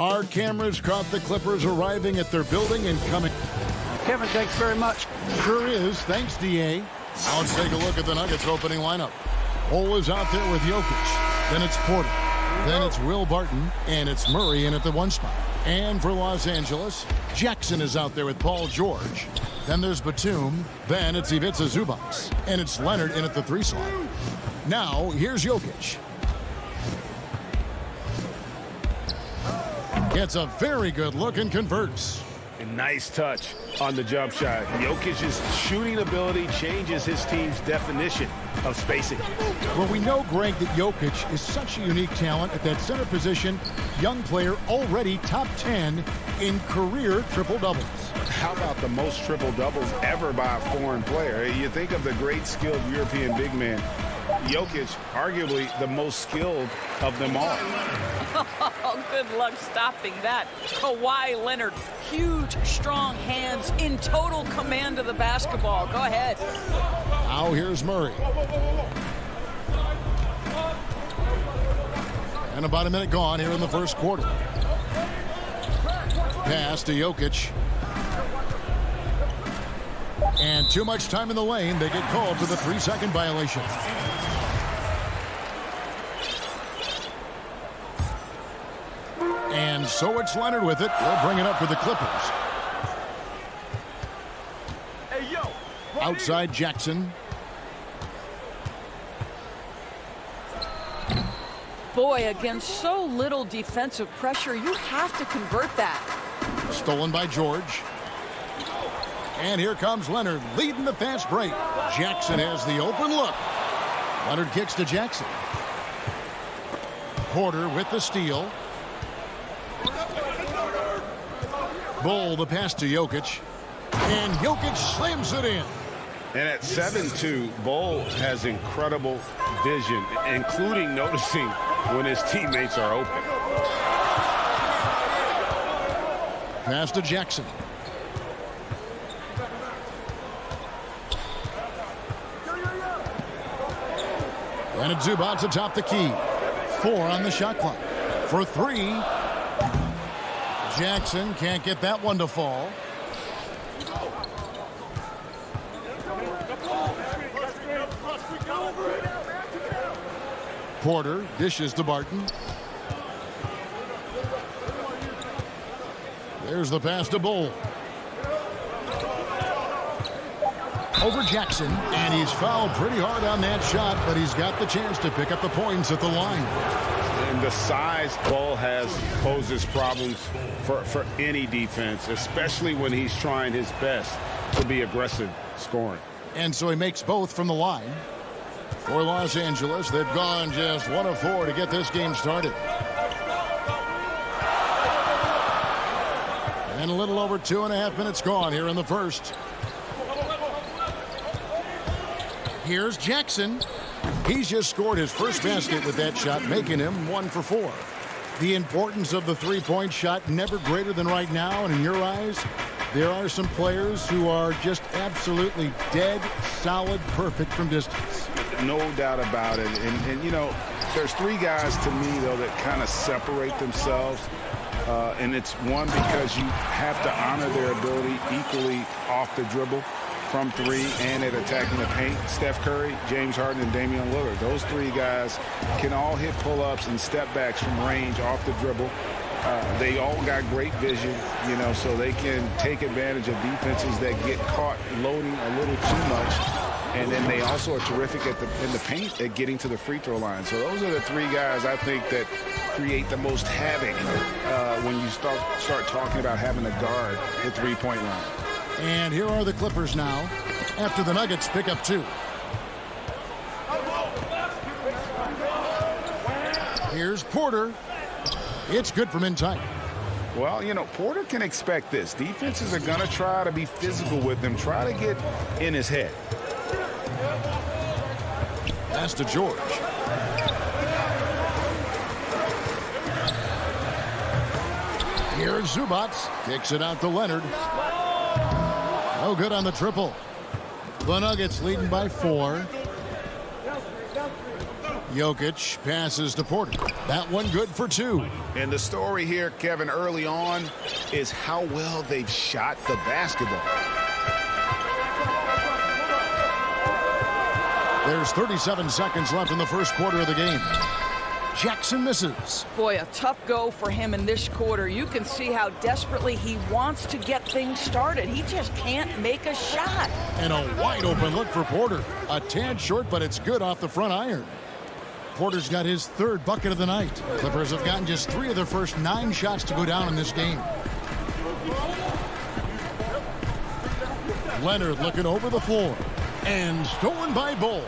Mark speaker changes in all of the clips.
Speaker 1: Our cameras caught the Clippers arriving at their building and coming.
Speaker 2: Kevin, thanks very much.
Speaker 1: Sure is. Thanks, D.A. Now let's take a look at the Nuggets opening lineup. Cole is out there with Jokic. Then it's Porter. Then it's Will Barton. And it's Murray in at the 1 spot. And for Los Angeles, Jackson is out there with Paul George. Then there's Batum. Then it's Ivica Zubac. And it's Leonard in at the 3 slot. Now, here's Jokic. Gets a very good look and converts.
Speaker 3: A nice touch on the jump shot. Jokic's shooting ability changes his team's definition of spacing.
Speaker 1: Well, we know, Greg, that Jokic is such a unique talent at that center position. Young player, already top 10 in career triple-doubles.
Speaker 3: How about the most triple-doubles ever by a foreign player? You think of the great skilled European big man. Jokic, arguably the most skilled of them all.
Speaker 4: Oh, good luck stopping that. Kawhi Leonard, huge, strong hands, in total command of the basketball. Go ahead.
Speaker 1: Now here's Murray. And about a minute gone here in the first quarter. Pass to Jokic. And too much time in the lane. They get called for the 3-second violation. And so it's Leonard with it. They'll bring it up for the Clippers. Outside Jackson.
Speaker 4: Boy, against so little defensive pressure, you have to convert that.
Speaker 1: Stolen by George. And here comes Leonard leading the fast break. Jackson has the open look. Leonard kicks to Jackson. Porter with the steal. Bull the pass to Jokic. And Jokic slams it in.
Speaker 3: And at 7'2", Bull has incredible vision, including noticing when his teammates are open.
Speaker 1: Pass to Jackson. And it's Zubac atop the key. 4 on the shot clock. For 3. Jackson can't get that one to fall. Porter dishes to Barton. There's the pass to Bull. Over Jackson, and he's fouled pretty hard on that shot, but he's got the chance to pick up the points at the line.
Speaker 3: And the size Bull has poses problems for any defense, especially when he's trying his best to be aggressive scoring.
Speaker 1: And so he makes both from the line. For Los Angeles, they've gone just 1 of 4 to get this game started. And a little over 2.5 minutes gone here in the first. Here's Jackson. He's just scored his first basket with that shot, making him 1 for 4. The importance of the three-point shot never greater than right now, and in your eyes, there are some players who are just absolutely dead, solid, perfect from distance.
Speaker 3: No doubt about it. And you know, there's 3 guys to me, though, that kind of separate themselves. And it's one, because you have to honor their ability equally off the dribble, from 3, and at attacking the paint. Steph Curry, James Harden, and Damian Lillard. Those 3 guys can all hit pull-ups and step-backs from range off the dribble. They all got great vision, you know, so they can take advantage of defenses that get caught loading a little too much. And then they also are terrific in the paint at getting to the free throw line. So those are the 3 guys I think that create the most havoc when you start talking about having to guard the three-point line.
Speaker 1: And here are the Clippers now after the Nuggets pick up 2. Here's Porter. It's good from inside.
Speaker 3: Well, you know, Porter can expect this. Defenses are going to try to be physical with him, try to get in his head.
Speaker 1: Pass to George. Here's Zubac. Kicks it out to Leonard. No good on the triple. The Nuggets leading by 4. Jokic passes to Porter. That one good for 2.
Speaker 3: And the story here, Kevin, early on is how well they've shot the basketball.
Speaker 1: There's 37 seconds left in the first quarter of the game. Jackson misses.
Speaker 4: Boy, a tough go for him in this quarter. You can see how desperately he wants to get things started. He just can't make a shot.
Speaker 1: And a wide open look for Porter. A tad short, but it's good off the front iron. Porter's got his 3rd bucket of the night. Clippers have gotten just 3 of their first 9 shots to go down in this game. Leonard looking over the floor. And stolen by Bull.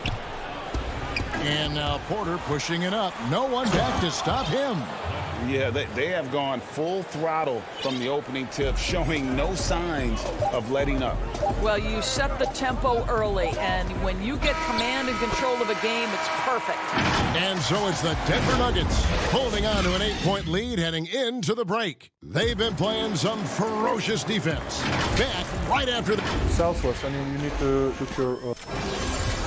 Speaker 1: And now Porter pushing it up. No one back to stop him.
Speaker 3: Yeah, they have gone full throttle from the opening tip, showing no signs of letting up.
Speaker 4: Well, you set the tempo early, and when you get command and control of a game, it's perfect.
Speaker 1: And so it's the Denver Nuggets holding on to an 8-point lead heading into the break. They've been playing some ferocious defense. Back right after the...
Speaker 5: Selfless. I mean, you need to look your...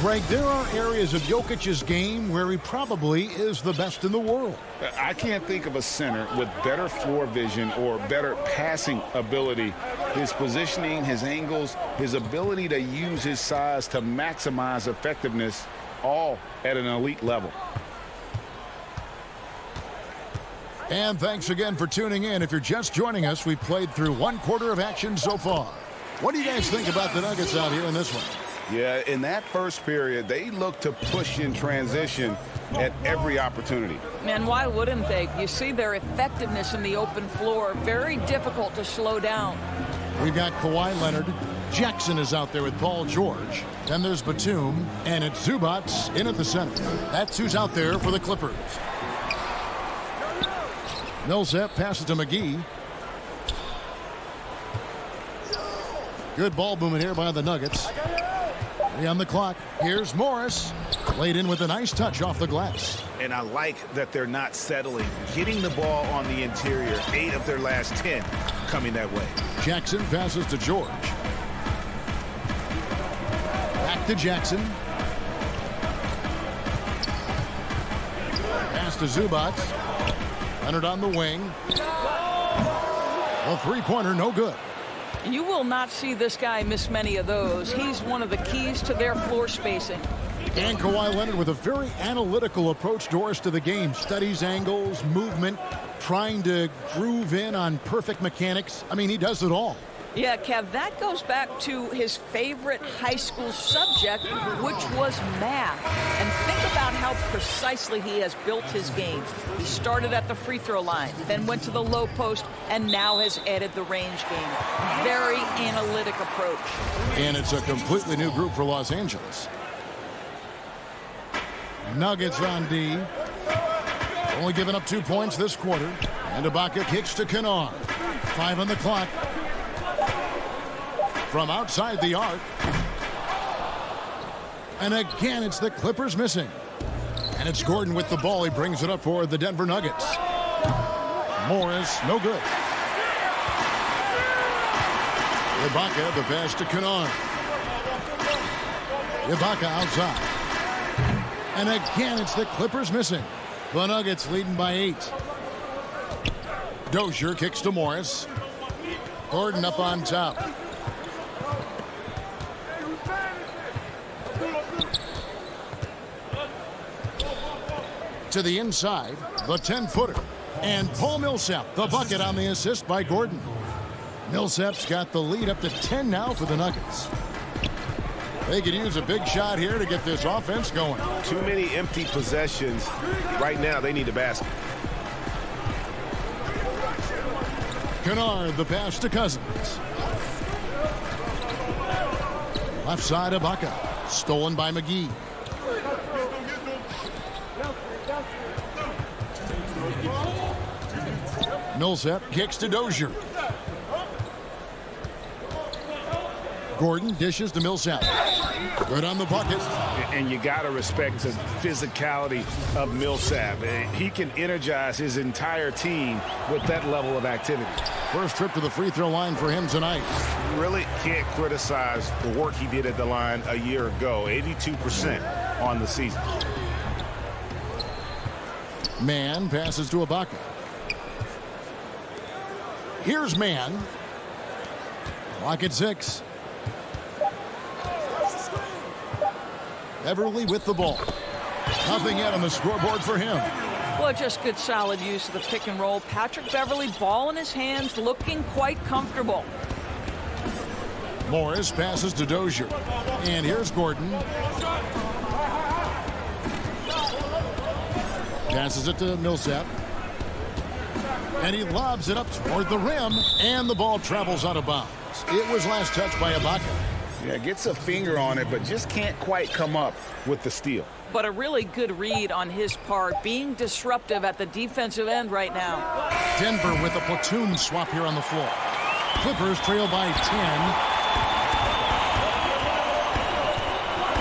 Speaker 1: Greg, there are areas of Jokic's game where he probably is the best in the world.
Speaker 3: I can't think of a center with better floor vision or better passing ability. His positioning, his angles, his ability to use his size to maximize effectiveness, all at an elite level.
Speaker 1: And thanks again for tuning in. If you're just joining us, we've played through 1 quarter of action so far. What do you guys think about the Nuggets out here in this one?
Speaker 3: Yeah, in that first period, they looked to push in transition at every opportunity.
Speaker 4: And why wouldn't they? You see their effectiveness in the open floor. Very difficult to slow down.
Speaker 1: We've got Kawhi Leonard. Jackson is out there with Paul George. Then there's Batum. And it's Zubac in at the center. That's who's out there for the Clippers. Millsap passes to McGee. Good ball movement here by the Nuggets. 3 on the clock. Here's Morris. Laid in with a nice touch off the glass.
Speaker 3: And I like that they're not settling. Getting the ball on the interior, 8 of their last 10 coming that way.
Speaker 1: Jackson passes to George. Back to Jackson. Pass to Zubac. Leonard on the wing. A 3-pointer, no good.
Speaker 4: You will not see this guy miss many of those. He's one of the keys to their floor spacing.
Speaker 1: And Kawhi Leonard with a very analytical approach, Doris, to the game. Studies angles, movement, trying to groove in on perfect mechanics. I mean, he does it all.
Speaker 4: Yeah, Kev, that goes back to his favorite high school subject, which was math. And think about how precisely he has built his game. He started at the free throw line, then went to the low post, and now has added the range game. Very analytic approach.
Speaker 1: And it's a completely new group for Los Angeles. Nuggets on D. Only giving up 2 points this quarter. And Ibaka kicks to Kennard. 5 on the clock. From outside the arc. And again, it's the Clippers missing. And it's Gordon with the ball. He brings it up for the Denver Nuggets. Morris, no good. Ibaka, the pass to Kennard. Ibaka outside. And again, it's the Clippers missing. The Nuggets leading by 8. Dozier kicks to Morris. Gordon up on top. To the inside, the 10-footer. And Paul Millsap, the bucket on the assist by Gordon. Millsap's got the lead up to 10 now for the Nuggets. They could use a big shot here to get this offense going.
Speaker 3: Too many empty possessions. Right now, they need a basket.
Speaker 1: Kennard, the pass to Cousins. Left side, Ibaka. Stolen by McGee. Millsap kicks to Dozier. Gordon dishes to Millsap. Good on the bucket.
Speaker 3: And you got to respect the physicality of Millsap. He can energize his entire team with that level of activity.
Speaker 1: First trip to the free throw line for him tonight.
Speaker 3: You really can't criticize the work he did at the line a year ago. 82% on the season.
Speaker 1: Mann passes to Ibaka. Here's Mann. Clock at 6. Beverly with the ball. Nothing yet on the scoreboard for him.
Speaker 4: Well, just good solid use of the pick and roll. Patrick Beverly, ball in his hands, looking quite comfortable.
Speaker 1: Morris passes to Dozier. And here's Gordon. Passes it to Millsap. And he lobs it up toward the rim. And the ball travels out of bounds. It was last touched by Ibaka.
Speaker 3: Yeah, gets a finger on it, but just can't quite come up with the steal.
Speaker 4: But a really good read on his part, being disruptive at the defensive end right now.
Speaker 1: Denver with a platoon swap here on the floor. Clippers trail by 10.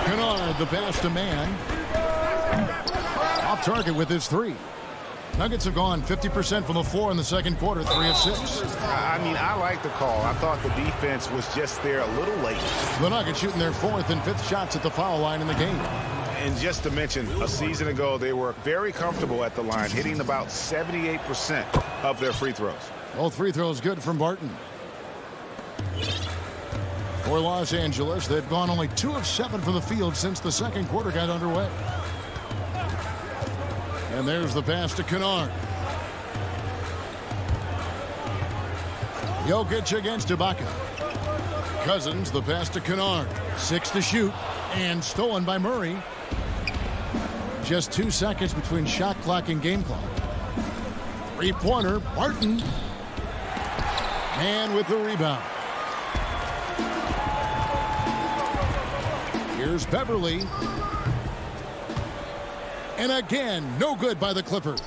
Speaker 1: Kennard, the pass to Mann. Off target with his 3. Nuggets have gone 50% from the floor in the second quarter, 3 of 6.
Speaker 3: I mean, I like the call. I thought the defense was just there a little late.
Speaker 1: The Nuggets shooting their 4th and 5th shots at the foul line in the game.
Speaker 3: And just to mention, a season ago, they were very comfortable at the line, hitting about 78% of their free throws.
Speaker 1: Both free throws good from Barton. For Los Angeles, they've gone only 2 of 7 from the field since the second quarter got underway. And there's the pass to Kennard. Jokic against Ibaka. Cousins, the pass to Kennard. 6 to shoot. And stolen by Murray. Just 2 seconds between shot clock and game clock. 3-pointer, Barton. And with the rebound. Here's Beverly. And again, no good by the Clippers.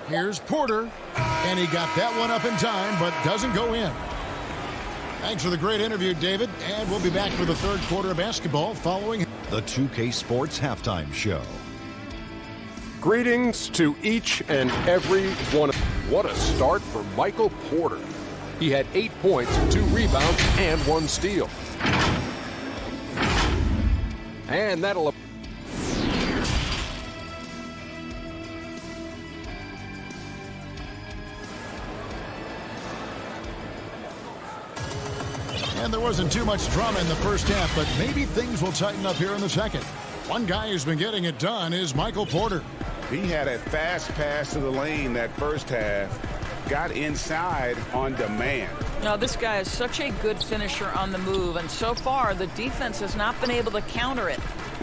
Speaker 1: Here's Porter. And he got that one up in time, but doesn't go in. Thanks for the great interview, David. And we'll be back for the third quarter of basketball following
Speaker 6: the 2K Sports Halftime Show.
Speaker 7: Greetings to each and every one. What a start for Michael Porter. He had 8 points, 2 rebounds, and 1 steal. And that'll...
Speaker 1: And there wasn't too much drama in the first half, but maybe things will tighten up here in the second. One guy who's been getting it done is Michael Porter.
Speaker 3: He had a fast pass to the lane that first half. Got inside on demand.
Speaker 4: Now, this guy is such a good finisher on the move, and so far the defense has not been able to counter it.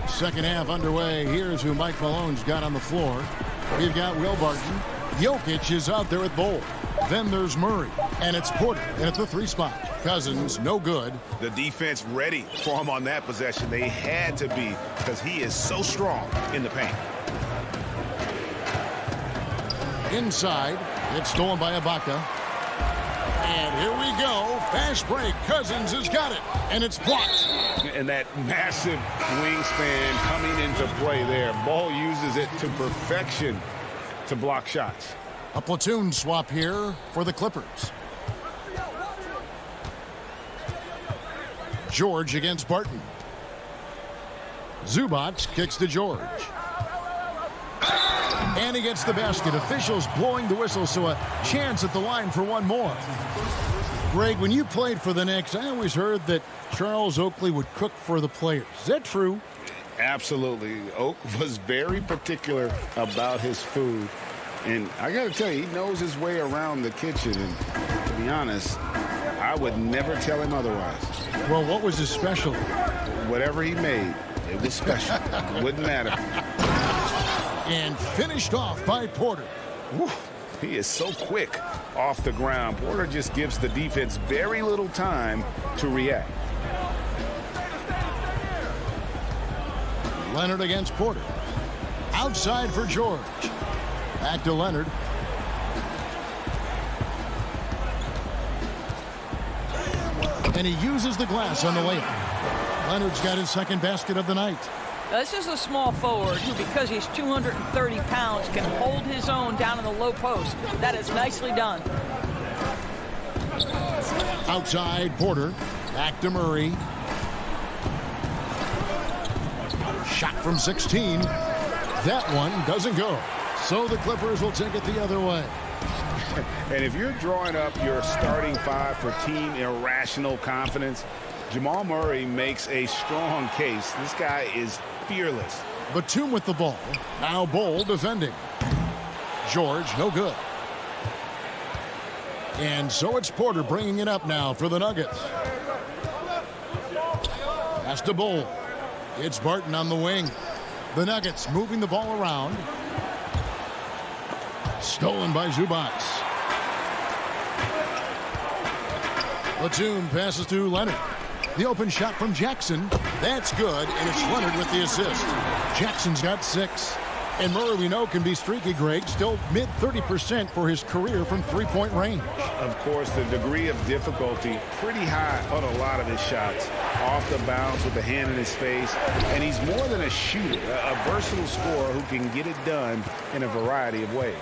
Speaker 1: Second half underway. Here's who Mike Malone's got on the floor. We've got Will Barton. Jokic is out there with Bull. Then there's Murray, and it's Porter at the 3 spot. Cousins, no good.
Speaker 3: The defense ready for him on that possession. They had to be, because he is so strong in the paint.
Speaker 1: Inside, it's stolen by Ibaka. And here we go. Fast break. Cousins has got it. And it's blocked.
Speaker 3: And that massive wingspan coming into play there. Ball uses it to perfection to block shots.
Speaker 1: A platoon swap here for the Clippers. George against Barton. Zubac kicks to George. And he gets the basket. Officials blowing the whistle, so a chance at the line for one more. Greg, when you played for the Knicks, I always heard that Charles Oakley would cook for the players. Is that true?
Speaker 3: Absolutely. Oak was very particular about his food. And I got to tell you, he knows his way around the kitchen. And to be honest, I would never tell him otherwise.
Speaker 1: Well, what was his specialty?
Speaker 3: Whatever he made, it was special. It wouldn't matter.
Speaker 1: And finished off by Porter.
Speaker 3: Whew, he is so quick off the ground. Porter just gives the defense very little time to react.
Speaker 1: Leonard against Porter. Outside for George. Back to Leonard. And he uses the glass on the layup. Leonard's got his second basket of the night.
Speaker 4: Now, this is a small forward who, because he's 230 pounds, can hold his own down in the low post. That is nicely done.
Speaker 1: Outside, Porter. Back to Murray. Shot from 16. That one doesn't go. So the Clippers will take it the other way.
Speaker 3: And if you're drawing up your starting five for team irrational confidence, Jamal Murray makes a strong case. This guy is fearless.
Speaker 1: Batum with the ball. Now Bol defending. George, no good. And so it's Porter bringing it up now for the Nuggets. Pass to Bol. It's Barton on the wing. The Nuggets moving the ball around. Stolen by Zubac. Batum passes to Leonard. The open shot from Jackson. That's good, and it's Leonard with the assist. Jackson's got 6. And Murray, we know, can be streaky, Greg. Still mid-30% for his career from three-point range.
Speaker 3: Of course, the degree of difficulty pretty high on a lot of his shots. Off the bounce with the hand in his face. And he's more than a shooter, a versatile scorer who can get it done in a variety of ways.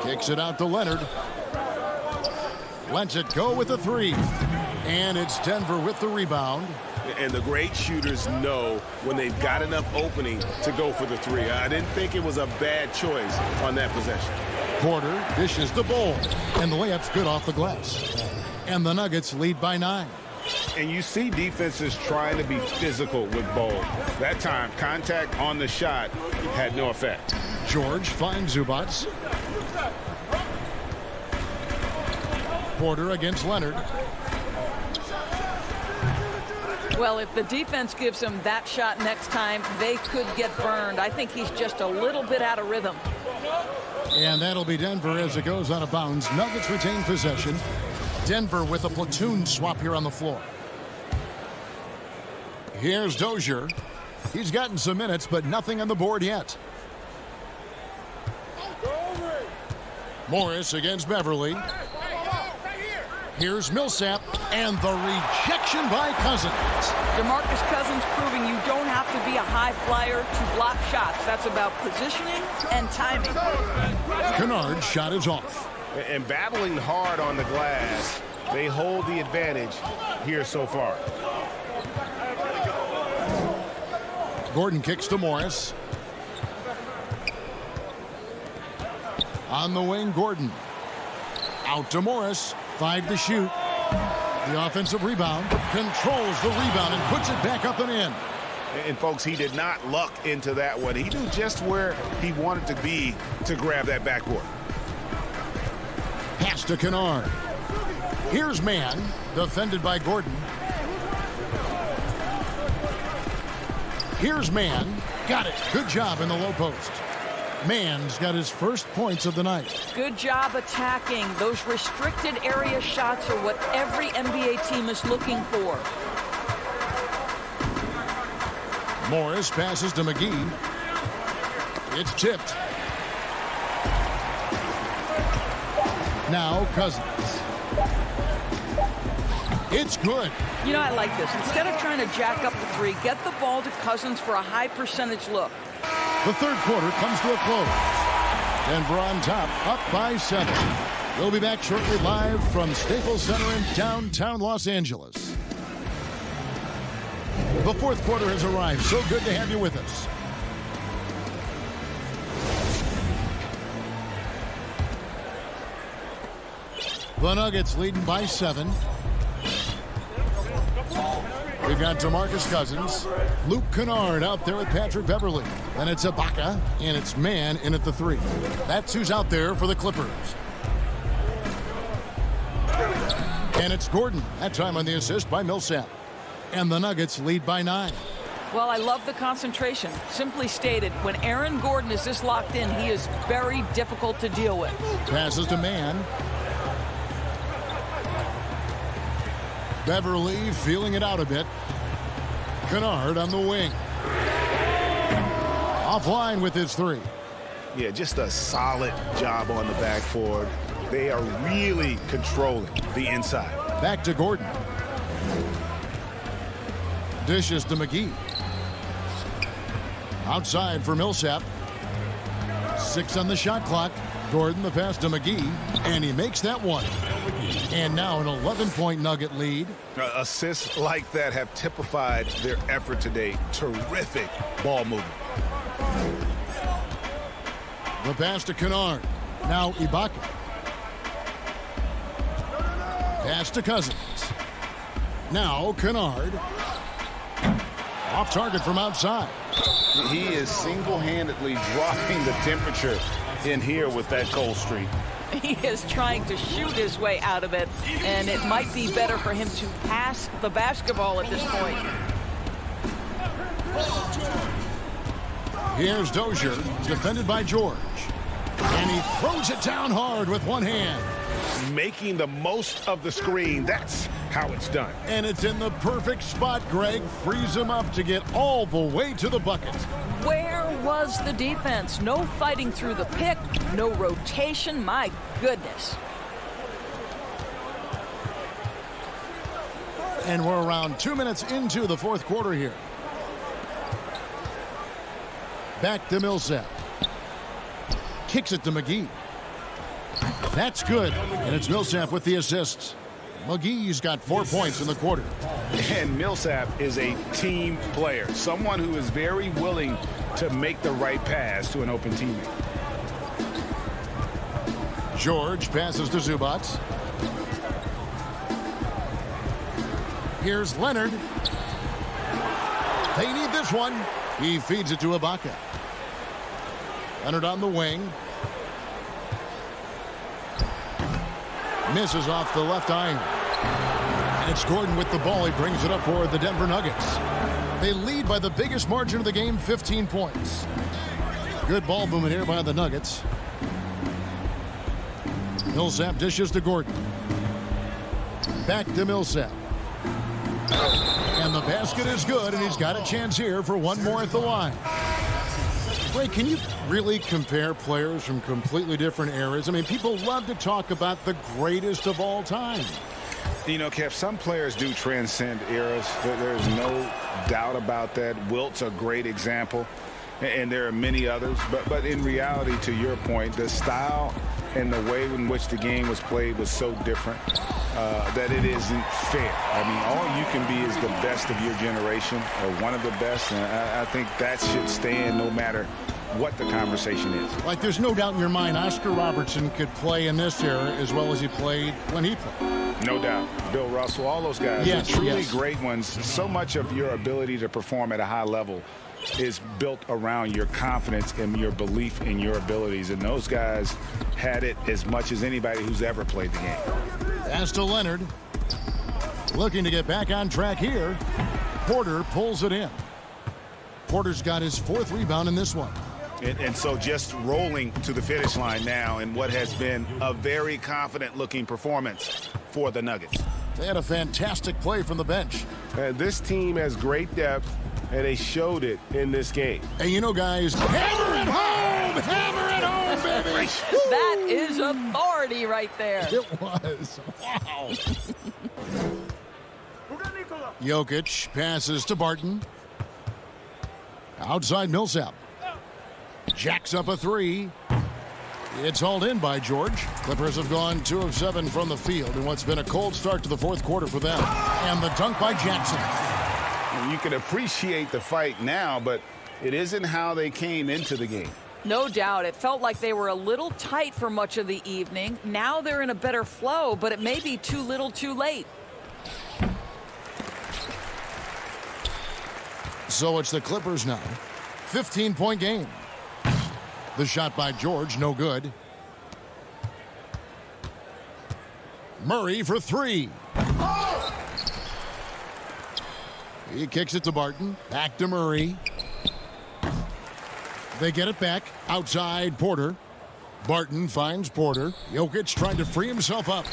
Speaker 1: Kicks it out to Leonard. Lets it go with a 3. And it's Denver with the rebound.
Speaker 8: And the great shooters know when they've got enough opening to go for the 3. I didn't think it was a bad choice on that possession.
Speaker 1: Porter dishes the Bol. And the layup's good off the glass. And the Nuggets lead by 9.
Speaker 3: And you see defenses trying to be physical with Bol. That time, contact on the shot had no effect.
Speaker 1: George finds Zubac. Porter against Leonard.
Speaker 4: Well, if the defense gives him that shot next time, they could get burned. I think he's just a little bit out of rhythm.
Speaker 1: And that'll be Denver as it goes out of bounds. Nuggets retain possession. Denver with a platoon swap here on the floor. Here's Dozier. He's gotten some minutes, but nothing on the board yet. Morris against Beverly. Here's Millsap, and the rejection by Cousins.
Speaker 4: DeMarcus Cousins proving you don't have to be a high flyer to block shots. That's about positioning and timing.
Speaker 1: Kennard's shot is off.
Speaker 8: And battling hard on the glass, they hold the advantage here so far.
Speaker 1: Gordon kicks to Morris. On the wing, Gordon. Out to Morris. 5 to shoot. The offensive rebound. Controls the rebound and puts it back up and in.
Speaker 3: And folks, he did not luck into that one. He knew just where he wanted to be to grab that backboard.
Speaker 1: Pass to Kennard. Here's Mann, defended by Gordon. Here's Mann. Got it. Good job in the low post. Mann's got his first points of the night.
Speaker 4: Good job attacking. Those restricted area shots are what every NBA team is looking for.
Speaker 1: Morris passes to McGee. It's tipped. Now Cousins. It's good.
Speaker 4: You know, I like this. Instead of trying to jack up the 3, get the ball to Cousins for a high percentage look.
Speaker 1: The third quarter comes to a close. Denver on top, up by 7. We'll be back shortly live from Staples Center in downtown Los Angeles. The fourth quarter has arrived. So good to have you with us. The Nuggets leading by 7. We've got DeMarcus Cousins, Luke Kennard out there with Patrick Beverly. Then it's Ibaka, and it's Mann in at the 3. That's who's out there for the Clippers. And it's Gordon, that time on the assist by Millsap. And the Nuggets lead by 9.
Speaker 4: Well, I love the concentration. Simply stated, when Aaron Gordon is this locked in, he is very difficult to deal with.
Speaker 1: Passes to Mann. Beverly feeling it out a bit. Kennard on the wing. Offline with his 3.
Speaker 3: Yeah, just a solid job on the backboard. They are really controlling the inside.
Speaker 1: Back to Gordon. Dishes to McGee. Outside for Millsap. 6 on the shot clock. Gordon the pass to McGee, and he makes that one. And now an 11-point Nugget lead.
Speaker 3: Assists like that have typified their effort today. Terrific ball movement.
Speaker 1: The pass to Kennard. Now Ibaka. Pass to Cousins. Now Kennard. Off target from outside.
Speaker 3: He is single-handedly dropping the temperature in here with that cold streak.
Speaker 4: He is trying to shoot his way out of it, and it might be better for him to pass the basketball at this point.
Speaker 1: Here's Dozier, defended by George. And he throws it down hard with one hand.
Speaker 3: Making the most of the screen. That's how it's done.
Speaker 1: And it's in the perfect spot. Greg frees him up to get all the way to the bucket.
Speaker 4: Where was the defense? No fighting through the pick, no rotation. My goodness.
Speaker 1: And we're around 2 minutes into the fourth quarter here. Back to Millsap. Kicks it to McGee. That's good. And it's Millsap with the assists. McGee's got 4 points in the quarter.
Speaker 3: And Millsap is a team player. Someone who is very willing to make the right pass to an open teammate.
Speaker 1: George passes to Zubac. Here's Leonard. They need this one. He feeds it to Ibaka. Leonard on the wing. Misses off the left iron. And it's Gordon with the ball. He brings it up for the Denver Nuggets. They lead by the biggest margin of the game, 15 points. Good ball movement here by the Nuggets. Millsap dishes to Gordon. Back to Millsap. And the basket is good, and he's got a chance here for one more at the line. Ray, can you really compare players from completely different eras? I mean, people love to talk about the greatest of all time.
Speaker 3: You know, Kev, some players do transcend eras. There's no doubt about that. Wilt's a great example, and there are many others. But in reality, to your point, the style and the way in which the game was played was so different that it isn't fair. I mean, all you can be is the best of your generation, or one of the best, and I think that should stand no matter what the conversation is.
Speaker 1: Like, there's no doubt in your mind Oscar Robertson could play in this era as well as he played when he played.
Speaker 3: No doubt. Bill Russell, all those guys,
Speaker 1: yes,
Speaker 3: truly
Speaker 1: yes.
Speaker 3: Great ones. So much of your ability to perform at a high level is built around your confidence and your belief in your abilities. And those guys had it as much as anybody who's ever played the game.
Speaker 1: Pass to Leonard. Looking to get back on track here. Porter pulls it in. Porter's got his 4th rebound in this one.
Speaker 3: And so just rolling to the finish line now in what has been a very confident-looking performance for the Nuggets.
Speaker 1: They had a fantastic play from the bench.
Speaker 8: This team has great depth, and they showed it in this game.
Speaker 1: And you know, guys, hammer it home! Hammer it home, baby!
Speaker 4: That is authority right there.
Speaker 1: It was. Wow. Jokic passes to Barton. Outside Millsap. Jacks up a 3. It's hauled in by George. Clippers have gone 2 of 7 from the field in what's been a cold start to the fourth quarter for them. And the dunk by Jackson.
Speaker 3: You can appreciate the fight now, but it isn't how they came into the game.
Speaker 4: No doubt. It felt like they were a little tight for much of the evening. Now they're in a better flow, but it may be too little too late.
Speaker 1: So it's the Clippers now. 15-point game. The shot by George, no good. Murray for 3. He kicks it to Barton. Back to Murray. They get it back. Outside Porter. Barton finds Porter. Jokic trying to free himself up.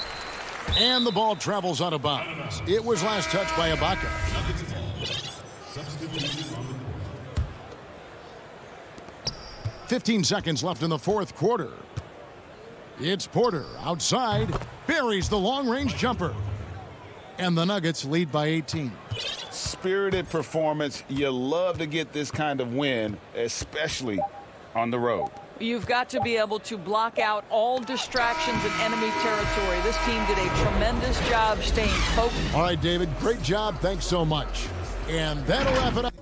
Speaker 1: And the ball travels out of bounds. It was last touched by Ibaka. 15 seconds left in the fourth quarter. It's Porter outside. Buries the long-range jumper. And the Nuggets lead by 18.
Speaker 3: Spirited performance. You love to get this kind of win, especially on the road.
Speaker 4: You've got to be able to block out all distractions in enemy territory. This team did a tremendous job staying focused.
Speaker 1: All right, David, great job. Thanks so much. And that'll wrap it up.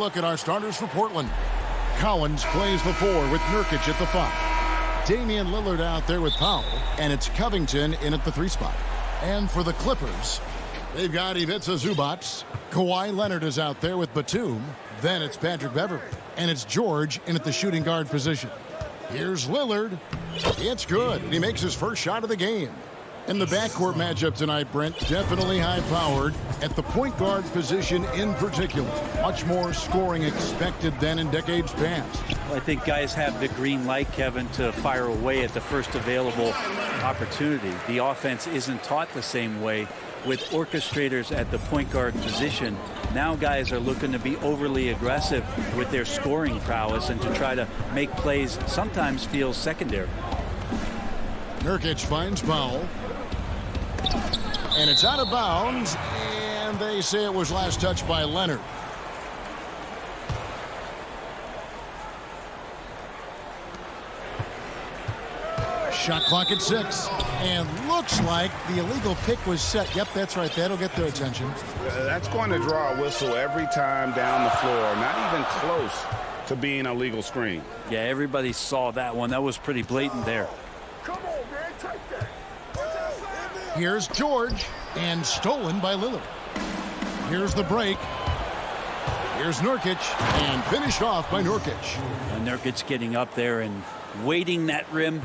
Speaker 1: Look at our starters for Portland. Collins plays the 4 with Nurkic at the 5. Damian Lillard out there with Powell, and it's Covington in at the 3 spot. And for the Clippers, they've got Ivica Zubac. Kawhi Leonard is out there with Batum. Then it's Patrick Beverley, and it's George in at the shooting guard position. Here's Lillard. It's good, and he makes his first shot of the game. And the backcourt matchup tonight, Brent, definitely high-powered at the point guard position in particular. Much more scoring expected than in decades past.
Speaker 2: I think guys have the green light, Kevin, to fire away at the first available opportunity. The offense isn't taught the same way with orchestrators at the point guard position. Now guys are looking to be overly aggressive with their scoring prowess and to try to make plays sometimes feel secondary.
Speaker 1: Nurkic finds Powell. And it's out of bounds, and they say it was last touched by Leonard. Shot clock at 6. And looks like the illegal pick was set. Yep, that's right. That'll get their attention.
Speaker 3: That's going to draw a whistle every time down the floor. Not even close to being a legal screen.
Speaker 2: Yeah, everybody saw that one. That was pretty blatant there.
Speaker 1: Here's George, and stolen by Lillard. Here's the break. Here's Nurkic, and finished off by Nurkic.
Speaker 2: And Nurkic getting up there and waiting that rim.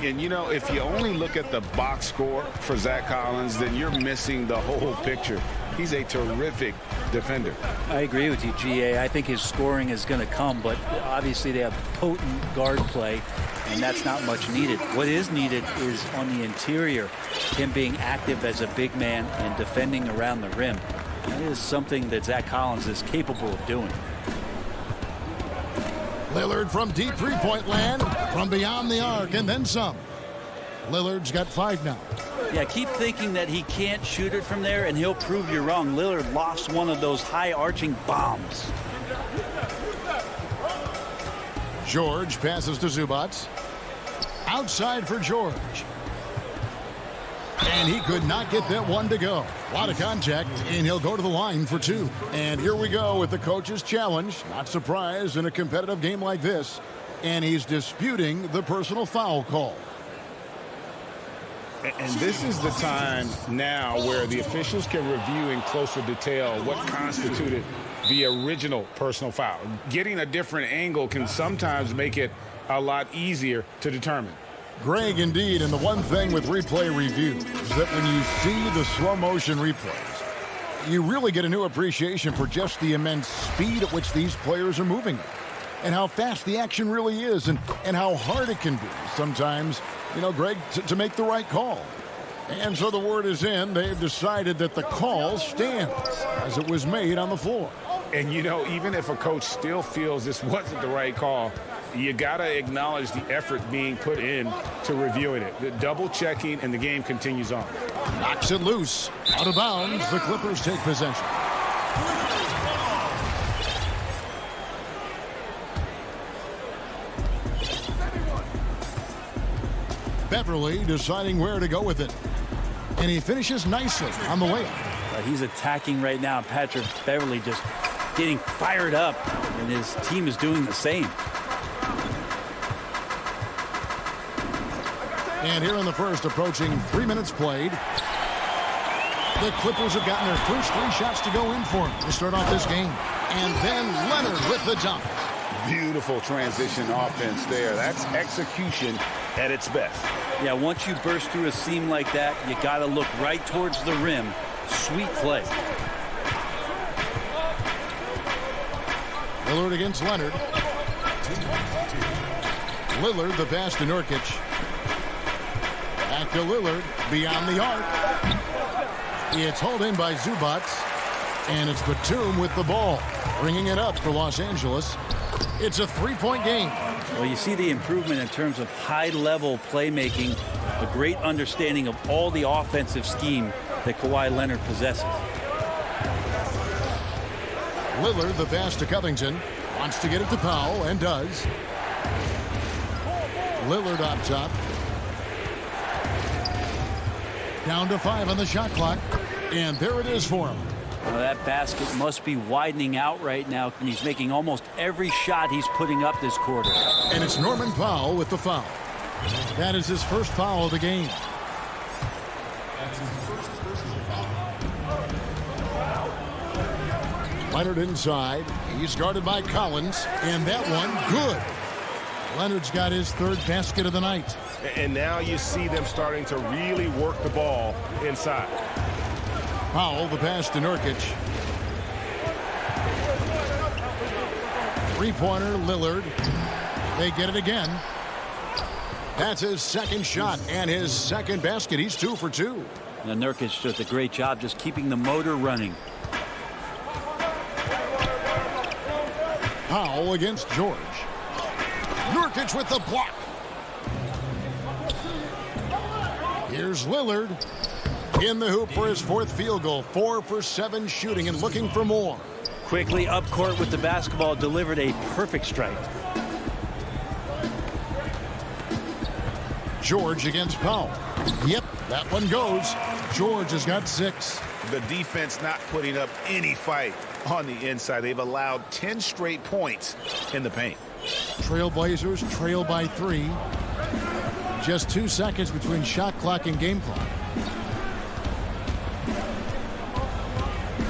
Speaker 3: And, you know, if you only look at the box score for Zach Collins, then you're missing the whole picture. He's a terrific defender.
Speaker 2: I agree with you, GA. I think his scoring is going to come, but obviously they have potent guard play, and that's not much needed. What is needed is on the interior, him being active as a big man and defending around the rim. That is something that Zach Collins is capable of doing.
Speaker 1: Lillard from deep three-point land, from beyond the arc, and then some. Lillard's got 5 now.
Speaker 2: Yeah, keep thinking that he can't shoot it from there, and he'll prove you wrong. Lillard lost one of those high-arching bombs.
Speaker 1: George passes to Zubac. Outside for George. And he could not get that one to go. A lot of contact, and he'll go to the line for 2. And here we go with the coach's challenge. Not surprised in a competitive game like this. And he's disputing the personal foul call.
Speaker 3: And this is the time now where the officials can review in closer detail what constituted the original personal foul. Getting a different angle can sometimes make it a lot easier to determine.
Speaker 1: Greg, indeed, and the one thing with replay review is that when you see the slow motion replays, you really get a new appreciation for just the immense speed at which these players are moving and how fast the action really is and how hard it can be sometimes, you know, Greg, to make the right call. And so the word is in. They've decided that the call stands as it was made on the floor.
Speaker 3: And, you know, even if a coach still feels this wasn't the right call, you got to acknowledge the effort being put in to reviewing it. The double checking, and the game continues on.
Speaker 1: Knocks it loose. Out of bounds. The Clippers take possession. Beverly deciding where to go with it. And he finishes nicely on the layup.
Speaker 2: He's attacking right now. Patrick Beverly just getting fired up, and his team is doing the same.
Speaker 1: And here in the first, approaching 3 minutes played. The Clippers have gotten their first 3 shots to go in for them to start off this game. And then Leonard with the dunk.
Speaker 3: Beautiful transition offense there. That's execution at its best.
Speaker 2: Yeah, once you burst through a seam like that, you got to look right towards the rim. Sweet play.
Speaker 1: Lillard against Leonard. Lillard, the pass to Nurkic. Back to Lillard, beyond the arc. It's hauled in by Zubac. And it's Batum with the ball, bringing it up for Los Angeles. It's a 3-point game.
Speaker 2: Well, you see the improvement in terms of high-level playmaking, a great understanding of all the offensive scheme that Kawhi Leonard possesses.
Speaker 1: Lillard, the pass to Covington, wants to get it to Powell, and does. Lillard up top. Down to 5 on the shot clock, and there it is for him.
Speaker 2: Well, that basket must be widening out right now, and he's making almost every shot he's putting up this quarter.
Speaker 1: And it's Norman Powell with the foul. That is his first foul of the game. Leonard inside. He's guarded by Collins, and that one good. Leonard's got his 3rd basket of the night.
Speaker 8: And now you see them starting to really work the ball inside.
Speaker 1: Powell, the pass to Nurkic. 3-pointer, Lillard. They get it again. That's his 2nd shot and his 2nd basket. He's 2 for 2.
Speaker 2: And Nurkic does a great job just keeping the motor running.
Speaker 1: Powell against George. Nurkic with the block. Here's Lillard in the hoop for his 4th field goal. 4 for 7 shooting and looking for more.
Speaker 2: Quickly up court with the basketball, delivered a perfect strike.
Speaker 1: George against Powell. Yep, that one goes. George has got 6.
Speaker 3: The defense not putting up any fight on the inside. They've allowed 10 straight points in the paint.
Speaker 1: Trailblazers trail by 3. Just 2 seconds between shot clock and game clock.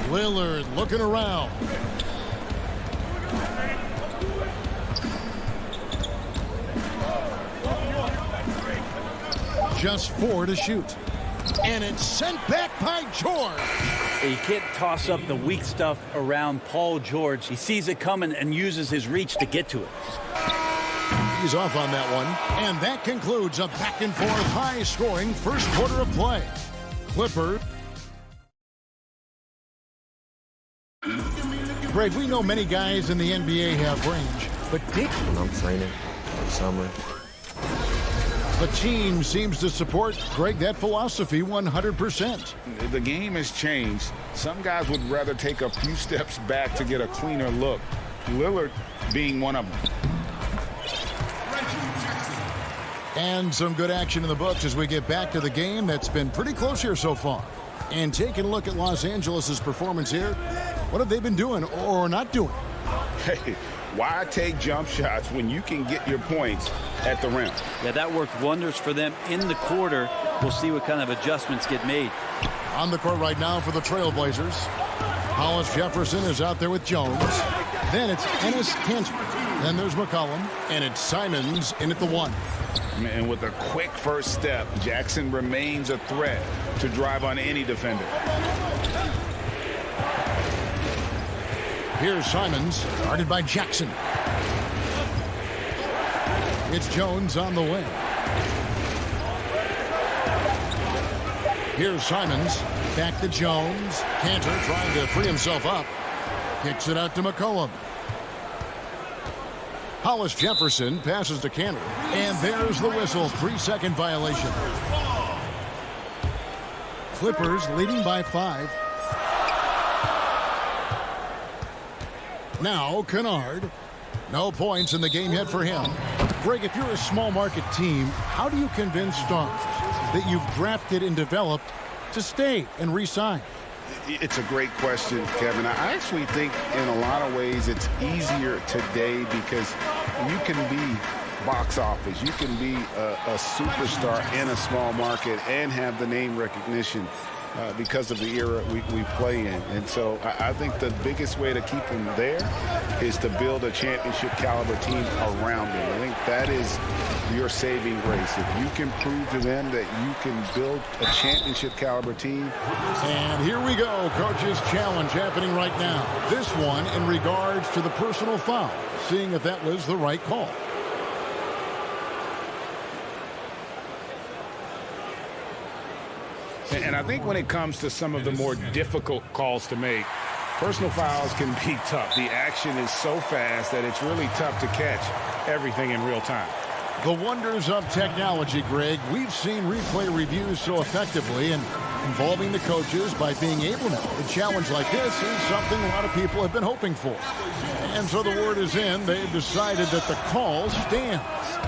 Speaker 1: Lillard looking around. Just 4 to shoot. And it's sent back by George.
Speaker 2: You can't toss up the weak stuff around Paul George. He sees it coming and uses his reach to get to it.
Speaker 1: He's off on that one. And that concludes a back-and-forth high-scoring first quarter of play. Clippers. Greg, we know many guys in the NBA have range, but
Speaker 5: When I'm training in the summer.
Speaker 1: the team seems to support, Greg, that philosophy 100%.
Speaker 3: The game has changed. Some guys would rather take a few steps back to get a cleaner look. Lillard being one of them.
Speaker 1: And some good action in the books as we get back to the game that's been pretty close here so far. And taking a look at Los Angeles' performance here, what have they been doing or not doing?
Speaker 3: Hey, why take jump shots when you can get your points at the rim?
Speaker 2: Yeah, that worked wonders for them in the quarter. We'll see what kind of adjustments get made.
Speaker 1: On the court right now for the Trailblazers, Hollis Jefferson is out there with Jones. Then it's Enes Kanter. Then there's McCollum. And it's Simons in at the 1.
Speaker 3: And with a quick first step, Jackson remains a threat to drive on any defender.
Speaker 1: Here's Simons, guarded by Jackson. It's Jones on the wing. Here's Simons, back to Jones. Kanter trying to free himself up. Kicks it out to McCollum. Hollis Jefferson passes to Kanter. And there's the whistle. 3-second violation. Clippers leading by 5. Now Kennard. No points in the game yet for him. Greg, if you're a small market team, how do you convince stars that you've drafted and developed to stay and re-sign?
Speaker 3: It's a great question, Kevin. I actually think in a lot of ways it's easier today because you can be box office. You can be a superstar in a small market and have the name recognition because of the era we play in. And so I think the biggest way to keep them there is to build a championship caliber team around them. I think that is your saving grace. If you can prove to them that you can build a championship caliber team.
Speaker 1: And here we go. Coach's challenge happening right now. This one in regards to the personal foul, seeing if that was the right call.
Speaker 3: And I think when it comes to some of the more difficult calls to make, personal fouls can be tough. The action is so fast that it's really tough to catch everything in real time.
Speaker 1: The wonders of technology, Greg. We've seen replay reviews so effectively and involving the coaches by being able to. A challenge like this is something a lot of people have been hoping for. And so the word is in. They've decided that the call stands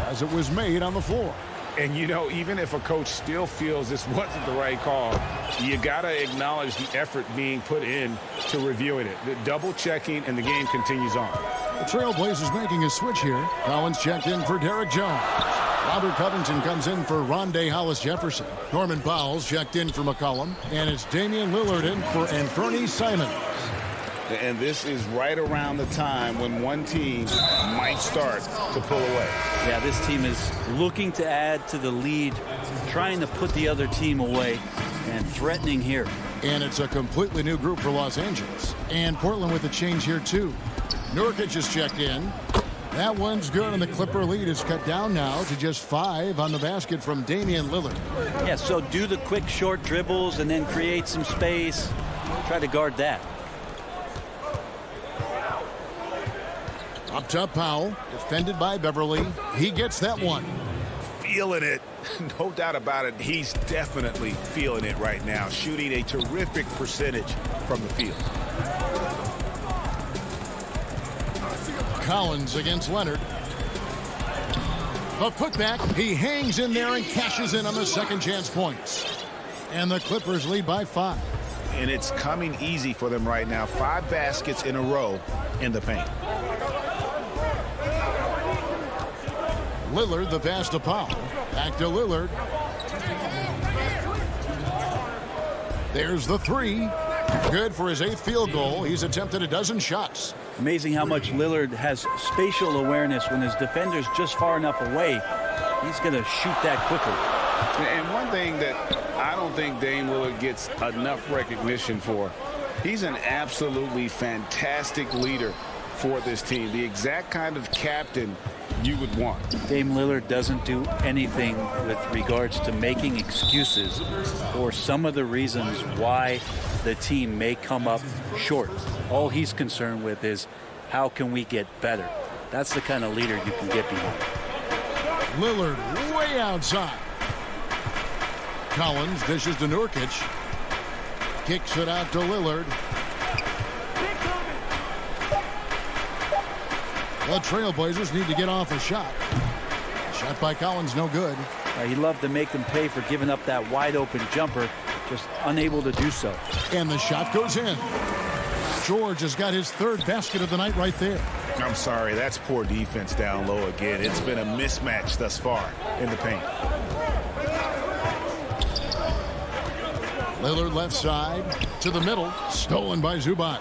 Speaker 1: as it was made on the floor.
Speaker 3: And, you know, even if a coach still feels this wasn't the right call, you got to acknowledge the effort being put in to reviewing it. The double checking, and the game continues on.
Speaker 1: The Trailblazers making a switch here. Collins checked in for Derek Jones. Robert Covington comes in for Rondé Hollis-Jefferson. Norman Powell's checked in for McCollum. And it's Damian Lillard in for Anthony Simons.
Speaker 3: And this is right around the time when one team might start to pull away.
Speaker 2: Yeah, this team is looking to add to the lead, trying to put the other team away, and threatening here.
Speaker 1: And it's a completely new group for Los Angeles. And Portland with a change here, too. Nurkic is checked in. That one's good, and the Clipper lead is cut down now to just 5 on the basket from Damian Lillard.
Speaker 2: Yeah, so do the quick short dribbles and then create some space. Try to guard that.
Speaker 1: Up top, Powell, defended by Beverly. He gets that one.
Speaker 8: Feeling it. No doubt about it. He's definitely feeling it right now. Shooting a terrific percentage from the field.
Speaker 1: Collins against Leonard. The putback, he hangs in there and cashes in on the second chance points. And the Clippers lead by 5.
Speaker 3: And it's coming easy for them right now. 5 baskets in a row in the paint.
Speaker 1: Lillard, the pass to Powell. Back to Lillard. There's the 3. Good for his 8th field goal. He's attempted a dozen shots.
Speaker 2: Amazing how much Lillard has spatial awareness when his defender's just far enough away. He's going to shoot that quickly.
Speaker 3: And one thing that I don't think Dame Lillard gets enough recognition for, he's an absolutely fantastic leader for this team. The exact kind of captain you would want.
Speaker 2: Dame Lillard doesn't do anything with regards to making excuses for some of the reasons why the team may come up short. All he's concerned with is how can we get better. That's the kind of leader you can get behind.
Speaker 1: Lillard way outside. Collins dishes to Nurkic. Kicks it out to Lillard. The Trailblazers need to get off a shot. Shot by Collins, no good.
Speaker 2: He loved to make them pay for giving up that wide open jumper, just unable to do so.
Speaker 1: And the shot goes in. George has got his 3rd basket of the night right there.
Speaker 3: I'm sorry, that's poor defense down low again. It's been a mismatch thus far in the paint.
Speaker 1: Lillard left side to the middle. Stolen by Zubac.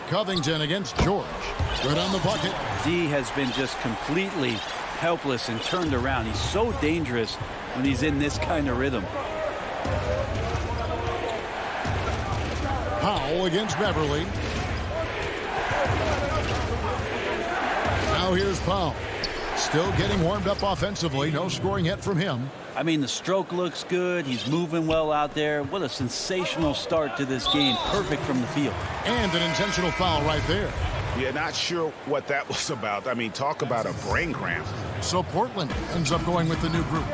Speaker 1: Covington against George. Good on the bucket.
Speaker 2: D has been just completely helpless and turned around. He's so dangerous when he's in this kind of rhythm.
Speaker 1: Powell against Beverly. Now here's Powell. Still getting warmed up offensively. No scoring yet from him.
Speaker 2: I mean, the stroke looks good. He's moving well out there. What a sensational start to this game. Perfect from the field.
Speaker 1: And an intentional foul right there.
Speaker 3: Yeah, not sure what that was about. I mean, talk about a brain cramp.
Speaker 1: So Portland ends up going with the new group.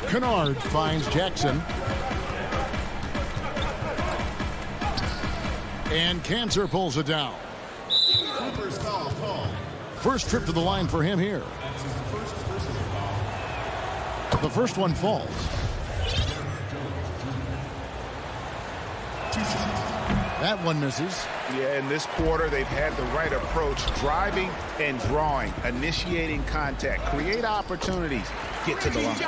Speaker 1: Kennard finds Jackson. And Cancer pulls it down. First trip to the line for him here. The first one falls. That one misses.
Speaker 3: Yeah, in this quarter, they've had the right approach, driving and drawing, initiating contact, create opportunities, get to the line.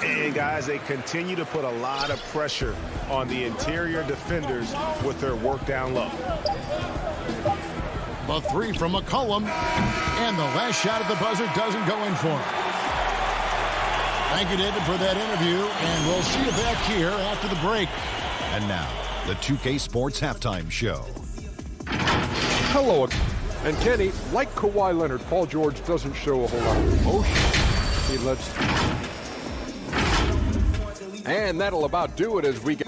Speaker 3: And, guys, they continue to put a lot of pressure on the interior defenders with their work down low.
Speaker 1: The 3 from McCollum. And the last shot at the buzzer doesn't go in for him. Thank you, David, for that interview. And we'll see you back here after the break.
Speaker 6: And now, the 2K Sports Halftime Show.
Speaker 7: Hello. And Kenny, like Kawhi Leonard, Paul George doesn't show a whole lot of emotion. He lets... And that'll about do it as we get...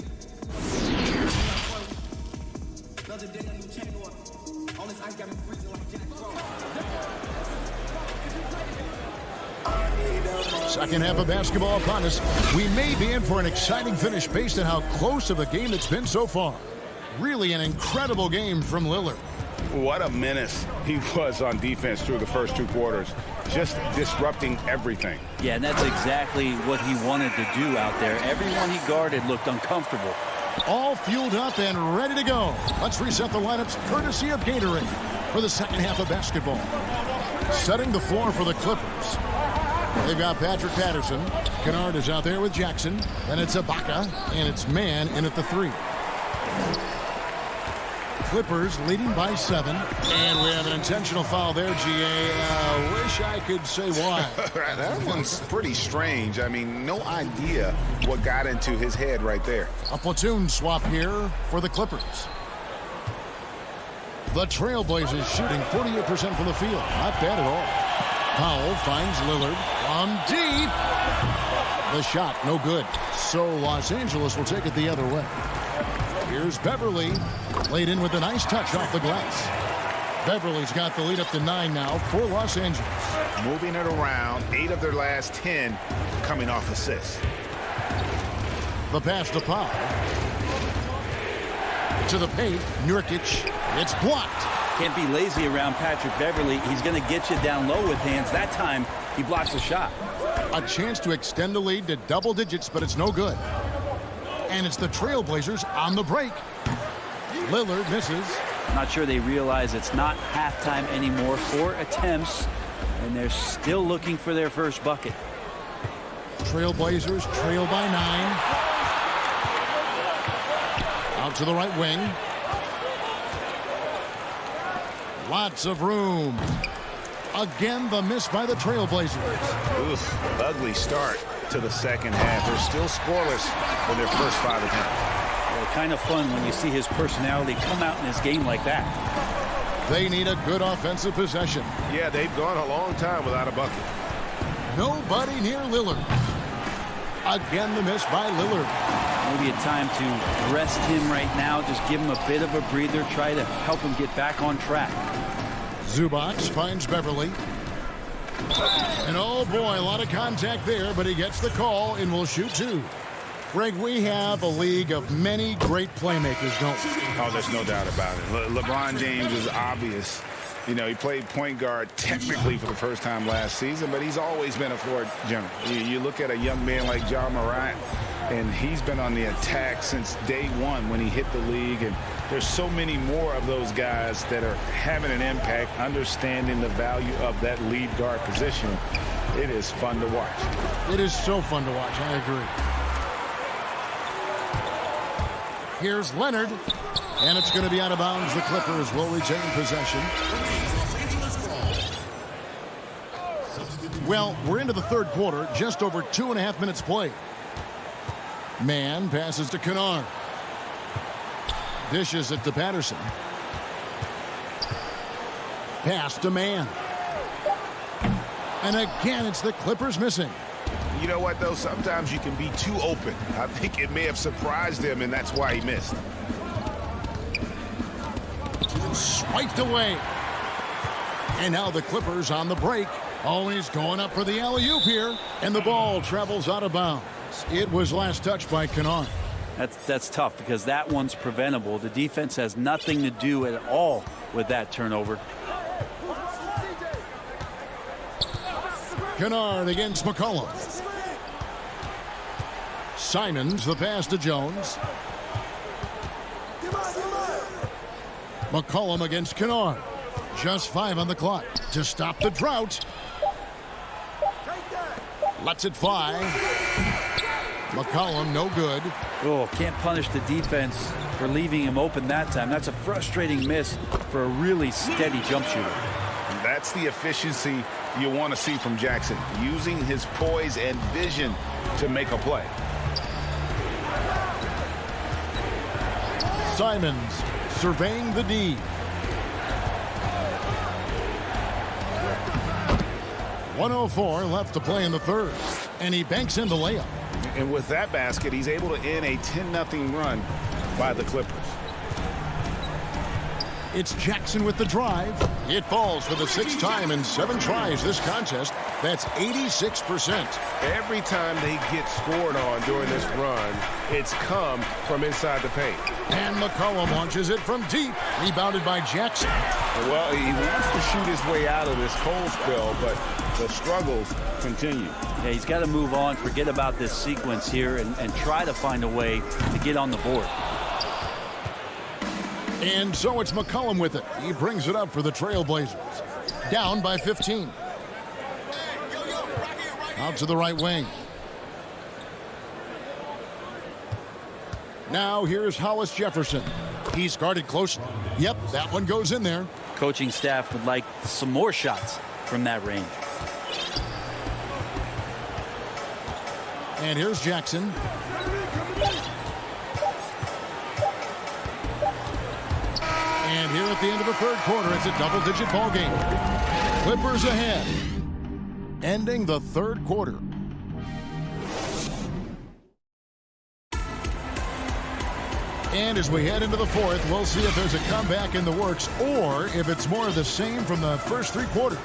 Speaker 1: Second half of basketball upon us. We may be in for an exciting finish based on how close of a game it's been so far. Really an incredible game from Lillard.
Speaker 3: What a menace he was on defense through the first 2 quarters. Just disrupting everything.
Speaker 2: Yeah, and that's exactly what he wanted to do out there. Everyone he guarded looked uncomfortable.
Speaker 1: All fueled up and ready to go. Let's reset the lineups courtesy of Gatorade for the second half of basketball. Setting the floor for the Clippers. They've got Patrick Patterson. Kennard is out there with Jackson. Then it's Ibaka, and it's Mann in at the 3. Clippers leading by 7. And we have an intentional foul there, GA. Wish I could say why.
Speaker 3: That one's pretty strange. I mean, no idea what got into his head right there.
Speaker 1: A platoon swap here for the Clippers. The Trailblazers shooting 48% from the field. Not bad at all. Powell finds Lillard from deep. The shot, no good. So Los Angeles will take it the other way. Here's Beverly. Laid in with a nice touch off the glass. Beverly's got the lead up to 9 now for Los Angeles.
Speaker 3: Moving it around, 8 of their last 10 coming off assists.
Speaker 1: The pass to Powell. To the paint, Nurkic. It's blocked.
Speaker 2: Can't be lazy around Patrick Beverly. He's going to get you down low with hands. That time, he blocks a shot.
Speaker 1: A chance to extend the lead to double digits, but it's no good. And it's the Trailblazers on the break. Lillard misses.
Speaker 2: Not sure they realize it's not halftime anymore. 4 attempts, and they're still looking for their first bucket.
Speaker 1: Trailblazers trail by 9. Out to the right wing. Lots of room. Again, the miss by the Trailblazers.
Speaker 3: Oof, ugly start to the second half. They're still scoreless for their first 5 attempts.
Speaker 2: Well, kind of fun when you see his personality come out in his game like that.
Speaker 1: They need a good offensive possession.
Speaker 8: Yeah, they've gone a long time without a bucket.
Speaker 1: Nobody near Lillard. Again, the miss by Lillard.
Speaker 2: Maybe a time to rest him right now. Just give him a bit of a breather. Try to help him get back on track.
Speaker 1: Zubac finds Beverly. And oh boy, a lot of contact there, but he gets the call and will shoot 2. Greg, we have a league of many great playmakers, don't we?
Speaker 3: Oh, there's no doubt about it. LeBron James is obvious. You know, he played point guard technically for the first time last season, but he's always been a floor general. You look at a young man like Ja Morant, and he's been on the attack since day one when he hit the league. And there's so many more of those guys that are having an impact, understanding the value of that lead guard position. It is fun to watch.
Speaker 1: It is so fun to watch. I agree. Here's Leonard, and it's going to be out of bounds. The Clippers will retain possession. Well, we're into the third quarter, just over 2.5 minutes played. Man passes to Kennard. Dishes it to Patterson. Pass to Man. And again, it's the Clippers missing.
Speaker 3: You know what, though? Sometimes you can be too open. I think it may have surprised him, and that's why he missed.
Speaker 1: Swiped away. And now the Clippers on the break. Oh, he's going up for the alley-oop here. And the ball travels out of bounds. It was last touched by Kennard.
Speaker 2: That's tough because that one's preventable. The defense has nothing to do at all with that turnover.
Speaker 1: Kennard against McCollum. Simons, the pass to Jones. McCollum against Kennard. Just 5 on the clock to stop the drought. Lets it fly. McCollum, no good.
Speaker 2: Oh, can't punish the defense for leaving him open that time. That's a frustrating miss for a really steady jump shooter.
Speaker 3: That's the efficiency you want to see from Jackson, using his poise and vision to make a play.
Speaker 1: Simons surveying the D. .104 left to play in the third, and he banks in the layup.
Speaker 3: And with that basket, he's able to end a 10-0 run by the Clippers.
Speaker 1: It's Jackson with the drive. It falls for the 6th time in 7 tries this contest. That's 86%.
Speaker 8: Every time they get scored on during this run, it's come from inside the paint.
Speaker 1: And McCollum launches it from deep. Rebounded by Jackson.
Speaker 3: Well, he wants to shoot his way out of this cold spell, but the struggles continue.
Speaker 2: Yeah, he's got to move on, forget about this sequence here, and try to find a way to get on the board.
Speaker 1: And so it's McCollum with it. He brings it up for the Trailblazers. Down by 15. Out to the right wing. Now here's Hollis Jefferson. He's guarded closely. Yep, that one goes in there.
Speaker 2: Coaching staff would like some more shots from that range.
Speaker 1: And here's Jackson. And here at the end of the third quarter, it's a double-digit ball game. Clippers ahead. Ending the third quarter. And as we head into the fourth, we'll see if there's a comeback in the works or if it's more of the same from the first 3 quarters.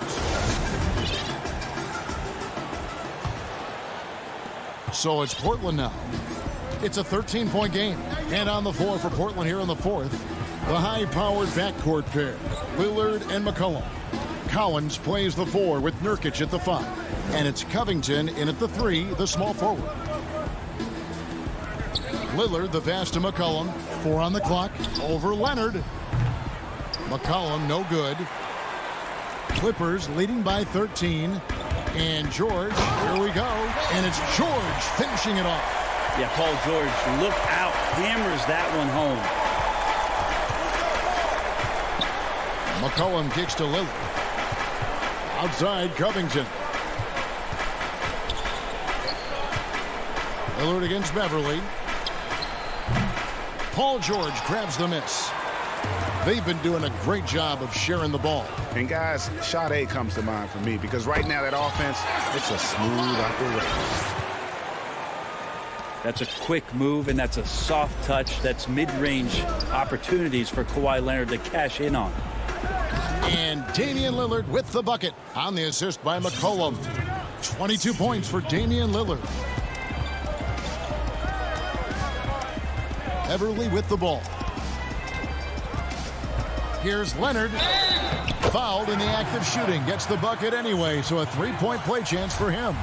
Speaker 1: So it's Portland now. It's a 13-point game. And on the floor for Portland here in the fourth, the high-powered backcourt pair. Lillard and McCollum. Collins plays the 4 with Nurkic at the 5. And it's Covington in at the 3, the small forward. Lillard, the pass to McCollum. 4 on the clock. Over Leonard. McCollum, no good. Clippers leading by 13. And George, here we go. And it's George finishing it off.
Speaker 2: Yeah, Paul George, look out. Hammers that one home.
Speaker 1: McCollum kicks to Lillard. Outside, Covington. Lillard against Beverly. Paul George grabs the miss. They've been doing a great job of sharing the ball.
Speaker 3: And guys, shot A comes to mind for me because right now that offense, it's a smooth operation.
Speaker 2: That's a quick move, and that's a soft touch. That's mid-range opportunities for Kawhi Leonard to cash in on.
Speaker 1: And Damian Lillard with the bucket on the assist by McCollum. 22 points for Damian Lillard. Beverly with the ball. Here's Leonard. Fouled in the act of shooting. Gets the bucket anyway, so a 3-point play chance for him.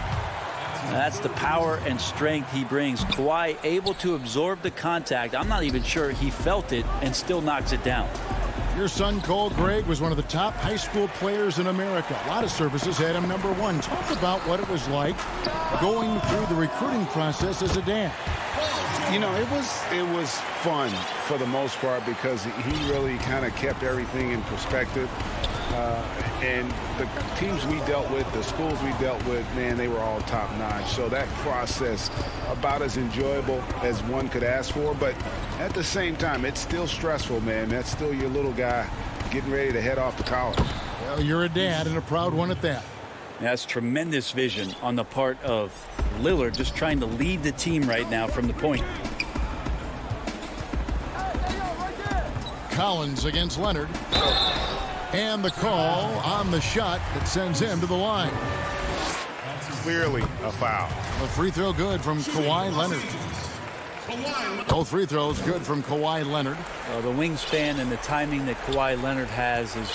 Speaker 2: That's the power and strength he brings. Kawhi able to absorb the contact. I'm not even sure he felt it and still knocks it down.
Speaker 1: Your son, Cole Gregg, was one of the top high school players in America. A lot of services had him number 1. Talk about what it was like going through the recruiting process as a dad.
Speaker 3: You know, it was fun for the most part because he really kind of kept everything in perspective. And the teams we dealt with, the schools we dealt with, man, they were all top-notch. So that process, about as enjoyable as one could ask for. But at the same time, it's still stressful, man. That's still your little guy getting ready to head off to college.
Speaker 1: Well, you're a dad and a proud one at that.
Speaker 2: That's tremendous vision on the part of Lillard, just trying to lead the team right now from the point.
Speaker 1: Collins against Leonard. And the call on the shot that sends him to the line.
Speaker 3: Clearly a foul.
Speaker 1: A free throw good from Kawhi Leonard. Both free throws good from Kawhi Leonard.
Speaker 2: The wingspan and the timing that Kawhi Leonard has is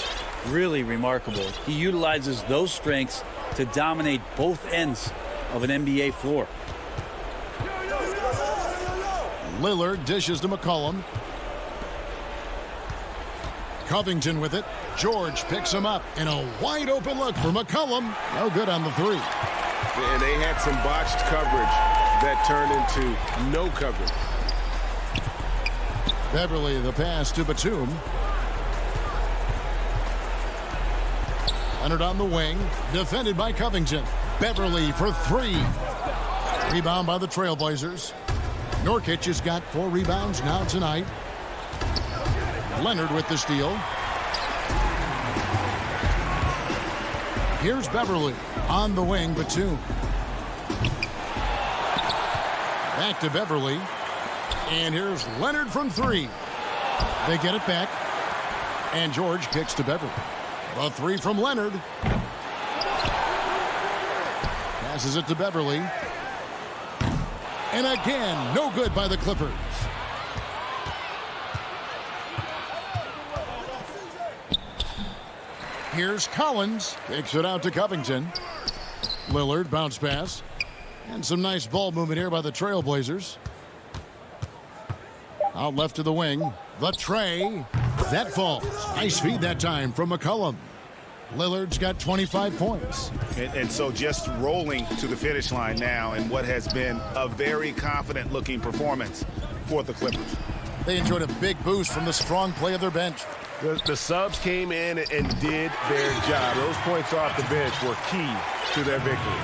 Speaker 2: really remarkable. He utilizes those strengths to dominate both ends of an NBA floor.
Speaker 1: Lillard dishes to McCollum. Covington with it. George picks him up. And a wide open look for McCollum. No good on the 3.
Speaker 8: And they had some botched coverage that turned into no coverage.
Speaker 1: Beverly the pass to Batum. Leonard on the wing. Defended by Covington. Beverly for 3. Rebound by the Trailblazers. Nurkic has got 4 rebounds now tonight. Leonard with the steal. Here's Beverly on the wing, Batum. Back to Beverly. And here's Leonard from 3. They get it back. And George kicks to Beverly. A 3 from Leonard. Passes it to Beverly. And again, no good by the Clippers. Here's Collins. Kicks it out to Covington. Lillard, bounce pass. And some nice ball movement here by the Trailblazers. Out left to the wing. The tray. That falls. Nice feed that time from McCollum. Lillard's got 25 points.
Speaker 3: And so just rolling to the finish line now in what has been a very confident-looking performance for the Clippers.
Speaker 1: They enjoyed a big boost from the strong play of their bench.
Speaker 8: The subs came in and did their job. Those points off the bench were key to their victory.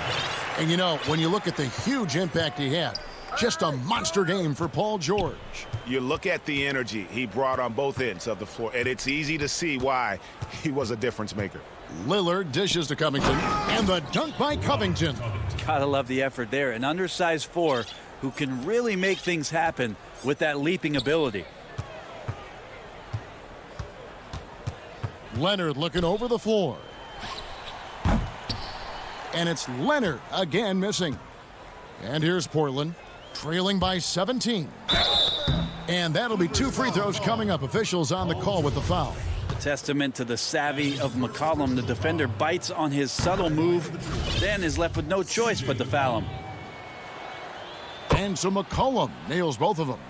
Speaker 1: And you know, when you look at the huge impact he had, just a monster game for Paul George.
Speaker 3: You look at the energy he brought on both ends of the floor, and it's easy to see why he was a difference maker.
Speaker 1: Lillard dishes to Covington, and the dunk by Covington.
Speaker 2: Gotta love the effort there. An undersized 4 who can really make things happen with that leaping ability.
Speaker 1: Leonard looking over the floor. And it's Leonard again missing. And here's Portland, trailing by 17. And that'll be 2 free throws coming up. Officials on the call with the foul.
Speaker 2: Testament to the savvy of McCollum. The defender bites on his subtle move, then is left with no choice but to foul him.
Speaker 1: And so McCollum nails both of them.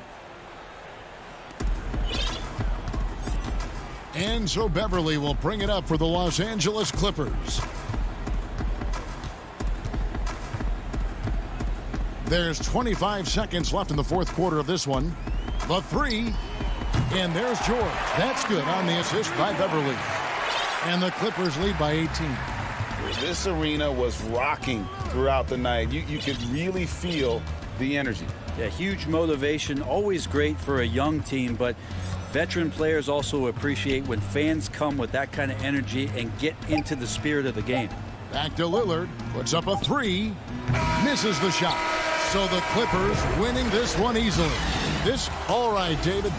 Speaker 1: And so Beverly will bring it up for the Los Angeles Clippers. There's 25 seconds left in the fourth quarter of this one. The three. And there's George. That's good on the assist by Beverly. And the Clippers lead by 18.
Speaker 3: This arena was rocking throughout the night. You could really feel the energy.
Speaker 2: Yeah, huge motivation, always great for a young team, but veteran players also appreciate when fans come with that kind of energy and get into the spirit of the game.
Speaker 1: Back to Lillard, puts up a three, misses the shot. So the Clippers winning this one easily. All right, David.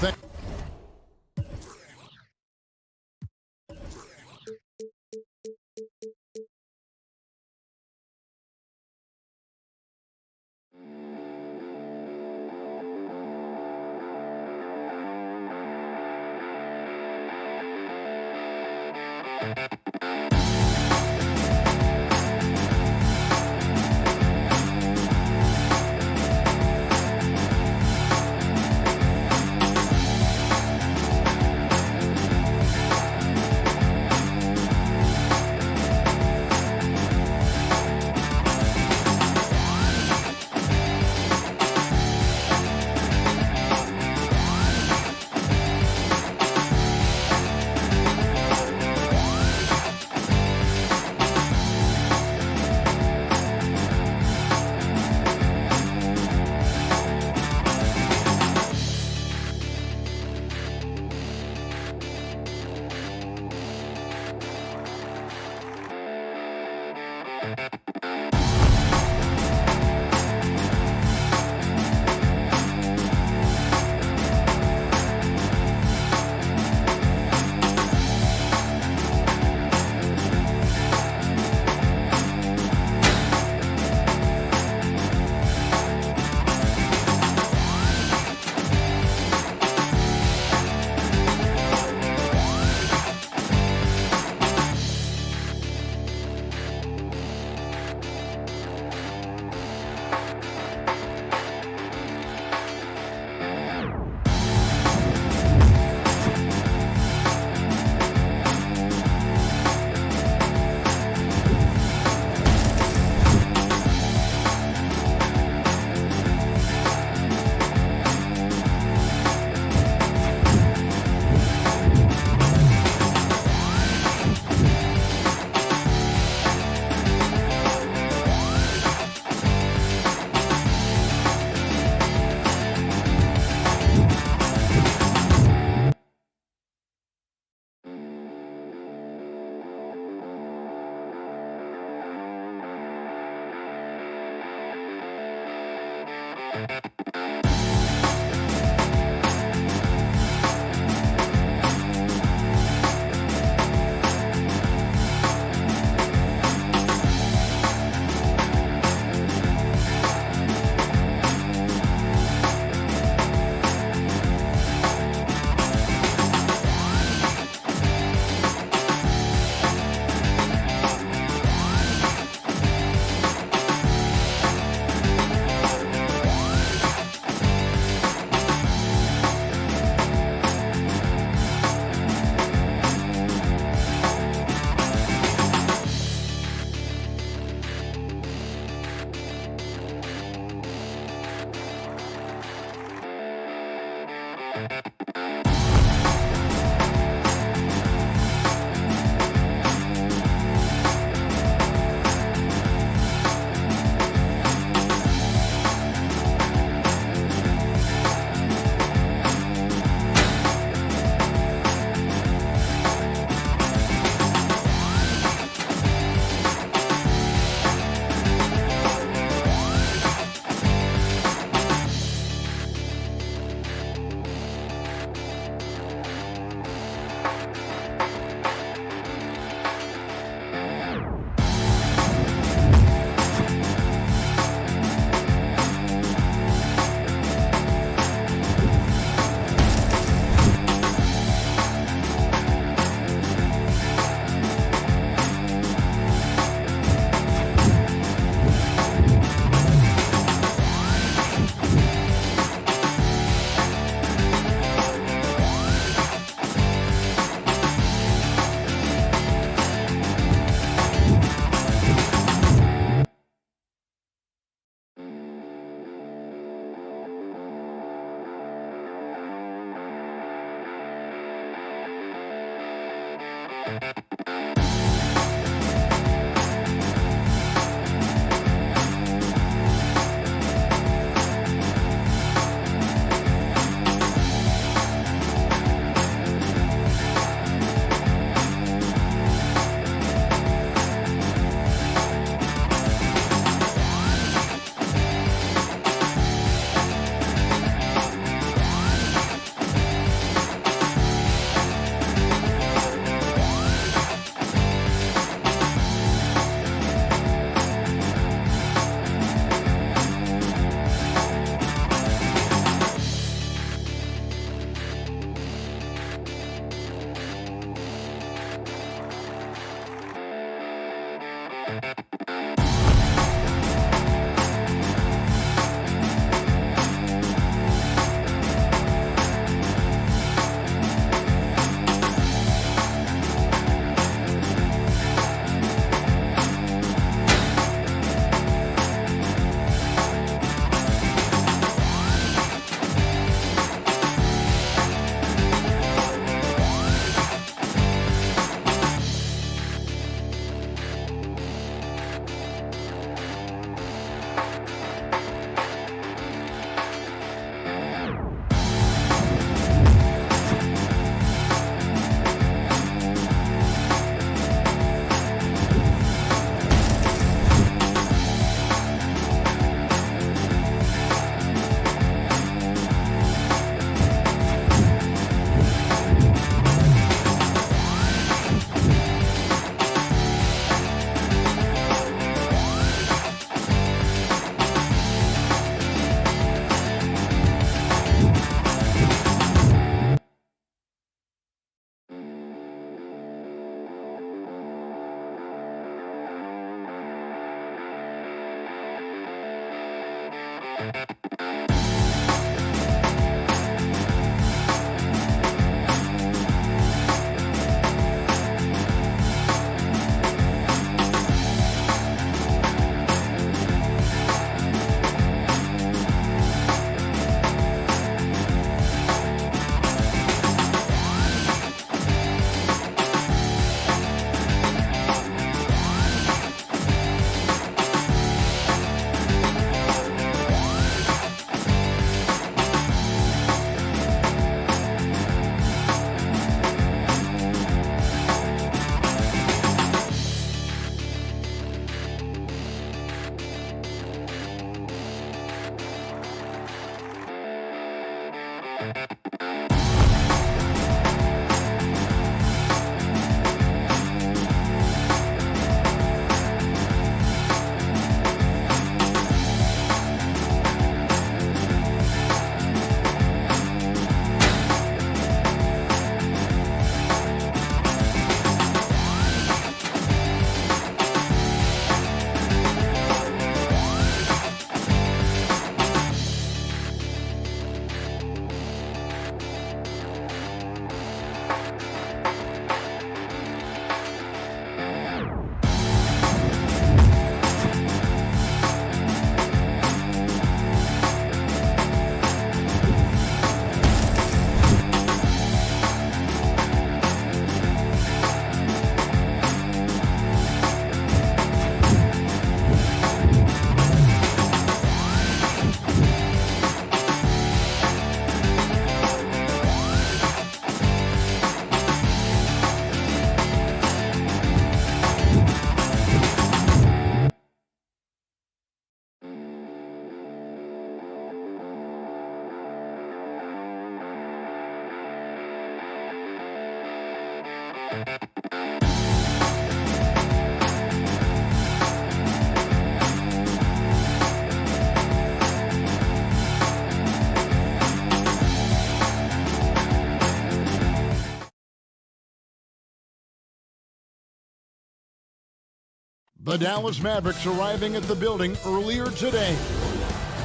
Speaker 1: The Dallas Mavericks arriving at the building earlier today.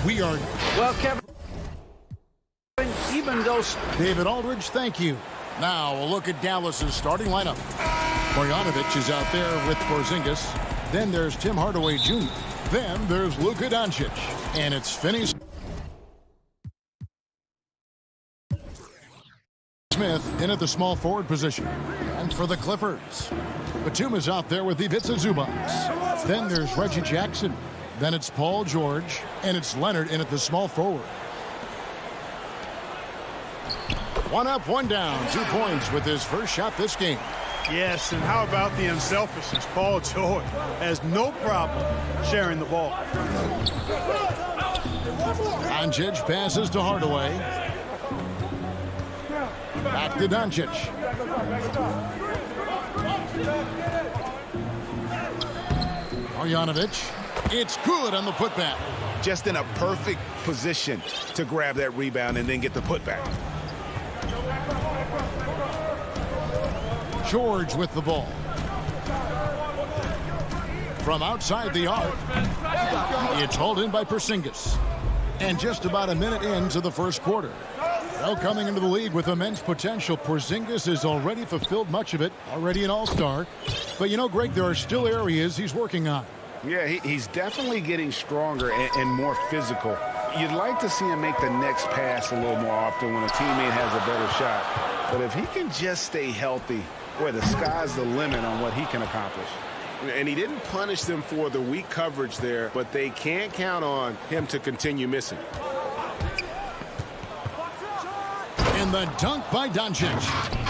Speaker 1: We are...
Speaker 2: Well, Kevin, even though...
Speaker 1: David Aldridge, thank you. Now a look at Dallas's starting lineup. Bogdanovic is out there with Porzingis. Then there's Tim Hardaway Jr. Then there's Luka Doncic. And it's Finney Smith in at the small forward position. And for the Clippers, Batum is out there with Ivica Zubac. Then there's Reggie Jackson. Then it's Paul George. And it's Leonard in at the small forward. One up, one down. 2 points with his first shot this game.
Speaker 9: Yes, and how about the unselfishness? Paul George has no problem sharing the ball.
Speaker 1: Doncic passes to Hardaway. Back to Doncic. Marjanovic. It's good on the putback.
Speaker 8: Just in a perfect position to grab that rebound and then get the putback.
Speaker 1: George with the ball. From outside the arc, it's hauled in by Porzingis. And just about a minute into the first quarter. Well, coming into the league with immense potential, Porzingis has already fulfilled much of it, already an all-star. But you know, Greg, there are still areas he's working on.
Speaker 3: Yeah, he's definitely getting stronger and more physical. You'd like to see him make the next pass a little more often when a teammate has a better shot. But if he can just stay healthy, boy, the sky's the limit on what he can accomplish.
Speaker 8: And he didn't punish them for the weak coverage there, but they can't count on him to continue missing.
Speaker 1: And the dunk by Doncic.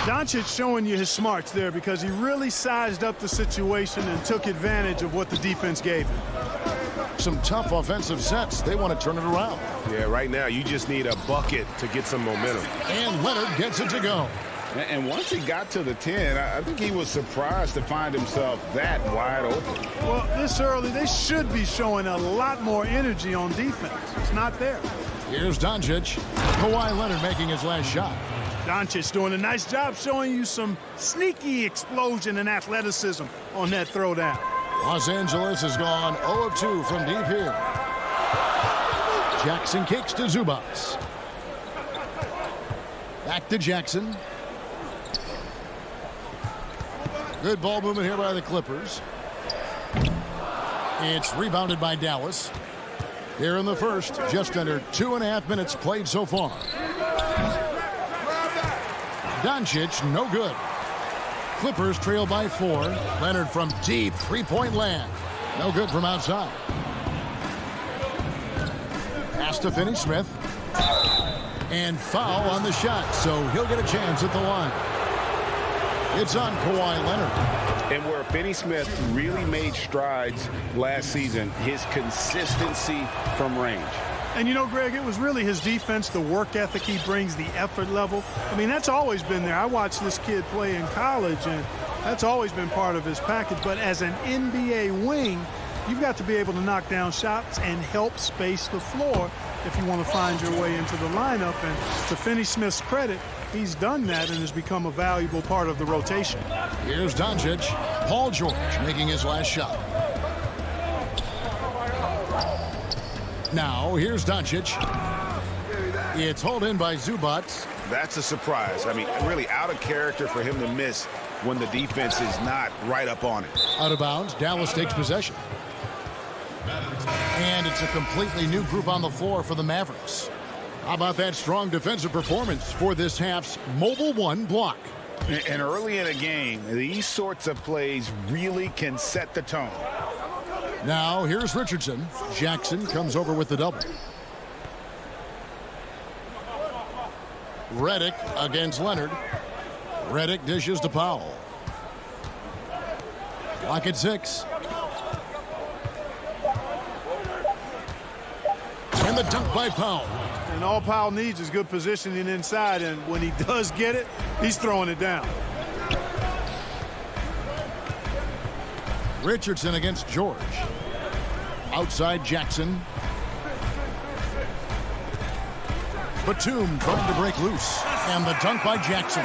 Speaker 9: Doncic showing you his smarts there because he really sized up the situation and took advantage of what the defense gave him.
Speaker 1: Some tough offensive sets. They want to turn it around.
Speaker 8: Yeah, right now you just need a bucket to get some momentum.
Speaker 1: And Leonard gets it to go.
Speaker 3: And once he got to the 10, I think he was surprised to find himself that wide open.
Speaker 9: Well, this early, they should be showing a lot more energy on defense. It's not there.
Speaker 1: Here's Doncic. Kawhi Leonard making his last shot.
Speaker 9: Doncic doing a nice job showing you some sneaky explosion and athleticism on that throwdown.
Speaker 1: Los Angeles has gone 0 of 2 from deep here. Jackson kicks to Zubac. Back to Jackson. Good ball movement here by the Clippers. It's rebounded by Dallas. Here in the first, just under 2.5 minutes played so far. Doncic, no good. Clippers trail by 4. Leonard from deep, three-point land. No good from outside. Pass to Finney-Smith. And foul on the shot, so he'll get a chance at the line. It's on Kawhi Leonard.
Speaker 3: And where Finney-Smith really made strides last season, his consistency from range.
Speaker 9: And you know, Greg, it was really his defense, the work ethic he brings, the effort level. I mean, that's always been there. I watched this kid play in college, and that's always been part of his package. But as an NBA wing, you've got to be able to knock down shots and help space the floor if you want to find your way into the lineup. And to Finney-Smith's credit, he's done that and has become a valuable part of the rotation.
Speaker 1: Here's Doncic. Paul George making his last shot. Now, here's Doncic. It's hauled in by Zubac.
Speaker 3: That's a surprise. I mean, really out of character for him to miss when the defense is not right up on it.
Speaker 1: Out of bounds, Dallas takes possession. And it's a completely new group on the floor for the Mavericks. How about that strong defensive performance for this half's Mobile One block?
Speaker 3: And early in a game, these sorts of plays really can set the tone.
Speaker 1: Now, here's Richardson. Jackson comes over with the double. Redick against Leonard. Redick dishes to Powell. Clock at 6. And the dunk by Powell.
Speaker 9: And all Powell needs is good positioning inside, and when he does get it, he's throwing it down.
Speaker 1: Richardson against George. Outside Jackson. Batum trying to break loose. And the dunk by Jackson.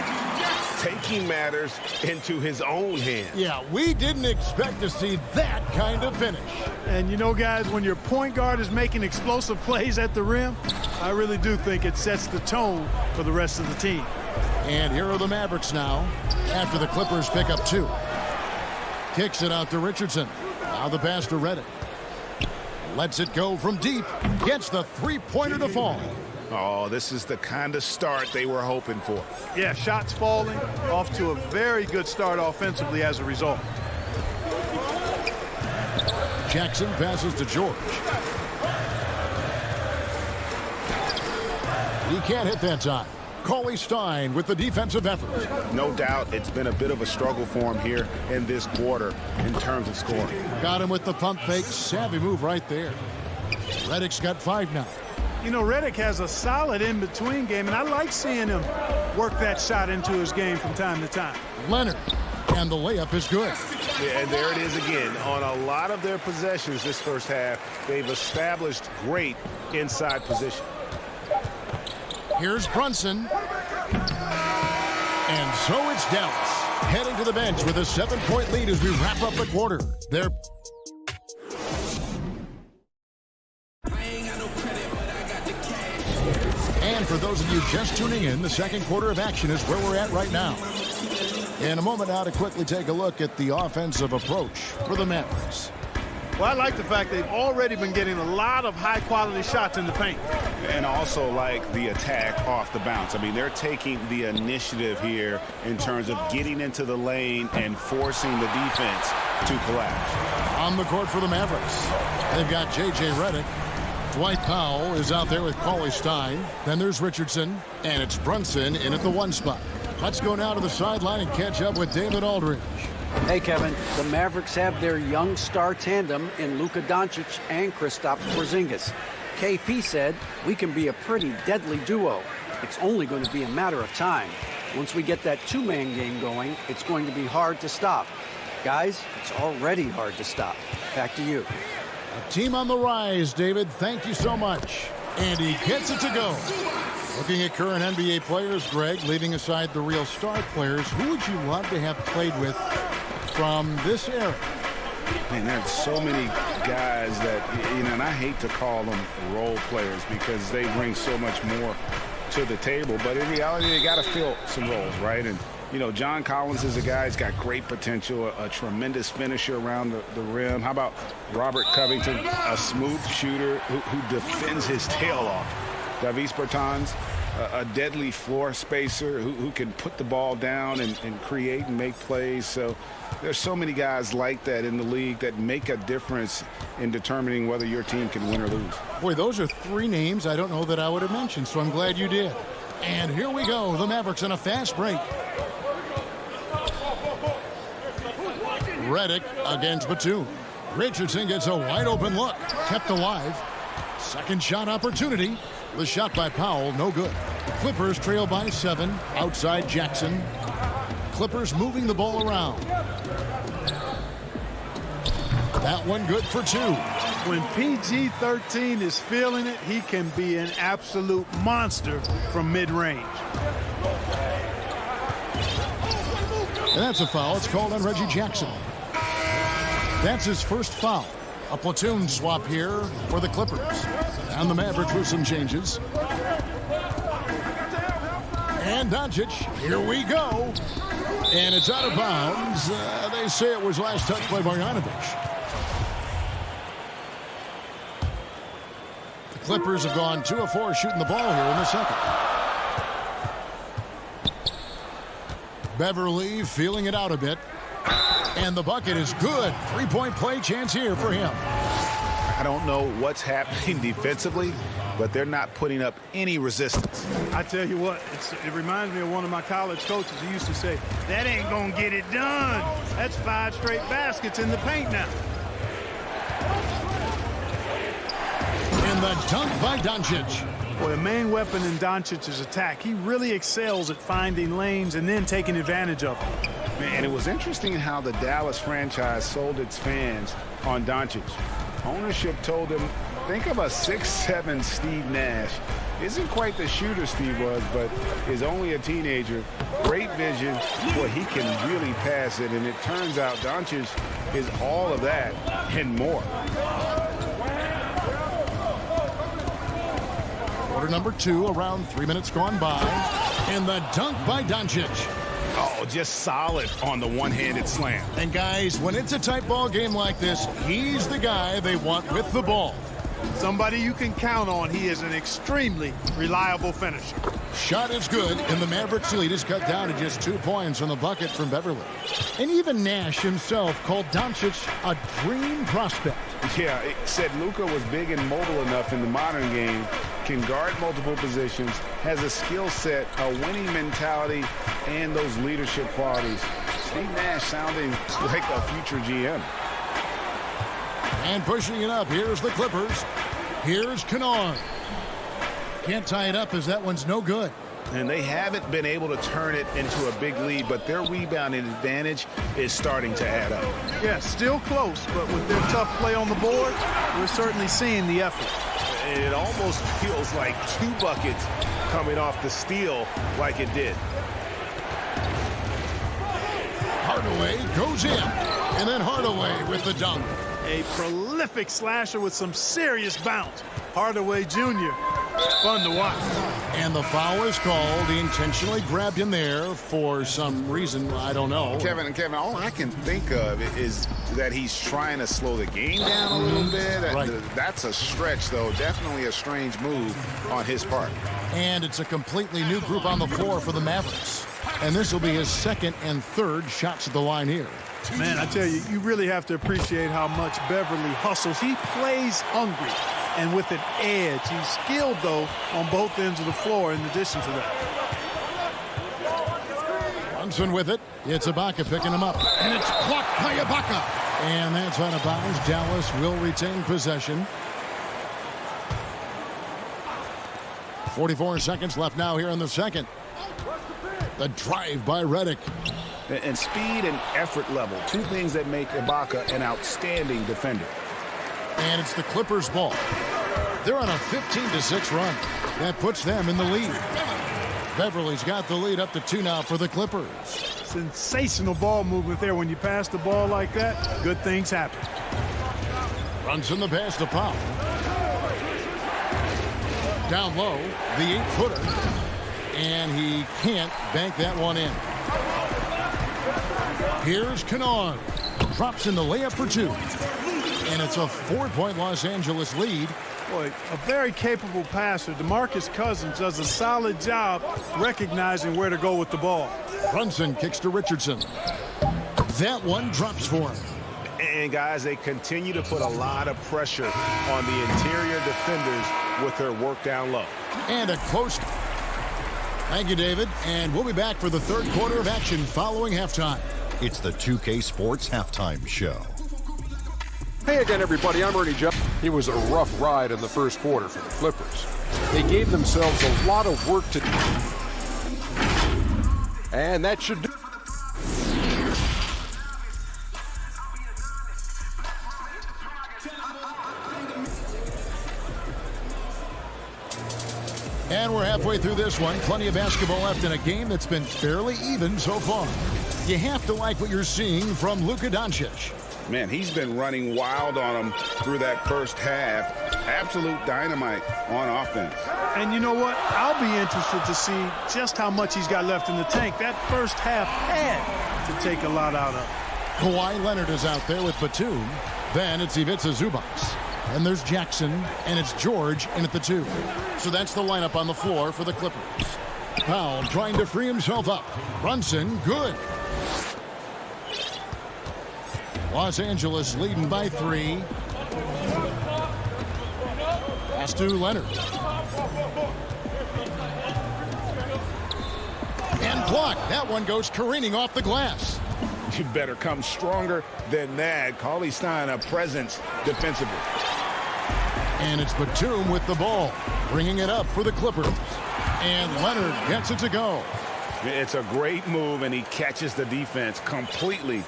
Speaker 8: Taking matters into his own hands.
Speaker 1: Yeah, we didn't expect to see that kind of finish.
Speaker 9: And you know, guys, when your point guard is making explosive plays at the rim, I really do think it sets the tone for the rest of the team.
Speaker 1: And here are the Mavericks now after the Clippers pick up 2. Kicks it out to Richardson. Now the pass to Redick. Lets it go from deep. Gets the three-pointer to fall.
Speaker 3: Oh, this is the kind of start they were hoping for.
Speaker 9: Yeah, shots falling, off to a very good start offensively as a result.
Speaker 1: Jackson passes to George. He can't hit that time. CLA Stein with the defensive effort.
Speaker 3: No doubt it's been a bit of a struggle for him here in this quarter in terms of scoring.
Speaker 1: Got him with the pump fake. Savvy move right there. Reddick's got 5 now.
Speaker 9: You know, Reddick has a solid in-between game, and I like seeing him work that shot into his game from time to time.
Speaker 1: Leonard, and the layup is good.
Speaker 3: Yeah, and there it is again. On a lot of their possessions this first half, they've established great inside position.
Speaker 1: Here's Brunson. And so it's Dallas heading to the bench with a 7-point lead as we wrap up the quarter. They're And for those of you just tuning in, the second quarter of action is where we're at right now. In a moment now to quickly take a look at the offensive approach for the Mavericks.
Speaker 9: Well, I like the fact they've already been getting a lot of high-quality shots in the paint.
Speaker 3: And also like the attack off the bounce. I mean, they're taking the initiative here in terms of getting into the lane and forcing the defense to collapse.
Speaker 1: On the court for the Mavericks, they've got J.J. Redick. Dwight Powell is out there with CLA Stein. Then there's Richardson, and it's Brunson in at the 1 spot. Let's go now to the sideline and catch up with David Aldridge.
Speaker 10: Hey, Kevin, the Mavericks have their young star tandem in Luka Doncic and Kristaps Porzingis. KP said, we can be a pretty deadly duo. It's only going to be a matter of time. Once we get that two-man game going, it's going to be hard to stop. Guys, it's already hard to stop. Back to you.
Speaker 1: A team on the rise, David. Thank you so much. And he gets it to go. Looking at current NBA players, Greg, leaving aside the real star players, who would you love to have played with from this era?
Speaker 3: Man, there's so many guys that, you know, and I hate to call them role players because they bring so much more to the table. But in reality, they got to fill some roles, right? And, you know, John Collins is a guy who's got great potential, a tremendous finisher around the rim. How about Robert Covington, a smooth shooter who defends his tail off? Davis Bertans, a deadly floor spacer who can put the ball down and create and make plays. So there's so many guys like that in the league that make a difference in determining whether your team can win or lose.
Speaker 1: Boy, those are 3 names I don't know that I would have mentioned, so I'm glad you did. And here we go, the Mavericks in a fast break. Redick against Batum. Richardson gets a wide open look, kept alive. Second shot opportunity. The shot by Powell, no good. Clippers trail by 7. Outside Jackson. Clippers moving the ball around. That one good for 2.
Speaker 9: When PG-13 is feeling it, he can be an absolute monster from mid-range.
Speaker 1: And that's a foul. It's called on Reggie Jackson. That's his first foul. A platoon swap here for the Clippers. And the Mavericks with some changes. And Doncic, here we go. And it's out of bounds. They say it was last touched by Marjanovic. The Clippers have gone 2 of 4 shooting the ball here in the second. Beverly feeling it out a bit. And the bucket is good. 3-point play chance here for him.
Speaker 3: I don't know what's happening defensively, but they're not putting up any resistance.
Speaker 9: I tell you what, it reminds me of one of my college coaches who used to say, that ain't going to get it done. That's 5 straight baskets in the paint now.
Speaker 1: And the dunk by Doncic.
Speaker 9: Boy, the main weapon in Doncic's attack. He really excels at finding lanes and then taking advantage of them.
Speaker 3: And it was interesting how the Dallas franchise sold its fans on Doncic. Ownership told them, think of a 6'7" Steve Nash. Isn't quite the shooter Steve was, but is only a teenager. Great vision. Boy, he can really pass it. And it turns out Doncic is all of that and more.
Speaker 1: Quarter number 2, around 3 minutes gone by. And the dunk by Doncic.
Speaker 3: Oh, just solid on the one-handed slam.
Speaker 1: And guys, when it's a tight ball game like this, he's the guy they want with the ball.
Speaker 9: Somebody you can count on. He is an extremely reliable finisher.
Speaker 1: Shot is good, and the Mavericks lead is cut down to just 2 points on the bucket from Beverly. And even Nash himself called Doncic a dream prospect.
Speaker 3: Yeah, it said Luka was big and mobile enough in the modern game, can guard multiple positions, has a skill set, a winning mentality, and those leadership qualities. Steve Nash sounding like a future GM.
Speaker 1: And pushing it up, here's the Clippers. Here's Kennard. Can't tie it up as that one's no good.
Speaker 3: And they haven't been able to turn it into a big lead, but their rebounding advantage is starting to add up.
Speaker 9: Yeah, still close, but with their tough play on the board, we're certainly seeing the effort.
Speaker 8: And it almost feels like 2 buckets coming off the steal like it did.
Speaker 1: Hardaway goes in, and then Hardaway with the dunk.
Speaker 9: A prolific slasher with some serious bounce. Hardaway Jr. Fun to watch.
Speaker 1: And the foul is called. He intentionally grabbed him there for some reason. I don't know.
Speaker 3: Kevin, all I can think of is that he's trying to slow the game down a little bit.
Speaker 1: Right.
Speaker 3: That's a stretch, though. Definitely a strange move on his part.
Speaker 1: And it's a completely new group on the floor for the Mavericks. And this will be his second and third shots at the line here.
Speaker 9: Man, I tell you, you really have to appreciate how much Beverly hustles. He plays hungry and with an edge. He's skilled, though, on both ends of the floor in addition to that.
Speaker 1: Brunson with it. It's Ibaka picking him up. And it's blocked by Ibaka. And that's out of bounds. Dallas will retain possession. 44 seconds left now here in the second. The drive by Redick.
Speaker 3: And speed and effort level, 2 things that make Ibaka an outstanding defender.
Speaker 1: And it's the Clippers' ball. They're on a 15-6 run. That puts them in the lead. Beverly's got the lead up to 2 now for the Clippers.
Speaker 9: Sensational ball movement there. When you pass the ball like that, good things happen.
Speaker 1: Brunson the pass to Powell. Down low, the 8-footer. And he can't bank that one in. Here's Kennard. Drops in the layup for 2. And it's a 4-point Los Angeles lead.
Speaker 9: Boy, a very capable passer. DeMarcus Cousins does a solid job recognizing where to go with the ball.
Speaker 1: Brunson kicks to Richardson. That one drops for him.
Speaker 8: And, guys, they continue to put a lot of pressure on the interior defenders with their work down low.
Speaker 1: And a close. Thank you, David. And we'll be back for the third quarter of action following halftime.
Speaker 6: It's the 2K Sports Halftime Show.
Speaker 7: Hey again, everybody. I'm Ernie Jones. It was a rough ride in the first quarter for the Clippers. They gave themselves a lot of work to do. And that should do.
Speaker 1: And we're halfway through this one. Plenty of basketball left in a game that's been fairly even so far. You have to like what you're seeing from Luka Doncic.
Speaker 3: Man, he's been running wild on him through that first half. Absolute dynamite on offense.
Speaker 9: And you know what? I'll be interested to see just how much he's got left in the tank. That first half had to take a lot out of.
Speaker 1: Kawhi Leonard is out there with Batum. Then it's Ivica Zubac. And there's Jackson, and it's George in at the 2. So that's the lineup on the floor for the Clippers. Powell trying to free himself up. Brunson, good. Los Angeles leading by 3. Pass to Leonard. And blocked. That one goes careening off the glass.
Speaker 3: You better come stronger than that. Cauley-Stein a presence defensively.
Speaker 1: And it's Batum with the ball, bringing it up for the Clippers. And Leonard gets it to go.
Speaker 3: It's a great move, and he catches the defense completely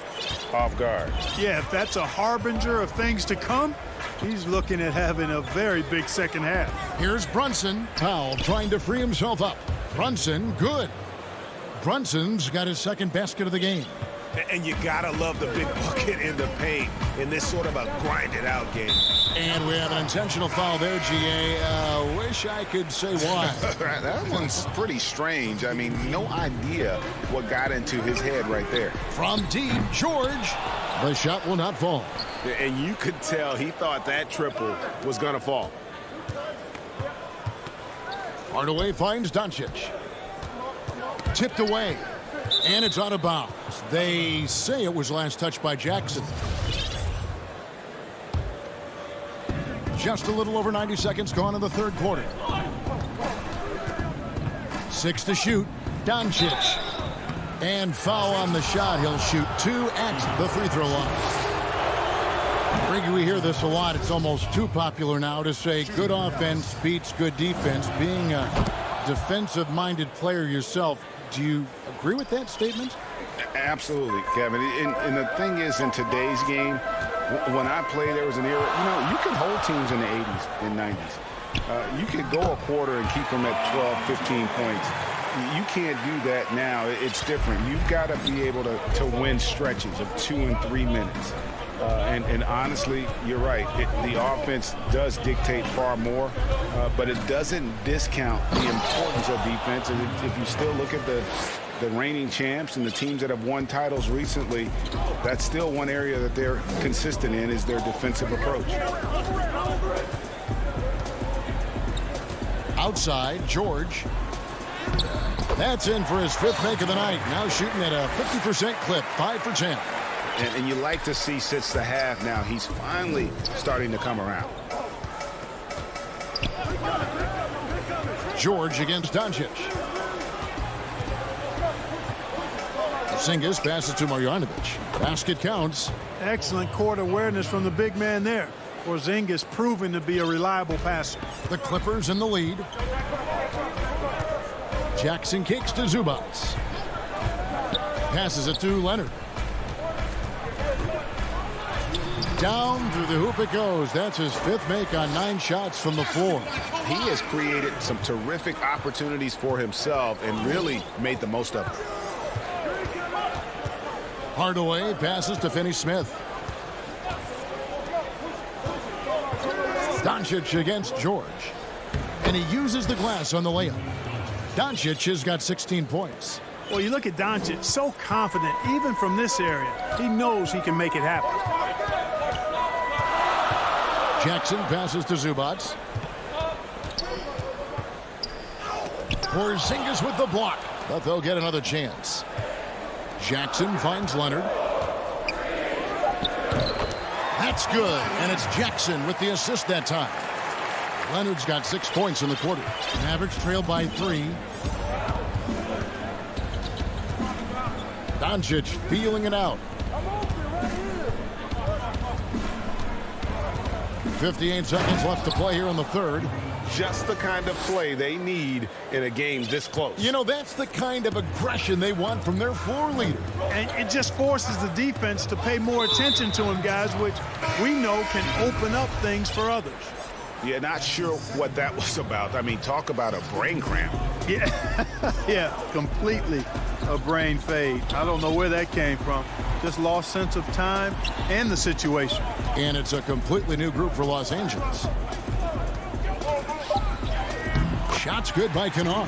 Speaker 3: off guard.
Speaker 9: Yeah, if that's a harbinger of things to come, he's looking at having a very big second half.
Speaker 1: Here's Brunson. Powell trying to free himself up. Brunson, good. Brunson's got his second basket of the game.
Speaker 8: And you gotta love the big bucket in the paint in this sort of a grinded-out game.
Speaker 1: And we have an intentional foul there, GA. Wish I could say why.
Speaker 3: That one's pretty strange. I mean, no idea what got into his head right there.
Speaker 1: From deep, George. The shot will not fall.
Speaker 8: And you could tell he thought that triple was going to fall.
Speaker 1: Hardaway finds Doncic. Tipped away. And it's out of bounds. They say it was last touched by Jackson. Just a little over 90 seconds gone in the third quarter. 6 to shoot. Doncic. And foul on the shot. He'll shoot 2 at the free throw line. Ricky, we hear this a lot. It's almost too popular now to say good offense beats good defense. Being a defensive-minded player yourself, do you agree with that statement?
Speaker 3: Absolutely, Kevin. And the thing is, in today's game, when I played, there was an era, you can hold teams in the 80s and 90s. You could go a quarter and keep them at 12, 15 points. You can't do that now. It's different. You've got to be able to win stretches of 2 and 3 minutes. And honestly, you're right. The offense does dictate far more, but it doesn't discount the importance of defense. And if you still look at the reigning champs and the teams that have won titles recently, that's still one area that they're consistent in, is their defensive approach.
Speaker 1: Outside, George. That's in for his 5th make of the night. Now shooting at a 50% clip, 5 for 10.
Speaker 3: And you like to see since the half now, he's finally starting to come around.
Speaker 1: George against Doncic. Porzingis passes to Marjanovic. Basket counts.
Speaker 9: Excellent court awareness from the big man there. Porzingis proving to be a reliable passer.
Speaker 1: The Clippers in the lead. Jackson kicks to Zubac. Passes it to Leonard. Down through the hoop it goes. That's his 5th make on 9 shots from the floor.
Speaker 3: He has created some terrific opportunities for himself and really made the most of it.
Speaker 1: Hardaway passes to Finney-Smith. Doncic against George. And he uses the glass on the layup. Doncic has got 16 points.
Speaker 9: Well, you look at Doncic, so confident, even from this area. He knows he can make it happen.
Speaker 1: Jackson passes to Zubac. Porzingis with the block, but they'll get another chance. Jackson finds Leonard. That's good, and it's Jackson with the assist that time. Leonard's got 6 points in the quarter. Mavericks trail by 3. Doncic feeling it out. 58 seconds left to play here in the third.
Speaker 8: Just the kind of play they need in a game this close.
Speaker 1: You know, that's the kind of aggression they want from their floor leader.
Speaker 9: And it just forces the defense to pay more attention to him, guys, which we know can open up things for others.
Speaker 3: Yeah, not sure what that was about. I mean, talk about a brain cramp.
Speaker 9: Yeah, yeah, completely a brain fade. I don't know where that came from. Just lost sense of time and the situation.
Speaker 1: And it's a completely new group for Los Angeles. Shots good by Kennard.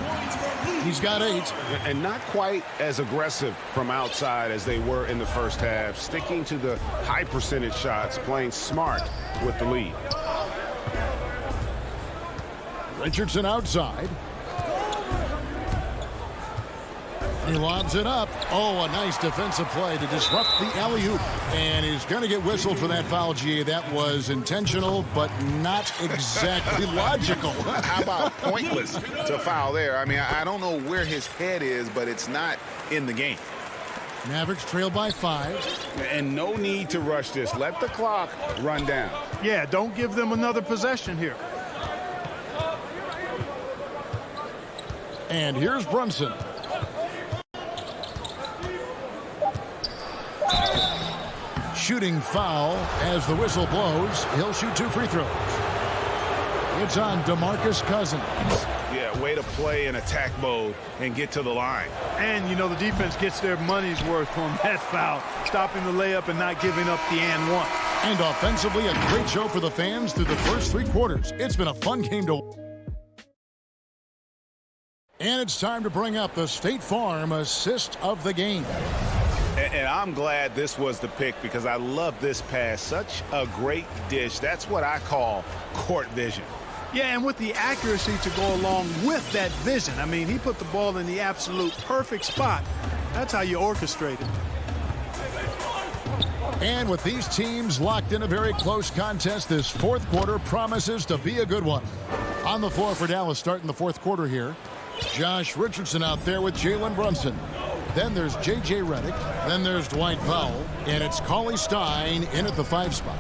Speaker 1: He's got 8.
Speaker 3: And not quite as aggressive from outside as they were in the first half. Sticking to the high percentage shots, playing smart with the lead.
Speaker 1: Richardson outside. He lobs it up. Oh, a nice defensive play to disrupt the alley-oop. And he's going to get whistled for that foul, G. That was intentional, but not exactly logical.
Speaker 3: How about pointless to foul there? I mean, I don't know where his head is, but it's not in the game.
Speaker 1: Mavericks trail by 5.
Speaker 3: And no need to rush this. Let the clock run down.
Speaker 9: Yeah, don't give them another possession here.
Speaker 1: And here's Brunson. Shooting foul as the whistle blows. He'll shoot 2 free throws. It's on DeMarcus Cousins.
Speaker 3: Yeah, way to play in attack mode and get to the line.
Speaker 9: And, you know, the defense gets their money's worth on that foul, stopping the layup and not giving up the and one.
Speaker 1: And offensively, a great show for the fans through the first 3 quarters. It's been a fun game to watch. And it's time to bring up the State Farm assist of the game.
Speaker 8: And I'm glad this was the pick because I love this pass. Such a great dish. That's what I call court vision.
Speaker 9: Yeah, and with the accuracy to go along with that vision. I mean, he put the ball in the absolute perfect spot. That's how you orchestrate it.
Speaker 1: And with these teams locked in a very close contest, this fourth quarter promises to be a good one. On the floor for Dallas starting the fourth quarter here. Josh Richardson out there with Jalen Brunson. Then there's J.J. Redick. Then there's Dwight Powell. And it's Cauley Stein in at the 5 spot.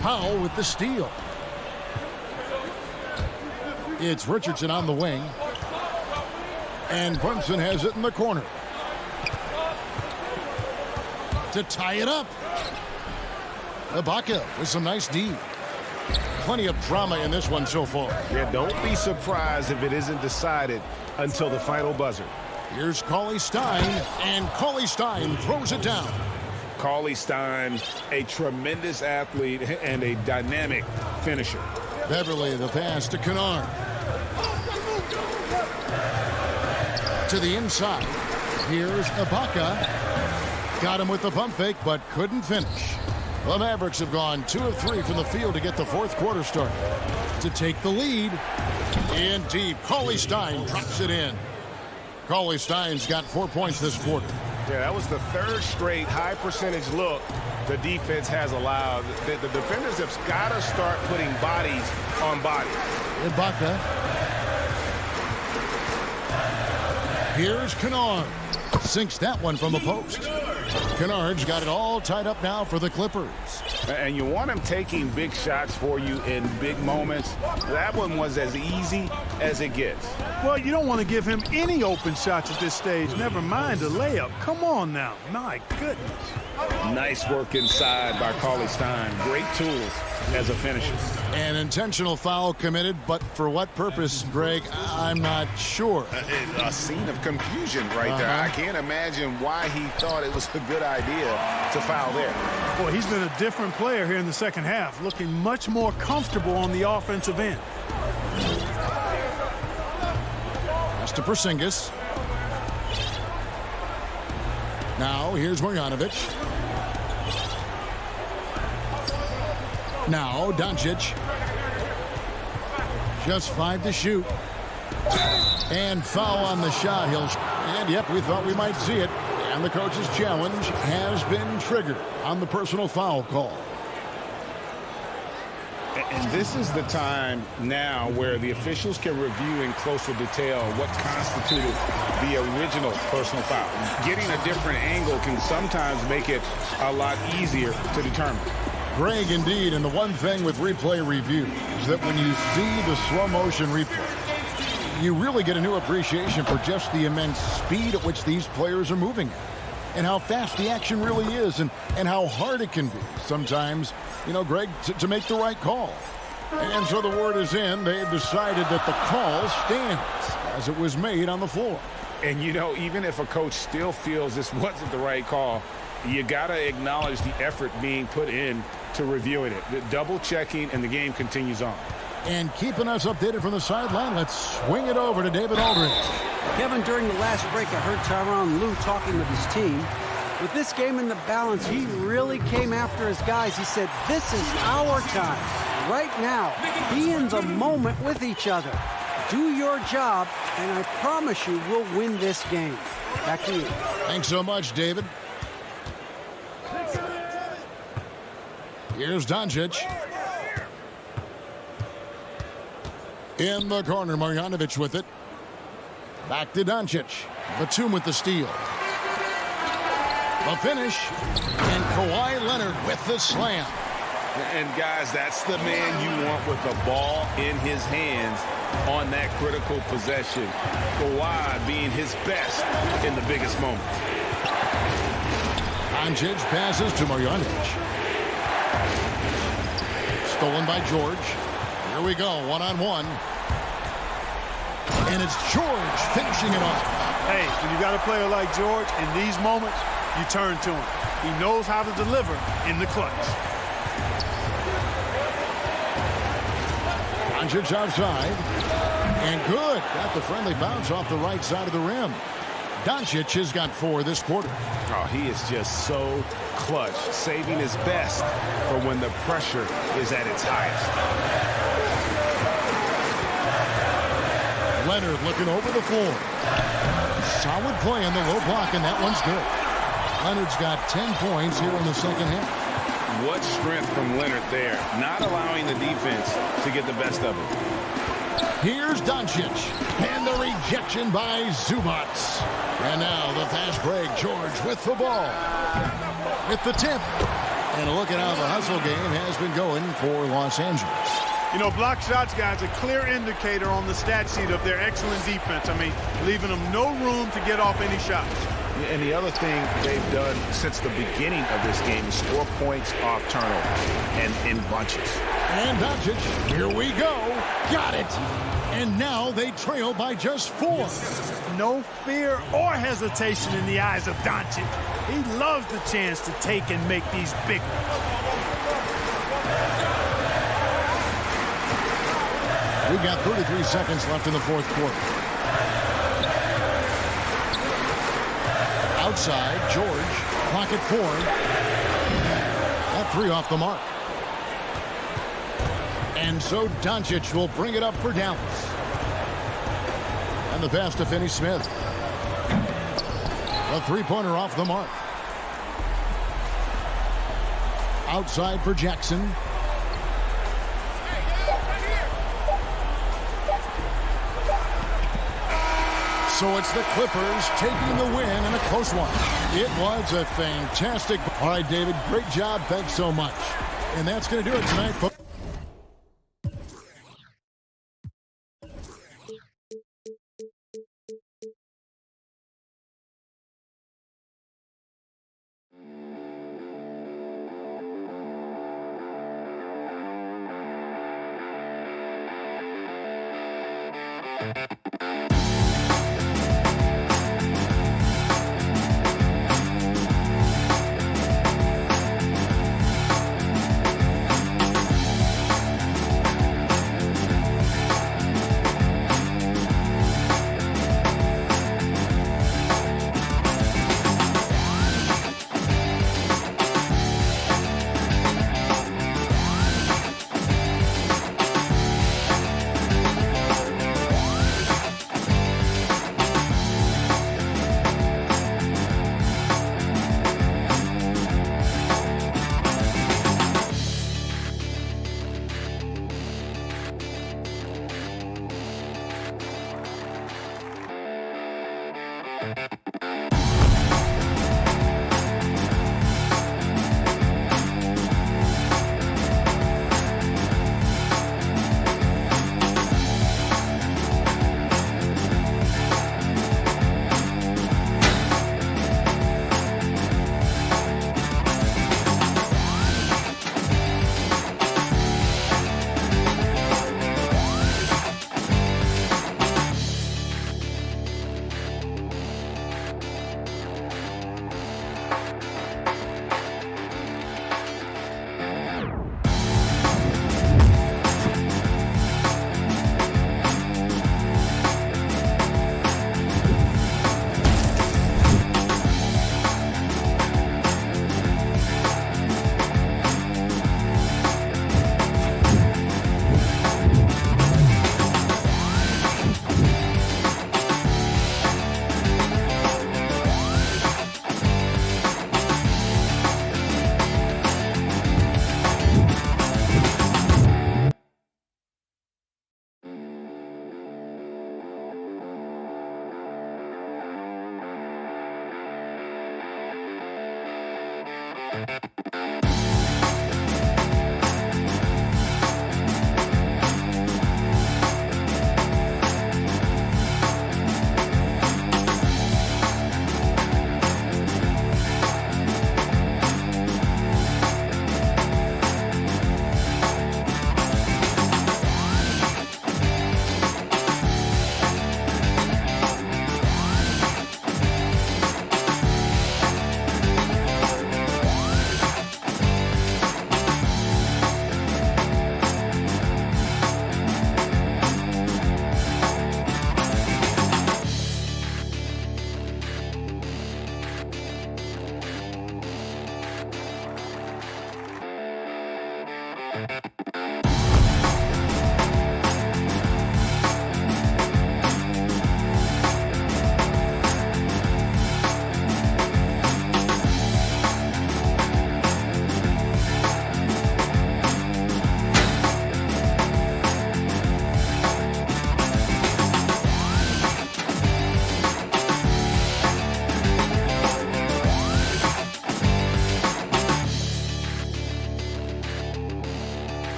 Speaker 1: Powell with the steal. It's Richardson on the wing. And Brunson has it in the corner. To tie it up. Ibaka with some nice D. Plenty of drama in this one so far.
Speaker 8: Yeah, don't be surprised if it isn't decided until the final buzzer.
Speaker 1: Here's Cauley Stein, and Cauley Stein throws it down.
Speaker 8: Cauley Stein, a tremendous athlete and a dynamic finisher.
Speaker 1: Beverly, the pass to Kennard. To the inside. Here's Ibaka. Got him with the pump fake, but couldn't finish. The Mavericks have gone 2 of 3 from the field to get the fourth quarter started. To take the lead. In deep, Cauley Stein drops it in. Cauley Stein's got 4 points this quarter.
Speaker 8: Yeah, that was the third straight high percentage look the defense has allowed. The defenders have got to start putting bodies on bodies.
Speaker 1: Ibaka. Here's Kennard. Sinks that one from the post. Kennard's got it all tied up now for the Clippers.
Speaker 8: And you want him taking big shots for you in big moments. That one was as easy as it gets.
Speaker 9: Well, you don't want to give him any open shots at this stage. Never mind a layup. Come on now. My goodness.
Speaker 8: Nice work inside by Cauley Stein. Great tools as a finisher.
Speaker 1: An intentional foul committed, but for what purpose, Greg? I'm not sure.
Speaker 3: A scene of confusion right there. I can't imagine why he thought it was a good idea to foul there.
Speaker 9: Boy, he's been a different player here in the second half, looking much more comfortable on the offensive end.
Speaker 1: That's to Porzingis. Now, here's Marjanovic. Now, Doncic. Just 5 to shoot. And foul on the shot. And, yep, we thought we might see it. And the coach's challenge has been triggered on the personal foul call.
Speaker 8: And this is the time now where the officials can review in closer detail what constituted the original personal foul. Getting a different angle can sometimes make it a lot easier to determine.
Speaker 1: Greg, indeed, and the one thing with replay review is that when you see the slow motion replay, you really get a new appreciation for just the immense speed at which these players are moving and how fast the action really is and how hard it can be sometimes, you know, Greg, to make the right call. And so the word is in. They've decided that the call stands as it was made on the floor.
Speaker 8: And, you know, even if a coach still feels this wasn't the right call, you got to acknowledge the effort being put in to reviewing it. The double checking, and the game continues on.
Speaker 1: And keeping us updated from the sideline, let's swing it over to David Aldridge.
Speaker 10: Kevin, during the last break, I heard Tyronn Lue talking with his team. With this game in the balance, he really came after his guys. He said, this is our time. Right now, be in the moment with each other. Do your job, and I promise you we'll win this game. Back to you.
Speaker 1: Thanks so much, David. Here's Doncic. In the corner, Marjanovic with it. Back to Doncic. Batum with the steal. The finish. And Kawhi Leonard with the slam.
Speaker 8: And, guys, that's the man you want with the ball in his hands on that critical possession. Kawhi being his best in the biggest moments.
Speaker 1: Doncic passes to Marjanovic. Stolen by George. Here we go, one-on-one. And it's George finishing it off.
Speaker 9: Hey, when you got a player like George, in these moments, you turn to him. He knows how to deliver in the clutch.
Speaker 1: Doncic outside. And good. Got the friendly bounce off the right side of the rim. Doncic has got 4 this quarter.
Speaker 8: Oh, he is just so clutch, saving his best for when the pressure is at its highest.
Speaker 1: Leonard looking over the floor. Solid play in the low block, and that one's good. Leonard's got 10 points here in the second half.
Speaker 8: What strength from Leonard there, not allowing the defense to get the best of him.
Speaker 1: Here's Doncic, and the rejection by Zubac. And now the fast break. George with the ball. With the tip. And a look at how the hustle game has been going for Los Angeles.
Speaker 9: You know, block shots, guys, a clear indicator on the stat sheet of their excellent defense. I mean, leaving them no room to get off any shots.
Speaker 8: And the other thing they've done since the beginning of this game is score points off turnovers and in bunches.
Speaker 1: And Doncic, here we go. Got it. And now they trail by just 4.
Speaker 9: No fear or hesitation in the eyes of Doncic. He loves the chance to take and make these big ones.
Speaker 1: We've got 33 seconds left in the fourth quarter. Outside, George, clock at 4. That 3 off the mark. And so Doncic will bring it up for Dallas. And the pass to Finney-Smith. A 3-pointer off the mark. Outside for Jackson. So it's the Clippers taking the win in a close one. It was a fantastic. All right, David, great job. Thanks so much. And that's going to do it tonight, folks.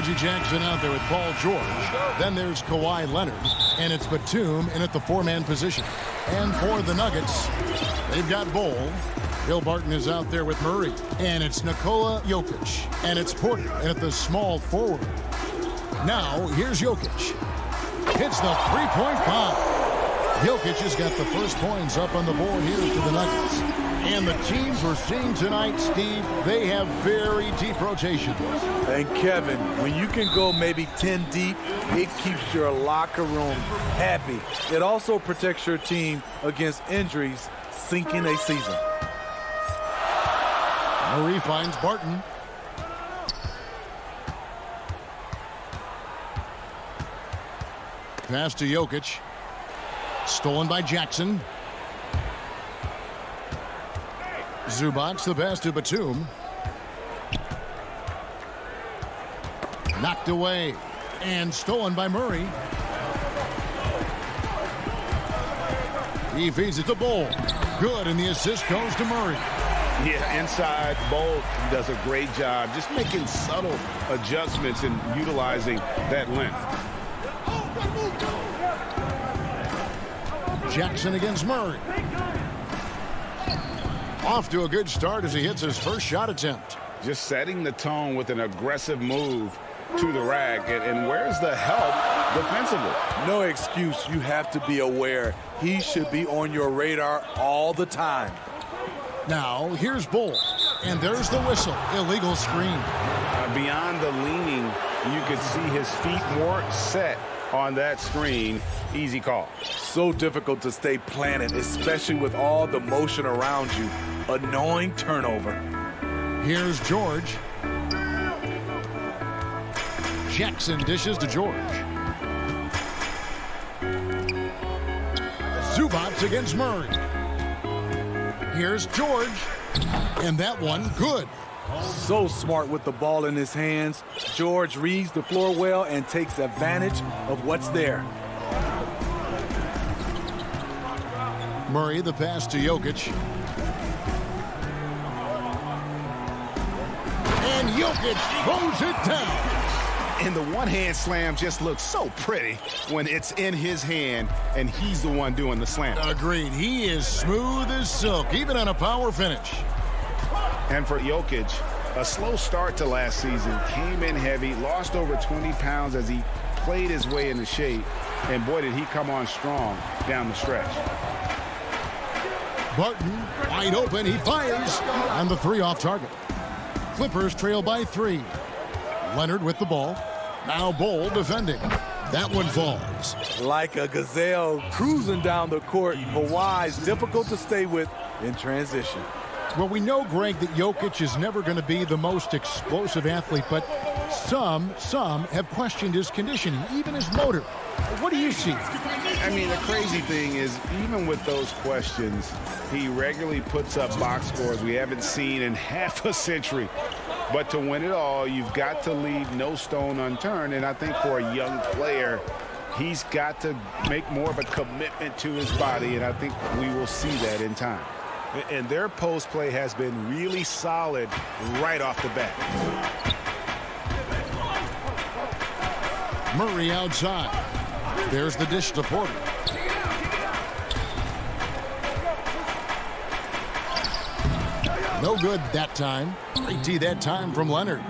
Speaker 1: Reggie Jackson out there with Paul George. Then there's Kawhi Leonard. And it's Batum in at the four-man position. And for the Nuggets, they've got Bol. Bill Barton is out there with Murray. And it's Nikola Jokic. And it's Porter in at the small forward. Now, here's Jokic. Hits the three-point bomb. Jokic has got the first points up on the board here for the Nuggets. And the teams we're seeing tonight, Steve, they have very deep rotations.
Speaker 11: And Kevin, when you can go maybe 10 deep, it keeps your locker room happy. It also protects your team against injuries. sinking a season.
Speaker 1: Murray finds Barton. Pass to Jokic. Stolen by Jackson. Zubac, the pass to Batum. Knocked away and stolen by Murray. He feeds it to Bol. Good, and the assist goes to Murray.
Speaker 8: Yeah, inside, Bol does a great job just making subtle adjustments and utilizing that length.
Speaker 1: Jackson against Murray. Off to a good start as he hits his first shot attempt.
Speaker 8: Just setting the tone with an aggressive move to the rack. And where's the help defensively?
Speaker 11: No excuse. You have to be aware. He should be on your radar all the time.
Speaker 1: Now, here's Bol. And there's the whistle. Illegal screen.
Speaker 8: Beyond the leaning, you could see his feet more set on that screen. Easy call.
Speaker 11: So difficult to stay planted, especially with all the motion around you. Annoying turnover.
Speaker 1: Here's George. Jackson dishes to George. Zubac against Murray. Here's George. And that one good.
Speaker 11: So smart with the ball in his hands. George reads the floor well and takes advantage of what's there.
Speaker 1: Murray, the pass to Jokic. And Jokic throws it down.
Speaker 8: And the one-hand slam just looks so pretty when it's in his hand and he's the one doing the slam.
Speaker 1: Agreed. He is smooth as silk, even on a power finish.
Speaker 8: And for Jokic, a slow start to last season, came in heavy, lost over 20 pounds as he played his way into shape. And boy, did he come on strong down the stretch.
Speaker 1: Barton, wide open, he fires. And the three off target. Clippers trail by 3. Leonard with the ball. Now Bol defending. That one falls.
Speaker 11: Like a gazelle cruising down the court, Kawhi's difficult to stay with in transition.
Speaker 1: Well, we know, Greg, that Jokic is never going to be the most explosive athlete, but some have questioned his conditioning, even his motor. What do you see?
Speaker 8: I mean, the crazy thing is, even with those questions, he regularly puts up box scores we haven't seen in half a century. But to win it all, you've got to leave no stone unturned. And I think for a young player, he's got to make more of a commitment to his body. And I think we will see that in time. And their post play has been really solid right off the bat.
Speaker 1: Murray outside. There's the dish to Porter. No good that time. Great D that time from Leonard.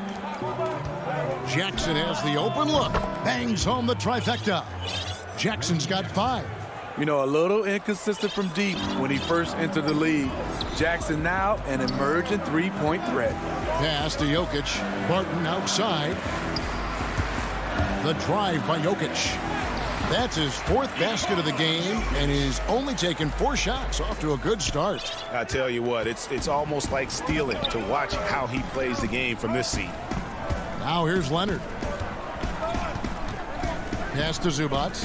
Speaker 1: Jackson has the open look. Bangs home the trifecta. Jackson's got 5.
Speaker 11: You know, a little inconsistent from deep when he first entered the league. Jackson now an emerging three-point threat.
Speaker 1: Pass to Jokic. Barton outside. The drive by Jokic. That's his 4th basket of the game, and he's only taken 4 shots. Off to a good start.
Speaker 8: I tell you what, it's almost like stealing to watch how he plays the game from this seat.
Speaker 1: Now here's Leonard. Pass to Zubac.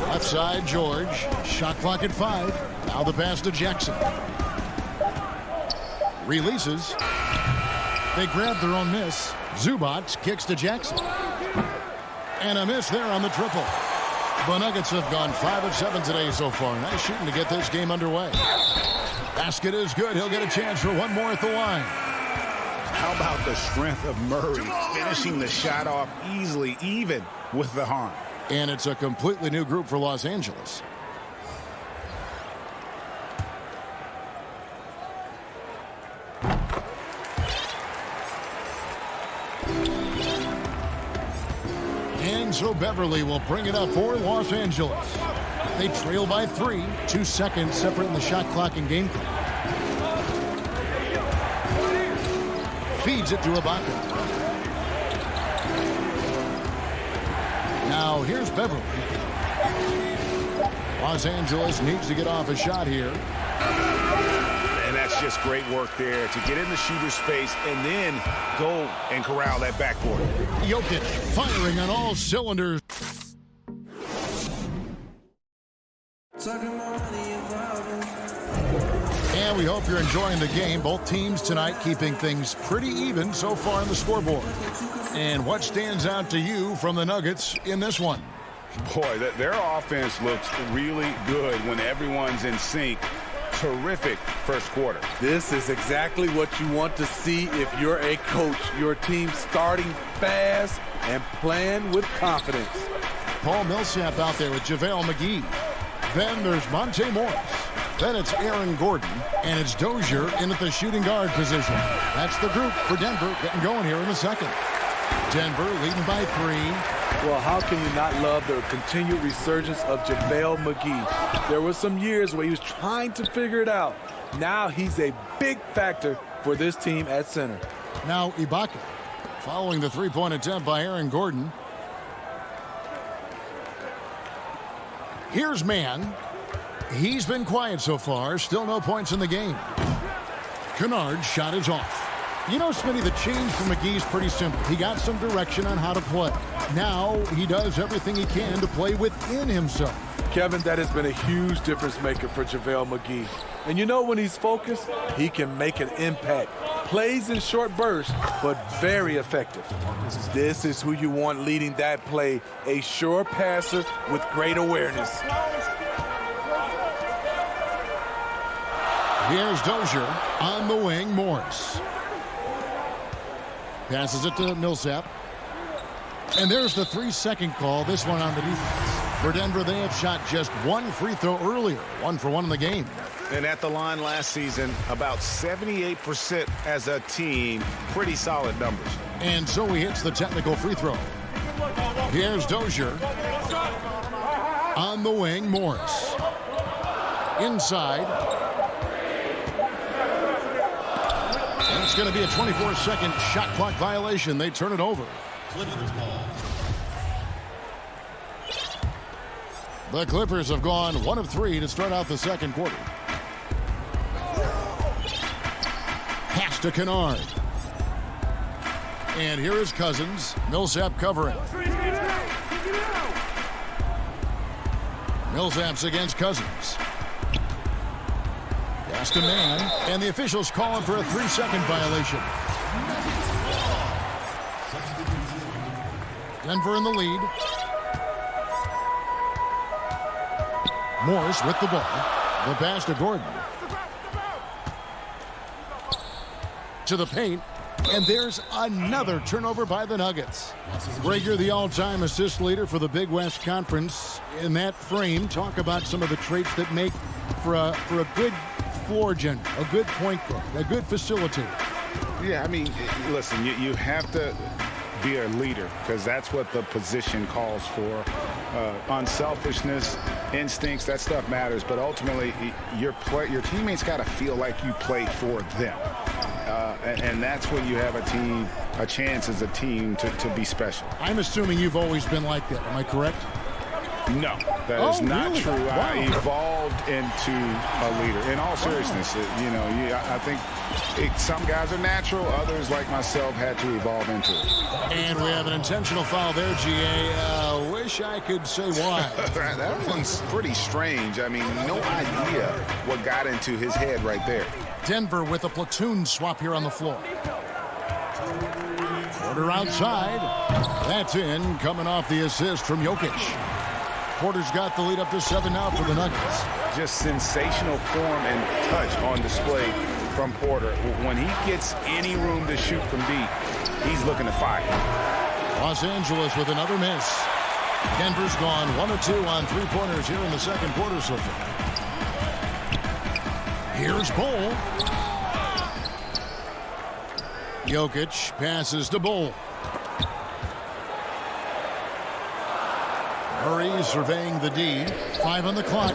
Speaker 1: Left side, George. Shot clock at 5. Now the pass to Jackson. Releases. They grab their own miss. Zubac kicks to Jackson. And a miss there on the triple. The Nuggets have gone 5 of 7 today so far. Nice shooting to get this game underway. Basket is good. He'll get a chance for one more at the line.
Speaker 8: How about the strength of Murray finishing the shot off easily, even with the harm?
Speaker 1: And it's a completely new group for Los Angeles. And so Beverly will bring it up for Los Angeles. They trail by 3. 2 seconds separating the shot clock and game clock. Feeds it to Ibaka. Now here's Beverly. Los Angeles needs to get off a shot here.
Speaker 8: And that's just great work there to get in the shooter's space and then go and corral that backboard.
Speaker 1: Jokic firing on all cylinders. And we hope you're enjoying the game. Both teams tonight keeping things pretty even so far on the scoreboard. And what stands out to you from the Nuggets in this one?
Speaker 8: Boy, their offense looks really good when everyone's in sync. Terrific first quarter.
Speaker 11: This is exactly what you want to see if you're a coach. Your team starting fast and playing with confidence.
Speaker 1: Paul Millsap out there with JaVale McGee. Then there's Monte Morris. Then it's Aaron Gordon. And it's Dozier in at the shooting guard position. That's the group for Denver getting going here in the second. Denver leading by 3.
Speaker 11: Well, how can you not love the continued resurgence of JaVale McGee? There were some years where he was trying to figure it out. Now he's a big factor for this team at center.
Speaker 1: Now Ibaka following the three-point attempt by Aaron Gordon. Here's Mann. He's been quiet so far. Still no points in the game. Kennard's shot is off. You know, Smitty, the change for McGee's pretty simple. He got some direction on how to play. Now he does everything he can to play within himself.
Speaker 11: Kevin, that has been a huge difference maker for JaVale McGee. And you know, when he's focused, he can make an impact. Plays in short bursts, but very effective. This is who you want leading that play, a sure passer with great awareness.
Speaker 1: Here's Dozier on the wing. Morris passes it to Millsap. And there's the 3-second call, this one on the defense. For Denver, they have shot just one free throw earlier, 1 for 1 in the game.
Speaker 8: And at the line last season, about 78% as a team. Pretty solid numbers.
Speaker 1: And so he hits the technical free throw. Here's Dozier. On the wing, Morris. Inside. And it's going to be a 24-second shot clock violation. They turn it over. The Clippers have gone 1 of 3 to start out the second quarter. Pass to Kennard. And here is Cousins. Millsap covering. Millsap's against Cousins. Pass to Mann. And the officials calling for a 3-second violation. Denver in the lead. Morris with the ball. The pass to Gordon. To the paint. And there's another turnover by the Nuggets. Greg, you're the all-time assist leader for the Big West Conference. In that frame, talk about some of the traits that make for a good floor general, a good point guard, a good facilitator.
Speaker 8: Yeah, I mean, listen, you have to be a leader because that's what the position calls for. Unselfishness, instincts, that stuff matters. But ultimately, your teammates got to feel like you play for them. And that's when you have a chance as a team to be special.
Speaker 1: I'm assuming you've always been like that. Am I correct?
Speaker 8: No, that is not
Speaker 1: really?
Speaker 8: true.
Speaker 1: Wow.
Speaker 8: I evolved into a leader. In all seriousness, I think some guys are natural. Others, like myself, had to evolve into it.
Speaker 1: And we have an intentional foul there, GA. Wish I could say why.
Speaker 8: That one's pretty strange. I mean, no idea what got into his head right there.
Speaker 1: Denver with a platoon swap here on the floor. Porter outside. That's in, coming off the assist from Jokic. Porter's got the lead up to 7 now for the Nuggets.
Speaker 8: Just sensational form and touch on display from Porter. When he gets any room to shoot from deep, he's looking to fire.
Speaker 1: Los Angeles with another miss. Denver's gone 1 of 2 on 3-pointers here in the second quarter so far. Here's Bull. Jokic passes to Bull. Murray surveying the D. 5 on the clock.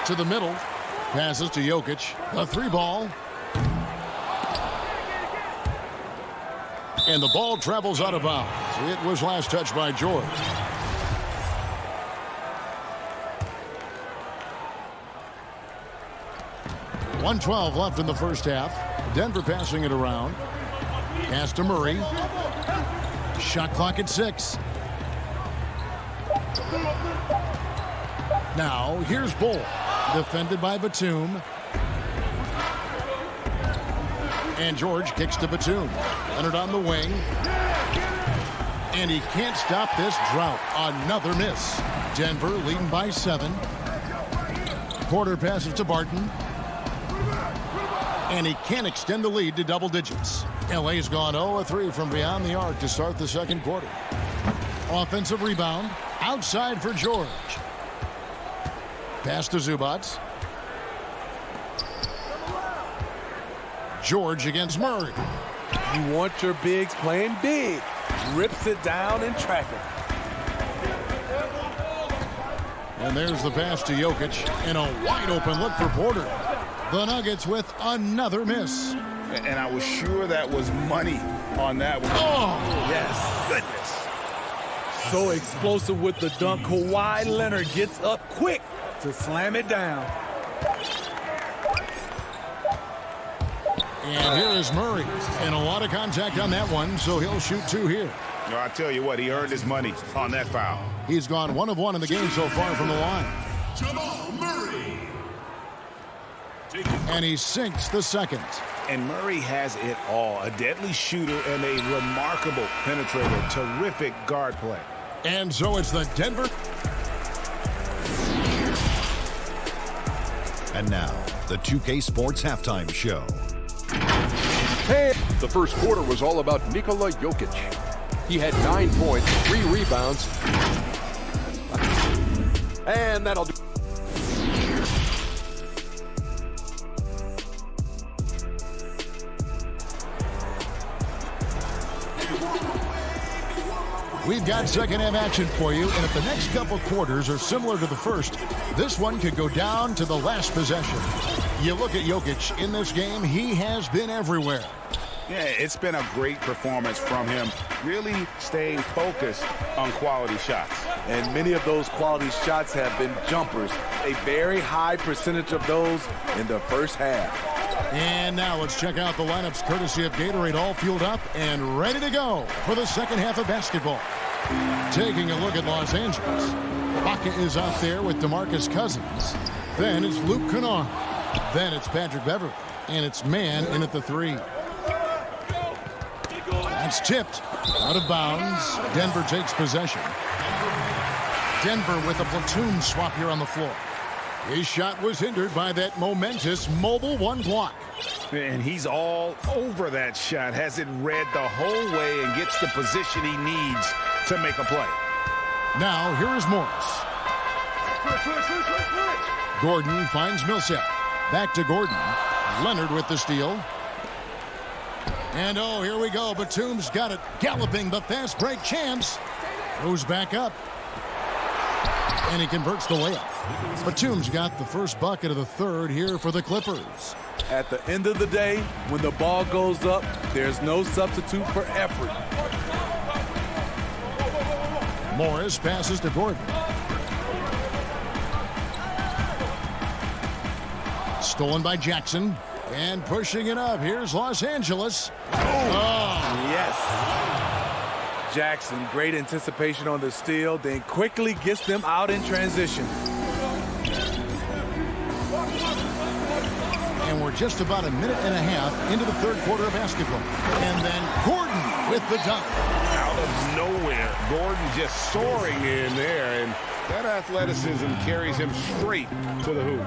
Speaker 1: To the middle. Passes to Jokic. The 3-ball. And the ball travels out of bounds. It was last touched by George. .112 left in the first half. Denver passing it around. Pass to Murray. Shot clock at 6. Now, here's Bull. Defended by Batum. And George kicks to Batum. Leonard on the wing. And he can't stop this drought. Another miss. Denver leading by 7. Porter passes to Barton. And he can't extend the lead to double digits. LA's gone 0-3 from beyond the arc to start the second quarter. Offensive rebound. Outside for George. Pass to Zubats. George against Murray.
Speaker 11: You want your bigs playing big. Rips it down in traffic.
Speaker 1: And there's the pass to Jokic. And a wide open look for Porter. The Nuggets with another miss.
Speaker 8: And I was sure that was money on that one.
Speaker 1: Oh,
Speaker 11: yes.
Speaker 8: Goodness.
Speaker 11: So explosive with the dunk. Kawhi Leonard gets up quick to slam it down.
Speaker 1: And here is Murray. And a lot of contact on that one, so he'll shoot 2 here.
Speaker 8: No, I tell you what, he earned his money on that foul.
Speaker 1: He's gone 1 of 1 in the game so far from the line.
Speaker 12: Jamal Murray.
Speaker 1: And he sinks the second.
Speaker 8: And Murray has it all. A deadly shooter and a remarkable penetrator. Terrific guard play.
Speaker 1: And so it's the Denver.
Speaker 6: And now, the 2K Sports Halftime Show.
Speaker 7: Hey, the first quarter was all about Nikola Jokic. He had 9 points, 3 rebounds. And that'll do.
Speaker 1: We've got second half action for you, and if the next couple quarters are similar to the first, this one could go down to the last possession. You look at Jokic in this game, he has been everywhere.
Speaker 8: Yeah, it's been a great performance from him, really staying focused on quality shots.
Speaker 11: And many of those quality shots have been jumpers. A very high percentage of those in the first half.
Speaker 1: And now let's check out the lineups courtesy of Gatorade, all fueled up and ready to go for the second half of basketball. Taking a look at Los Angeles. Baca is out there with DeMarcus Cousins. Then it's Luke Kennard. Then it's Patrick Beverley. And it's Mann in at the 3. That's tipped. Out of bounds. Denver takes possession. Denver with a platoon swap here on the floor. His shot was hindered by that momentous mobile 1 block.
Speaker 8: And he's all over that shot. Has it read the whole way and gets the position he needs to make a play.
Speaker 1: Now here is Morris. Gordon finds Millsap. Back to Gordon. Leonard with the steal. And oh, here we go. Batum's got it. Galloping the fast break chance. Goes back up. And he converts the layup. Batum's got the first bucket of the third here for the Clippers.
Speaker 11: At the end of the day, when the ball goes up, there's no substitute for effort.
Speaker 1: Morris passes to Gordon. Stolen by Jackson. And pushing it up. Here's Los Angeles. Oh,
Speaker 11: yes. Jackson, great anticipation on the steal, then quickly gets them out in transition.
Speaker 1: And we're just about a minute and a half into the third quarter of basketball. And then Gordon with the dunk.
Speaker 8: Out of nowhere, Gordon just soaring in there, and that athleticism carries him straight to the hoop.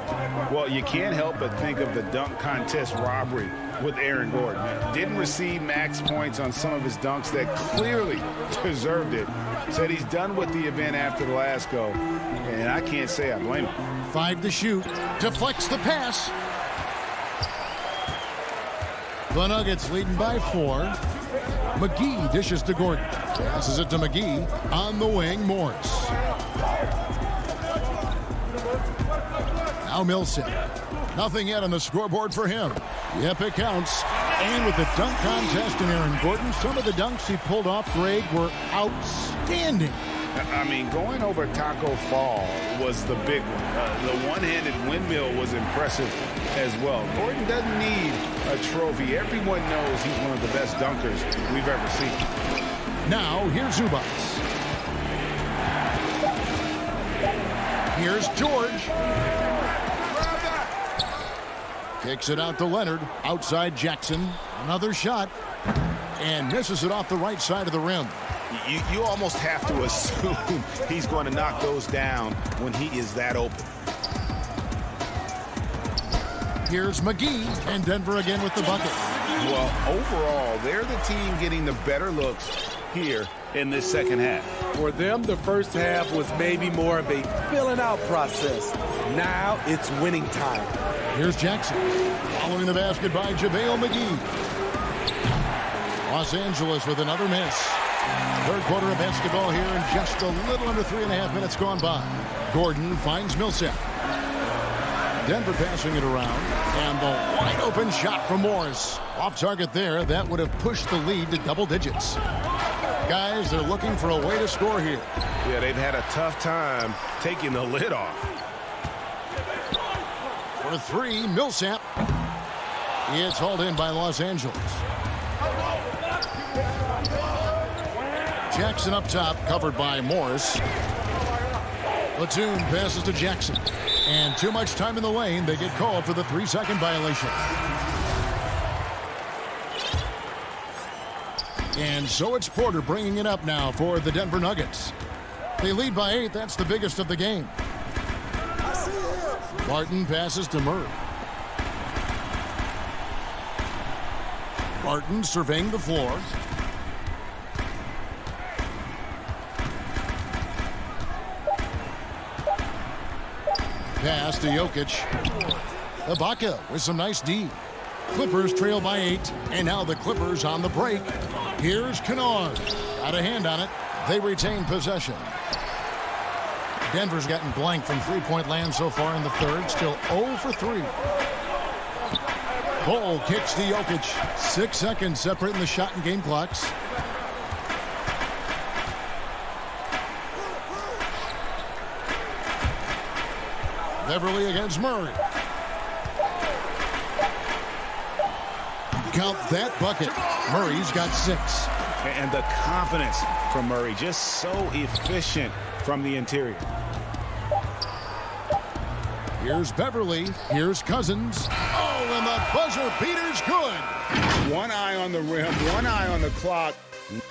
Speaker 8: Well, you can't help but think of the dunk contest robbery with Aaron Gordon. Didn't receive max points on some of his dunks that clearly deserved it. Said he's done with the event after the last go, and I can't say I blame him.
Speaker 1: 5 to shoot. Deflects the pass. The Nuggets leading by 4. McGee dishes to Gordon. Passes it to McGee. On the wing, Morris. Now Millsap. Nothing yet on the scoreboard for him. Yep, it counts. And with the dunk contest and Aaron Gordon, some of the dunks he pulled off, Greg, were outstanding.
Speaker 3: I mean, going over Taco Fall was the big one. The one-handed windmill was impressive as well. Gordon doesn't need a trophy. Everyone knows he's one of the best dunkers we've ever seen.
Speaker 1: Now, here's Zubats. Here's George. Kicks it out to Leonard. Outside Jackson. Another shot. And misses it off the right side of the rim.
Speaker 3: You almost have to assume he's going to knock those down when he is that open.
Speaker 1: Here's McGee, and Denver again with the bucket.
Speaker 3: Well, overall, they're the team getting the better looks here in this second half.
Speaker 11: For them, the first half was maybe more of a filling out process. Now it's winning time.
Speaker 1: Here's Jackson. Following the basket by JaVale McGee. Los Angeles with another miss. Third quarter of basketball here and just a little under 3.5 minutes gone by. Gordon finds Millsap. Denver passing it around. And the wide open shot from Morris. Off target there. That would have pushed the lead to double digits. Guys, they're looking for a way to score here.
Speaker 3: Yeah, they've had a tough time taking the lid off.
Speaker 1: For three, Millsap. It's hauled in by Los Angeles. Jackson up top, covered by Morris. Platoon passes to Jackson. And too much time in the lane. They get called for the 3-second violation. And so it's Porter bringing it up now for the Denver Nuggets. They lead by 8. That's the biggest of the game. Barton passes to Murray. Barton surveying the floor. Pass to Jokic. Ibaka with some nice D. Clippers trail by 8, and now the Clippers on the break. Here's Kennard. Got a hand on it. They retain possession. Denver's gotten blank from three-point land so far in the third. Still 0 for 3. Cole kicks to Jokic. 6 seconds separating the shot and game clocks. Beverly against Murray. Count that bucket. Murray's got 6.
Speaker 3: And the confidence from Murray, just so efficient from the interior.
Speaker 1: Here's Beverly. Here's Cousins. Oh, and the buzzer beater's good.
Speaker 3: One eye on the rim, one eye on the clock.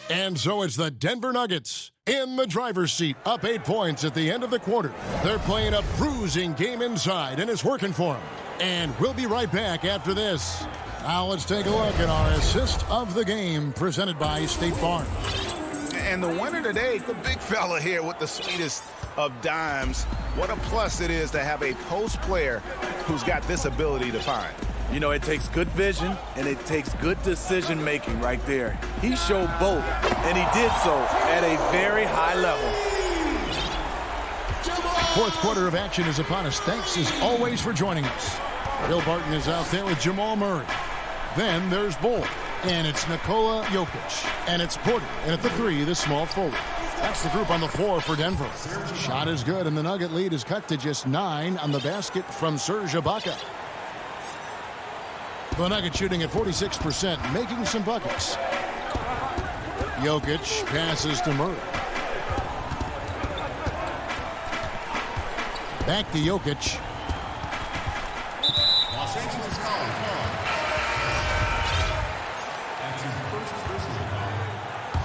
Speaker 1: And so it's the Denver Nuggets in the driver's seat, up 8 points at the end of the quarter. They're playing a bruising game inside, and it's working for them. And we'll be right back after this. Now let's take a look at our assist of the game presented by State Farm.
Speaker 3: And the winner today, the big fella here with the sweetest of dimes. What a plus it is to have a post player who's got this ability to find.
Speaker 11: You know, it takes good vision and it takes good decision making right there. He showed both, and he did so at a very high level.
Speaker 1: Fourth quarter of action is upon us. Thanks as always for joining us. Will Barton is out there with Jamal Murray. Then there's Bull, and it's Nikola Jokic, and it's Porter, and at the 3, the small forward. That's the group on the floor for Denver. Shot is good, and the Nugget lead is cut to just 9 on the basket from Serge Ibaka. The Nuggets shooting at 46%, making some buckets. Jokic passes to Murray. Back to Jokic.
Speaker 12: Los Angeles foul. That's his first personal foul.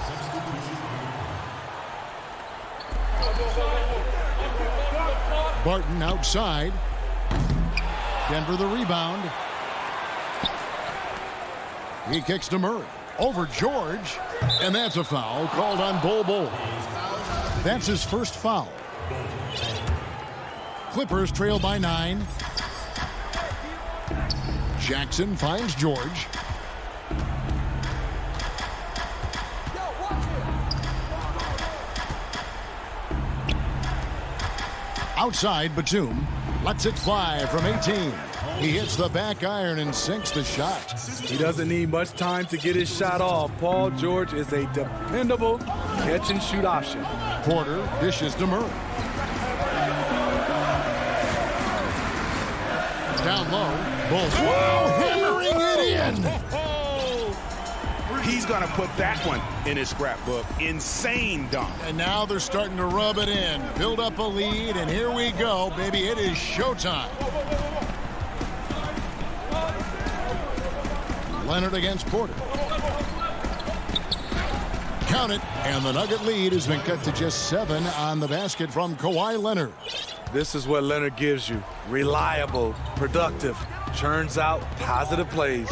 Speaker 12: Substitution.
Speaker 1: Barton outside. Denver the rebound. He kicks to Murray. Over George. And that's a foul called on Bull. That's his first foul. Clippers trail by 9. Jackson finds George. Outside, Batum lets it fly from 18. He hits the back iron and sinks the shot.
Speaker 11: He doesn't need much time to get his shot off. Paul George is a dependable catch-and-shoot option.
Speaker 1: Porter dishes to Murray. Down low. Bulls. Whoa, hammering it in.
Speaker 8: He's going to put that one in his scrapbook. Insane dunk.
Speaker 1: And now they're starting to rub it in. Build up a lead, and here we go, baby. It is showtime. Leonard against Porter. Count it, and the Nugget lead has been cut to just 7 on the basket from Kawhi Leonard.
Speaker 11: This is what Leonard gives you. Reliable, productive, churns out positive plays.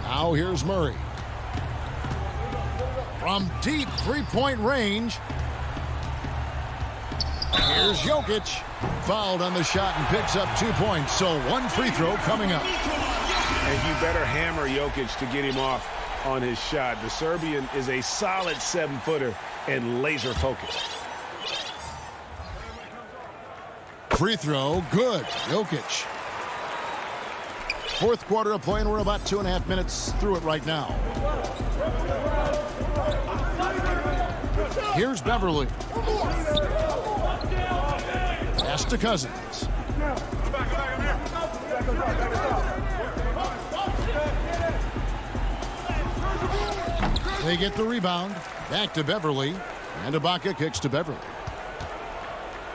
Speaker 1: Now here's Murray. From deep three-point range. Here's Jokic. Fouled on the shot and picks up 2 points. So 1 free throw coming up.
Speaker 8: And you better hammer Jokic to get him off on his shot. The Serbian is a solid 7-footer and laser focused.
Speaker 1: Free throw, good. Jokic. Fourth quarter of play, and we're about 2.5 minutes through it right now. Here's Beverly. Pass to Cousins. They get the rebound. Back to Beverly. And Ibaka kicks to Beverly.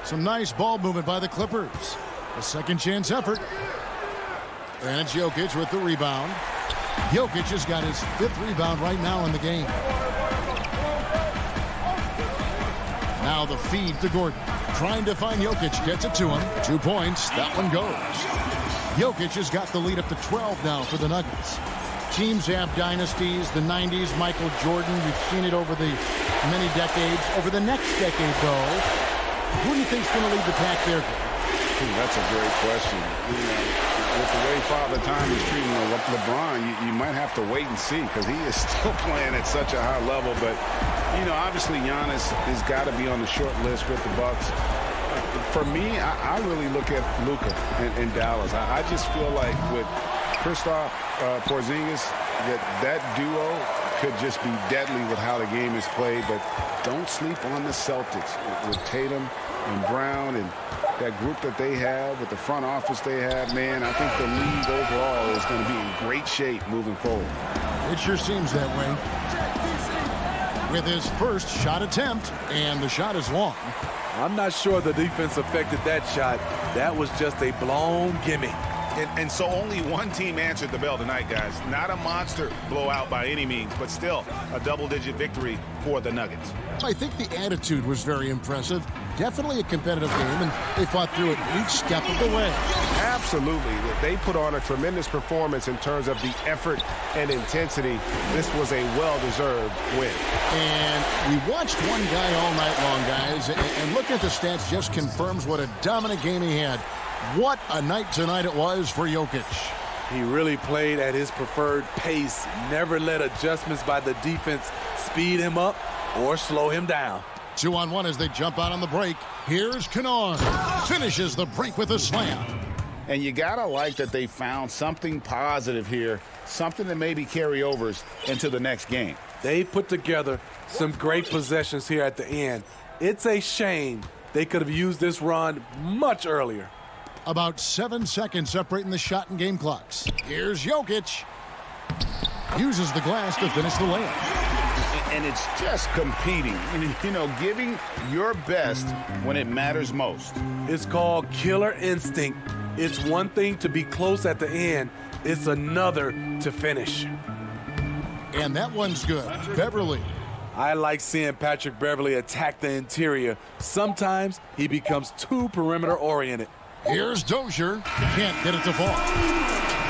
Speaker 1: Some nice ball movement by the Clippers. A second chance effort. And it's Jokic with the rebound. Jokic has got his 5th rebound right now in the game. Now the feed to Gordon. Trying to find Jokic. Gets it to him. 2 points. That one goes. Jokic has got the lead up to 12 now for the Nuggets. Teams have dynasties. The 90s, Michael Jordan. We've seen it over the many decades. Over the next decade, though, who do you think's going to lead the pack there?
Speaker 8: That's a great question. With the way Father Time is treating LeBron, you might have to wait and see because he is still playing at such a high level. But, obviously Giannis has got to be on the short list with the Bucks. For me, I really look at Luka in Dallas. I just feel like with Kristaps Porzingis, that duo could just be deadly with how the game is played. But don't sleep on the Celtics with Tatum and Brown and that group that they have with the front office they have. Man, I think the league overall is going to be in great shape moving forward.
Speaker 1: It sure seems that way. With his first shot attempt, and the shot is long.
Speaker 11: I'm not sure the defense affected that shot. That was just a blown gimme.
Speaker 8: And so only one team answered the bell tonight, guys. Not a monster blowout by any means, but still a double-digit victory for the Nuggets.
Speaker 1: I think the attitude was very impressive. Definitely a competitive game, and they fought through it each step of the way.
Speaker 13: Absolutely. They put on a tremendous performance in terms of the effort and intensity. This was a well-deserved win.
Speaker 1: And we watched one guy all night long, guys, and looking at the stats just confirms what a dominant game he had. What a night tonight it was for Jokic.
Speaker 11: He really played at his preferred pace, never let adjustments by the defense speed him up or slow him down.
Speaker 1: 2-on-1 as they jump out on the break. Here's Kennard. Finishes the break with a slam.
Speaker 8: And you got to like that they found something positive here, something that maybe carry overs into the next game.
Speaker 11: They put together some great possessions here at the end. It's a shame they could have used this run much earlier.
Speaker 1: About 7 seconds separating the shot and game clocks. Here's Jokic. Uses the glass to finish the layup.
Speaker 8: And it's just competing, giving your best when it matters most.
Speaker 11: It's called killer instinct. It's one thing to be close at the end. It's another to finish.
Speaker 1: And that one's good. Beverly.
Speaker 7: I like seeing Patrick Beverly attack the interior. Sometimes he becomes too perimeter-oriented.
Speaker 1: Here's Dozier. Can't get it to fall.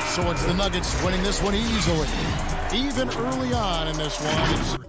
Speaker 1: So it's the Nuggets winning this one easily. Even early on in this one.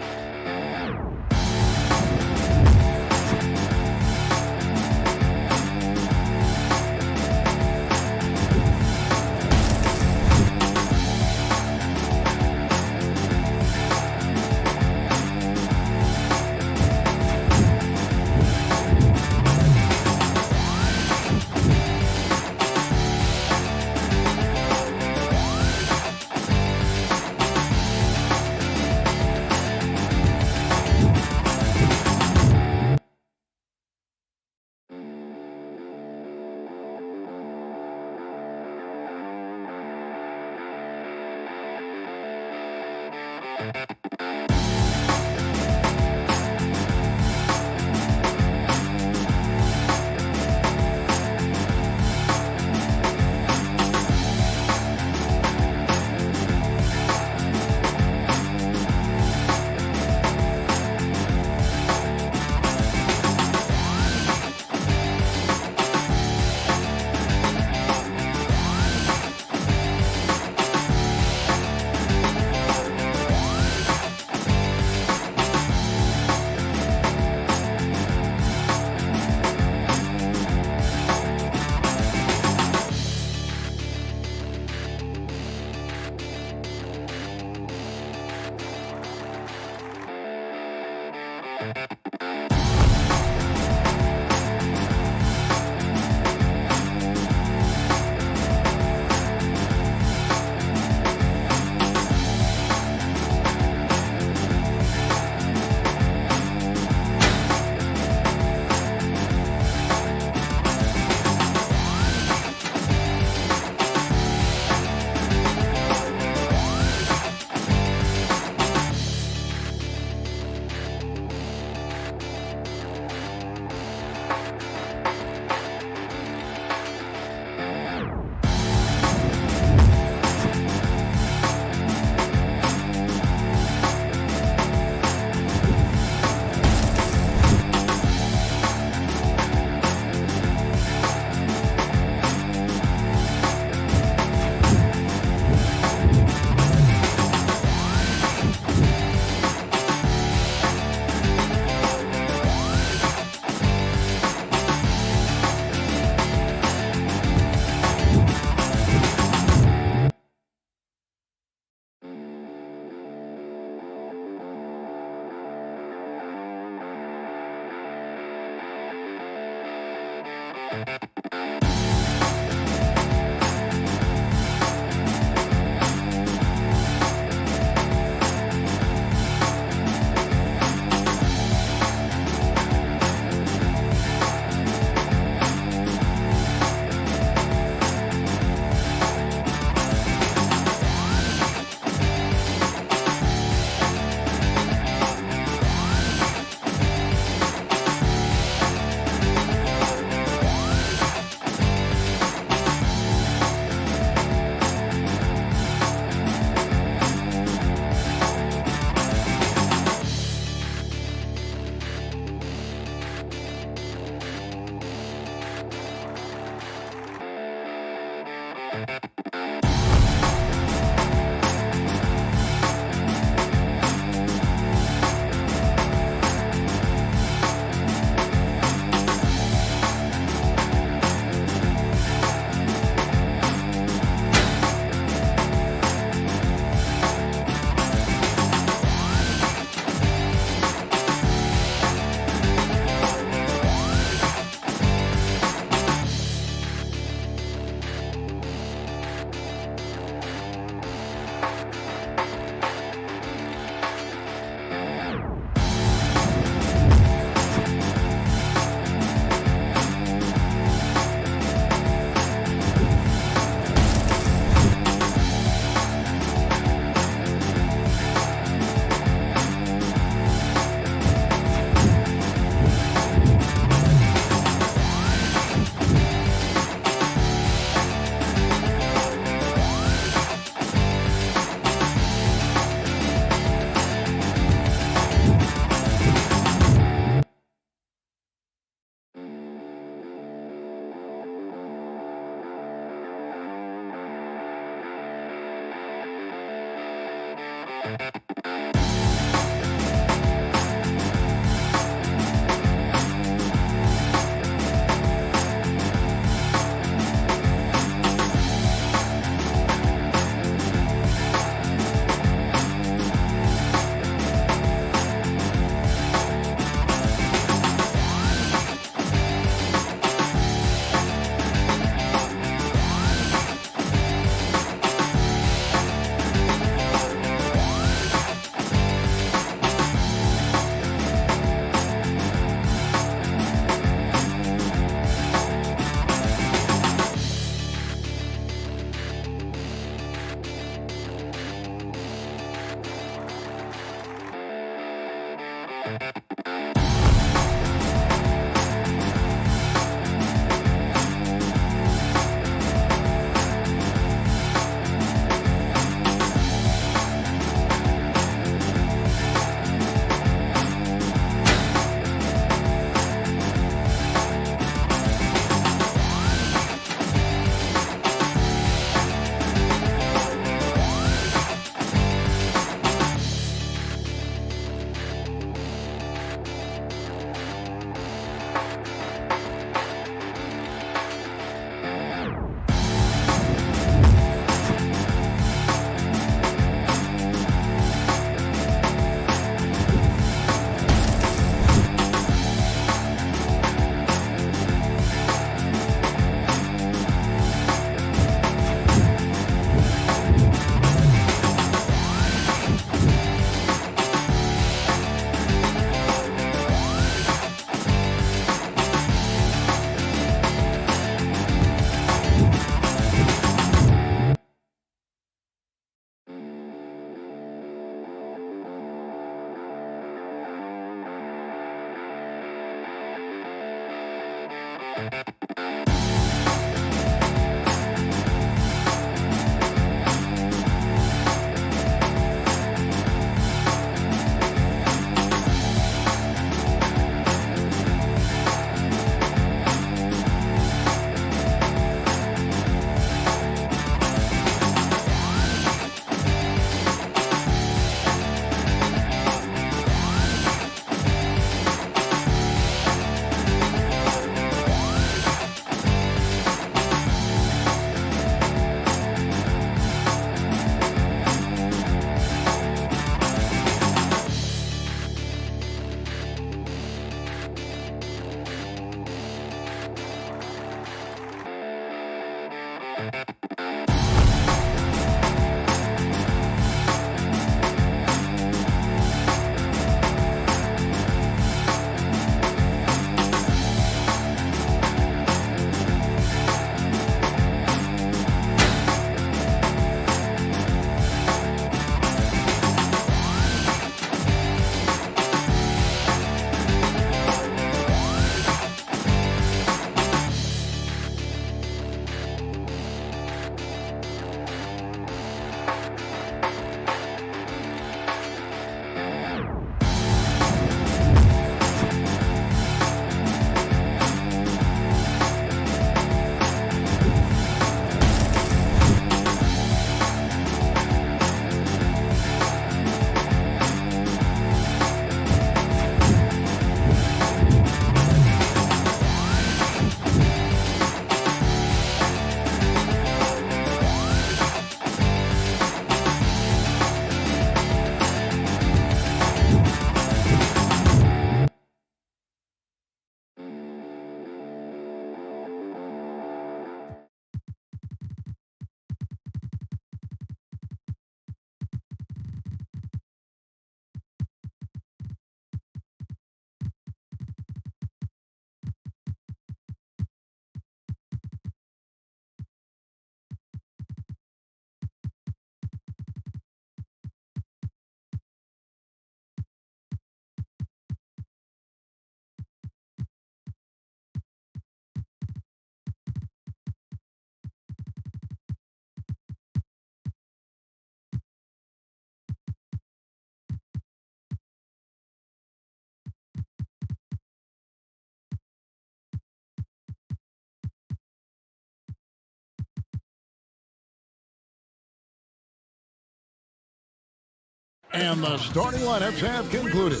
Speaker 1: And the starting lineups have concluded.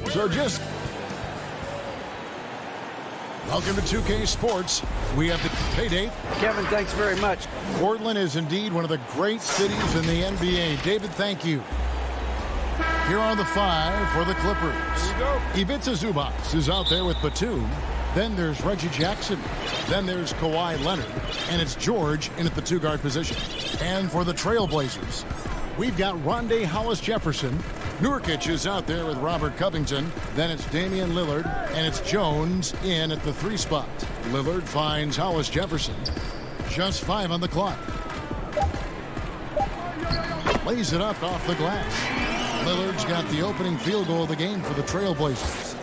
Speaker 1: So just welcome to 2K Sports. We have the pay date.
Speaker 10: Kevin, thanks very much.
Speaker 1: Portland is indeed one of the great cities in the NBA. David, thank you. Here are the five for the Clippers. Ivica Zubac is out there with Batum. Then there's Reggie Jackson. Then there's Kawhi Leonard. And it's George in at the two-guard position. And for the Trailblazers, we've got Rondé Hollis-Jefferson. Nurkic is out there with Robert Covington. Then it's Damian Lillard. And it's Jones in at the three spot. Lillard finds Hollis-Jefferson. Just 5 on the clock. Lays it up off the glass. Lillard's got the opening field goal of the game for the Trailblazers.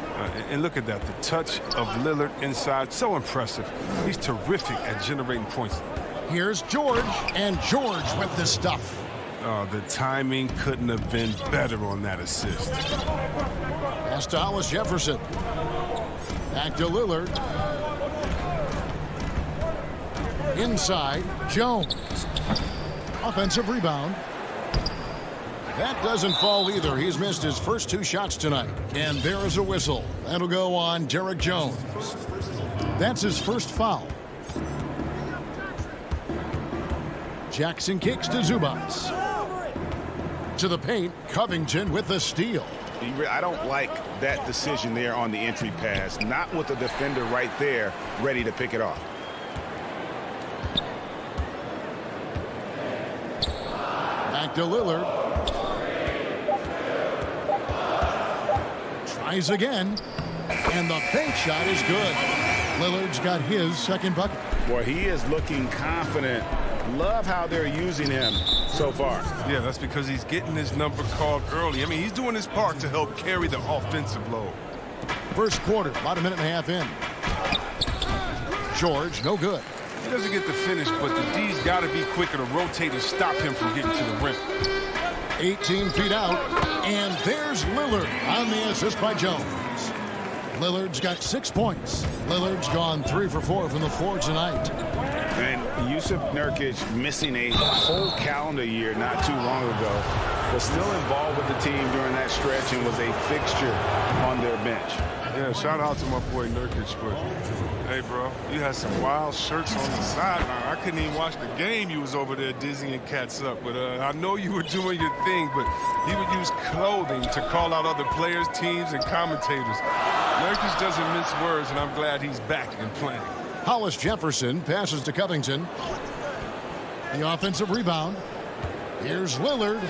Speaker 14: And look at that, the touch of Lillard inside, so impressive. He's terrific at generating points.
Speaker 1: Here's George, and George with the stuff.
Speaker 14: The timing couldn't have been better on that assist.
Speaker 1: Pass to Hollis Jefferson. Back to Lillard. Inside, Jones. Offensive rebound. That doesn't fall either. He's missed his first 2 shots tonight. And there is a whistle. That'll go on Derek Jones. That's his first foul. Jackson kicks to Zubats. To the paint, Covington with the steal.
Speaker 8: I don't like that decision there on the entry pass. Not with the defender right there ready to pick it off.
Speaker 1: Back to Lillard. Tries again. And the bank shot is good. Lillard's got his second bucket.
Speaker 8: Boy, he is looking confident. Love how they're using him so far.
Speaker 14: Yeah, that's because he's getting his number called early. I mean, he's doing his part to help carry the offensive load.
Speaker 1: First quarter, about a minute and a half in. George, no good.
Speaker 14: He doesn't get the finish, but the D's got to be quicker to rotate and stop him from getting to the rim.
Speaker 1: 18 feet out, and there's Lillard on the assist by Jones. Lillard's got 6 points. Lillard's gone 3 for 4 from the floor tonight.
Speaker 8: And Yusuf Nurkic, missing a whole calendar year not too long ago, was still involved with the team during that stretch and was a fixture on their bench.
Speaker 14: Yeah, shout out to my boy Nurkic, but hey, bro, you had some wild shirts on the sideline. I couldn't even watch the game. You was over there dizzying cats up, but I know you were doing your thing, but he would use clothing to call out other players, teams, and commentators. Nurkic doesn't mince words, and I'm glad he's back and playing.
Speaker 1: Hollis Jefferson passes to Covington. The offensive rebound. Here's Lillard.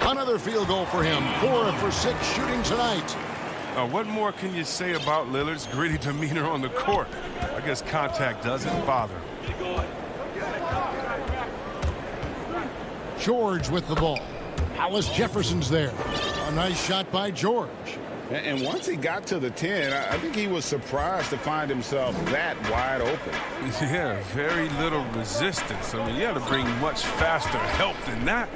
Speaker 1: Another field goal for him. 4 for 6 shooting tonight.
Speaker 14: What more can you say about Lillard's gritty demeanor on the court? I guess contact doesn't bother him.
Speaker 1: George with the ball. Hollis Jefferson's there. A nice shot by George.
Speaker 8: And once he got to the 10, I think he was surprised to find himself that wide open.
Speaker 14: Yeah, very little resistance. I mean, you had to bring much faster help than that.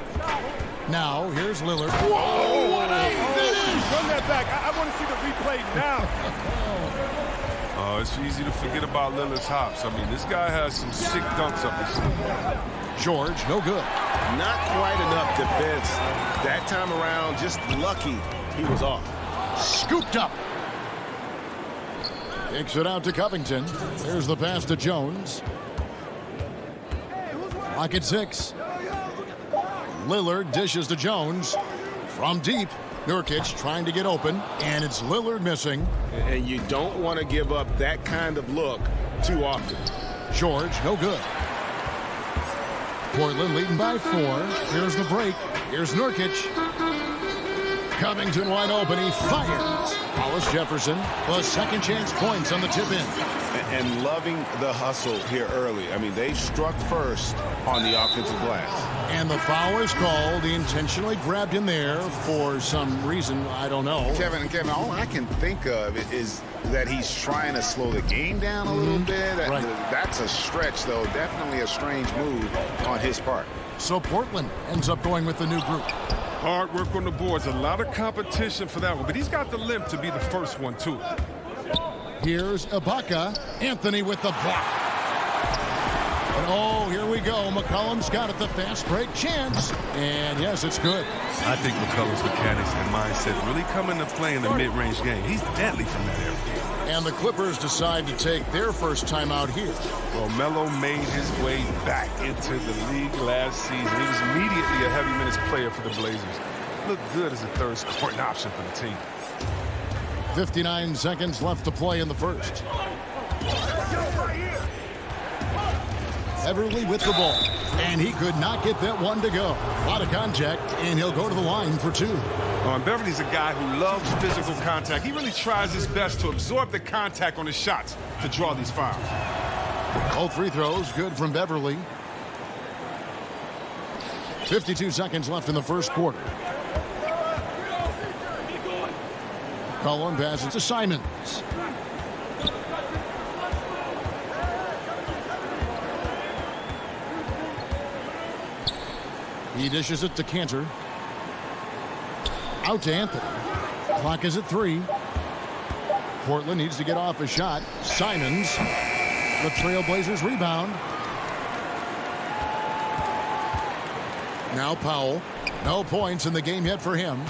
Speaker 1: Now, here's Lillard.
Speaker 11: Whoa, what a finish! Run that back. I want to see the replay now.
Speaker 14: Oh, it's easy to forget about Lillard's hops. I mean, this guy has some sick dunks up his sleeve.
Speaker 1: George, no good.
Speaker 8: Not quite enough defense that time around. Just lucky he was off.
Speaker 1: Scooped up. Kicks it out to Covington. There's the pass to Jones. Clock at 6. Lillard dishes to Jones. From deep, Nurkic trying to get open, and it's Lillard missing.
Speaker 8: And you don't want to give up that kind of look too often.
Speaker 1: George, no good. Portland leading by 4. Here's the break. Here's Nurkic. Covington wide open. He fires. Hollis Jefferson was second chance points on the tip in.
Speaker 8: And loving the hustle here early. I mean, they struck first on the offensive glass.
Speaker 1: And the foul is called. He intentionally grabbed him there for some reason. I don't know.
Speaker 8: Kevin, all I can think of is that he's trying to slow the game down a little bit.
Speaker 1: Right.
Speaker 8: That's a stretch, though. Definitely a strange move on his part.
Speaker 1: So Portland ends up going with the new group.
Speaker 14: Hard work on the boards. A lot of competition for that one, but he's got the limp to be the first one, too.
Speaker 1: Here's Ibaka. Anthony with the block. And oh, here we go. McCollum's got it, the fast break chance. And yes, it's good.
Speaker 14: I think McCollum's mechanics and mindset really come into play in the mid-range game. He's deadly from that area.
Speaker 1: And the Clippers decide to take their first time out here.
Speaker 14: Well, Melo made his way back into the league last season. He was immediately a heavy minutes player for the Blazers. Looked good as a third scoring option for the team.
Speaker 1: 59 seconds left to play in the first. Everly with the ball, and he could not get that one to go. A lot of contact, and he'll go to the line for 2.
Speaker 14: Beverly's a guy who loves physical contact. He really tries his best to absorb the contact on his shots to draw these fouls.
Speaker 1: All free throws good from Beverly. 52 seconds left in the first quarter. McCollum passes to Simons. He dishes it to Cantor. Out to Anthony. Clock is at 3. Portland needs to get off a shot. Simons. The Trailblazers rebound. Now Powell. No points in the game yet for him.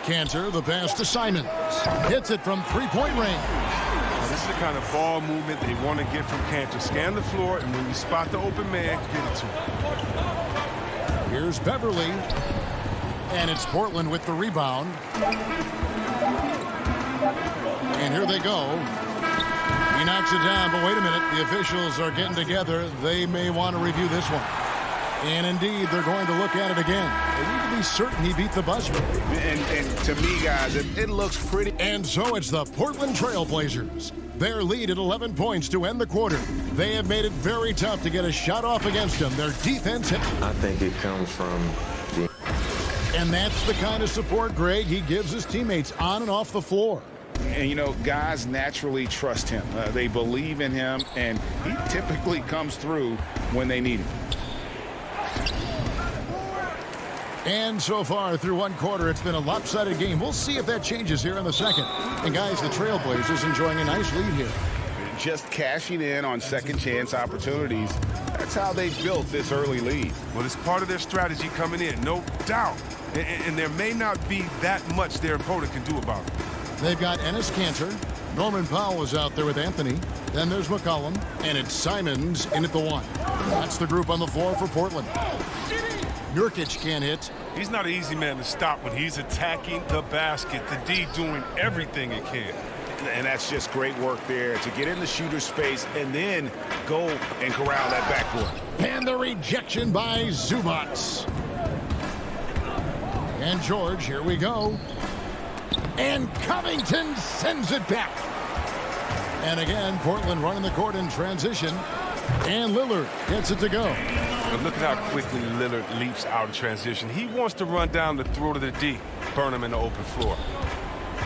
Speaker 1: Cantor, the pass to Simons. Hits it from three-point range.
Speaker 14: This is the kind of ball movement they want to get from Cantor. Scan the floor, and when you spot the open man, get it to him.
Speaker 1: Here's Beverly. And it's Portland with the rebound. And here they go. He knocks it down, but wait a minute. The officials are getting together. They may want to review this one. And indeed, they're going to look at it again. They need to be certain he beat the buzzer.
Speaker 8: And to me, guys, it looks pretty.
Speaker 1: And so it's the Portland Trailblazers. Their lead at 11 points to end the quarter. They have made it very tough to get a shot off against them. Their defense.
Speaker 5: I think it comes from the...
Speaker 1: And that's the kind of support, Greg, he gives his teammates on and off the floor.
Speaker 8: And, you know, guys naturally trust him. They believe in him, and he typically comes through when they need him.
Speaker 1: And so far through one quarter, it's been a lopsided game. We'll see if that changes here in the second. And guys, the Trailblazers enjoying a nice lead here.
Speaker 8: Just cashing in on second chance opportunities. That's how they built this early lead.
Speaker 14: Well, it's part of their strategy coming in, no doubt. And there may not be that much their opponent can do about it.
Speaker 1: They've got Enes Kanter. Norman Powell is out there with Anthony. Then there's McCollum. And it's Simons in at the 1. That's the group on the floor for Portland. Nurkic can't hit.
Speaker 14: He's not an easy man to stop when he's attacking the basket. The D doing everything it can.
Speaker 8: And that's just great work there to get in the shooter's space and then go and corral that backboard.
Speaker 1: And the rejection by Zubac. And George, here we go. And Covington sends it back. And again, Portland running the court in transition. And Lillard gets it to go.
Speaker 14: But look at how quickly Lillard leaps out of transition. He wants to run down the throat of the D, burn him in the open floor.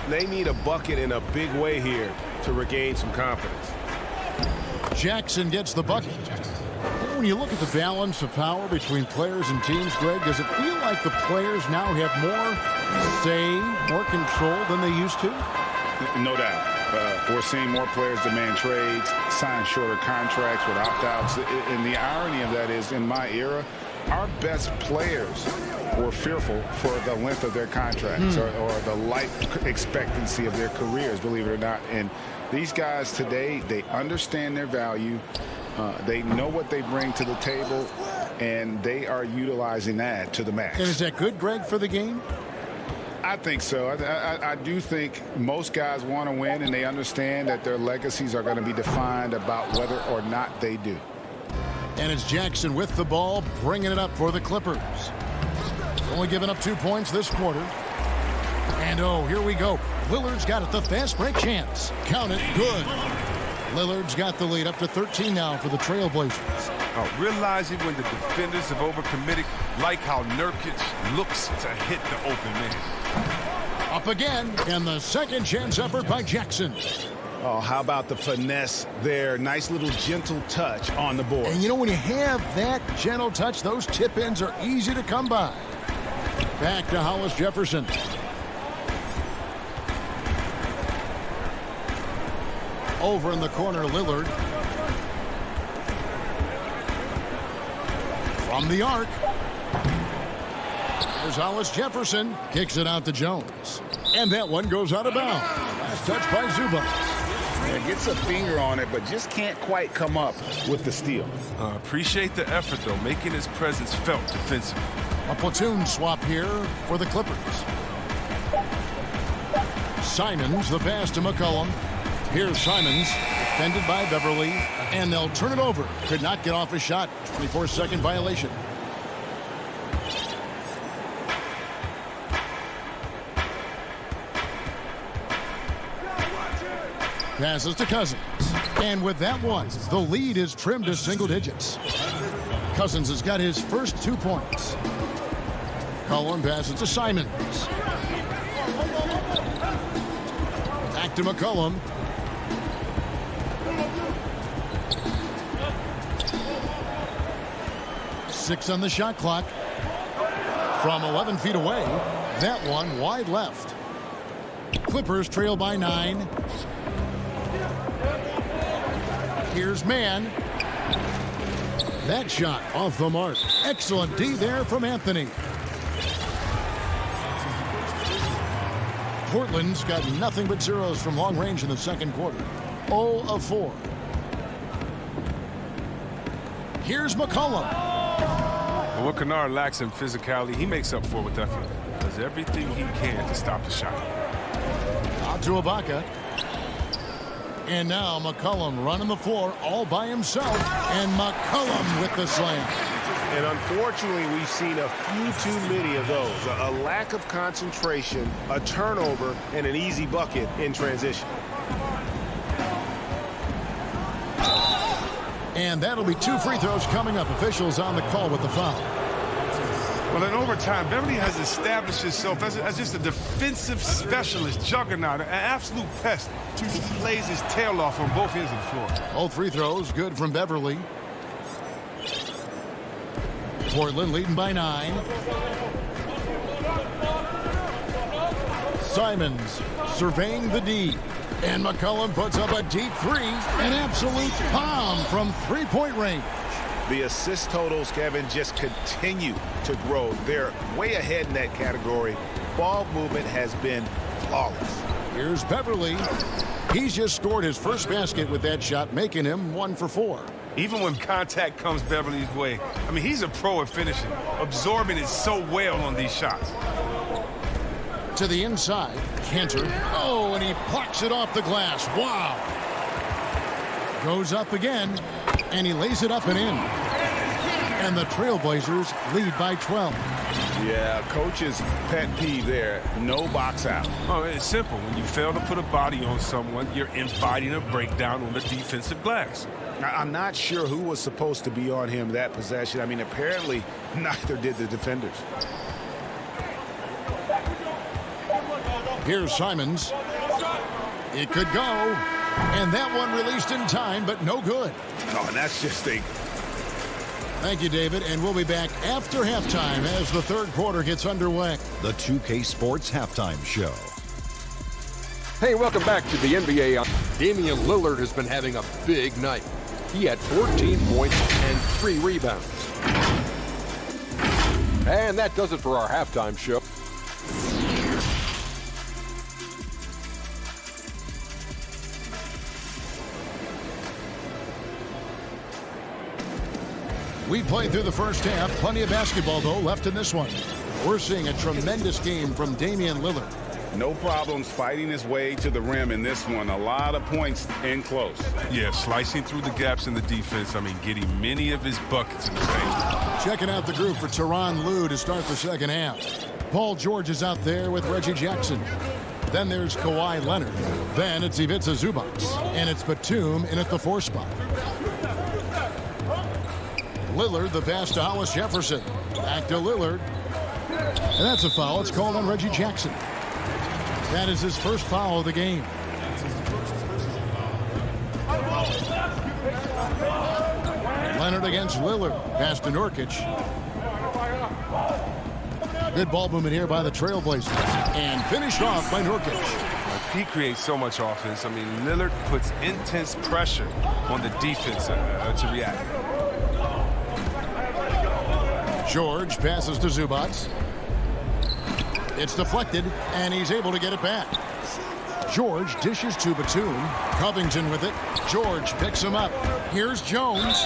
Speaker 13: They need a bucket in a big way here to regain some confidence.
Speaker 1: Jackson gets the bucket. When you look at the balance of power between players and teams, Greg, does it feel like the players now have more say, more control than they used to?
Speaker 8: No doubt. We're seeing more players demand trades, sign shorter contracts with opt-outs. And the irony of that is, in my era, our best players were fearful for the length of their contracts or the life expectancy of their careers, believe it or not. And these guys today, they understand their value. They know what they bring to the table, and they are utilizing that to the max.
Speaker 1: And is that good, Greg, for the game?
Speaker 8: I think so. I do think most guys want to win, and they understand that their legacies are going to be defined about whether or not they do.
Speaker 1: And it's Jackson with the ball, bringing it up for the Clippers. Only giving up 2 points this quarter. And oh, here we go. Lillard's got it, the fast break chance. Count it, good. Lillard's got the lead up to 13 now for the Trailblazers.
Speaker 14: Realizing when the defenders have overcommitted, like how Nurkic looks to hit the open man.
Speaker 1: Up again, and the second chance effort by Jackson.
Speaker 8: Oh, how about the finesse there? Nice little gentle touch on the board.
Speaker 1: And you know, when you have that gentle touch, those tip-ins are easy to come by. Back to Hollis Jefferson. Over in the corner, Lillard. From the arc. There's Hollis Jefferson. Kicks it out to Jones. And that one goes out of bounds. Last touch by Zubac.
Speaker 8: Yeah, gets a finger on it, but just can't quite come up with the steal.
Speaker 14: Appreciate the effort, though, making his presence felt defensively.
Speaker 1: A platoon swap here for the Clippers. Simons, the pass to McCollum. Here's Simons, defended by Beverly, and they'll turn it over. Could not get off a shot. 24-second violation. Passes to Cousins. And with that one, the lead is trimmed to single digits. Cousins has got his first 2 points. Cullen passes to Simons. Back to McCollum. Six on the shot clock. From 11 feet away, that one wide left. Clippers trail by 9. Here's Mann. That shot off the mark. Excellent D there from Anthony. Portland's got nothing but zeros from long range in the second quarter. 0 of 4. Here's McCollum.
Speaker 14: Well, what Kennard lacks in physicality, he makes up for with effort. Does everything he can to stop the shot.
Speaker 1: Out to Ibaka. And now McCollum running the floor all by himself. And McCollum with the slam.
Speaker 13: And unfortunately, we've seen a few too many of those. A lack of concentration, a turnover, and an easy bucket in transition.
Speaker 1: And that'll be 2 free throws coming up. Officials on the call with the foul.
Speaker 14: Well, in overtime, Beverly has established himself as just a defensive specialist, juggernaut, an absolute pest who plays his tail off on both ends of the floor.
Speaker 1: All free throws good from Beverly. Portland leading by 9. Simons surveying the D. And McCollum puts up a deep 3. An absolute bomb from three-point range.
Speaker 13: The assist totals, Kevin, just continue to grow. They're way ahead in that category. Ball movement has been flawless.
Speaker 1: Here's Beverly. He's just scored his first basket with that shot, making him 1 for 4.
Speaker 14: Even when contact comes Beverly's way, I mean, he's a pro at finishing, absorbing it so well on these shots.
Speaker 1: To the inside, Cantor. Oh, and he plucks it off the glass. Wow. Goes up again, and he lays it up and in. And the Trailblazers lead by 12.
Speaker 8: Yeah, coach's pet peeve there. No box out.
Speaker 14: Oh, it's simple. When you fail to put a body on someone, you're inviting a breakdown on the defensive glass.
Speaker 8: I'm not sure who was supposed to be on him that possession. I mean, apparently neither did the defenders.
Speaker 1: Here's Simons. It could go. And that one released in time, but no good.
Speaker 8: Oh, and that's just a...
Speaker 1: Thank you, David. And we'll be back after halftime as the third quarter gets underway.
Speaker 6: The 2K Sports Halftime Show.
Speaker 7: Hey, welcome back to the NBA. Damian Lillard has been having a big night. He had 14 points and 3 rebounds. And that does it for our halftime show.
Speaker 1: We played through the first half. Plenty of basketball, though, left in this one. We're seeing a tremendous game from Damian Lillard.
Speaker 8: No problems fighting his way to the rim in this one. A lot of points in close.
Speaker 14: Yeah, slicing through the gaps in the defense. I mean, getting many of his buckets in the paint.
Speaker 1: Checking out the group for Tyronn Lue to start the second half. Paul George is out there with Reggie Jackson. Then there's Kawhi Leonard. Then it's Ivica Zubac. And it's Batum in at the 4 spot. Lillard, the pass to Hollis Jefferson. Back to Lillard. And that's a foul. It's called on Reggie Jackson. That is his first foul of the game. Leonard against Lillard. Pass to Nurkic. Good ball movement here by the Trailblazers. And finished off by Nurkic.
Speaker 14: He creates so much offense. I mean, Lillard puts intense pressure on the defense to react.
Speaker 1: George passes to Zubac. It's deflected, and he's able to get it back. George dishes to Batum. Covington with it. George picks him up. Here's Jones.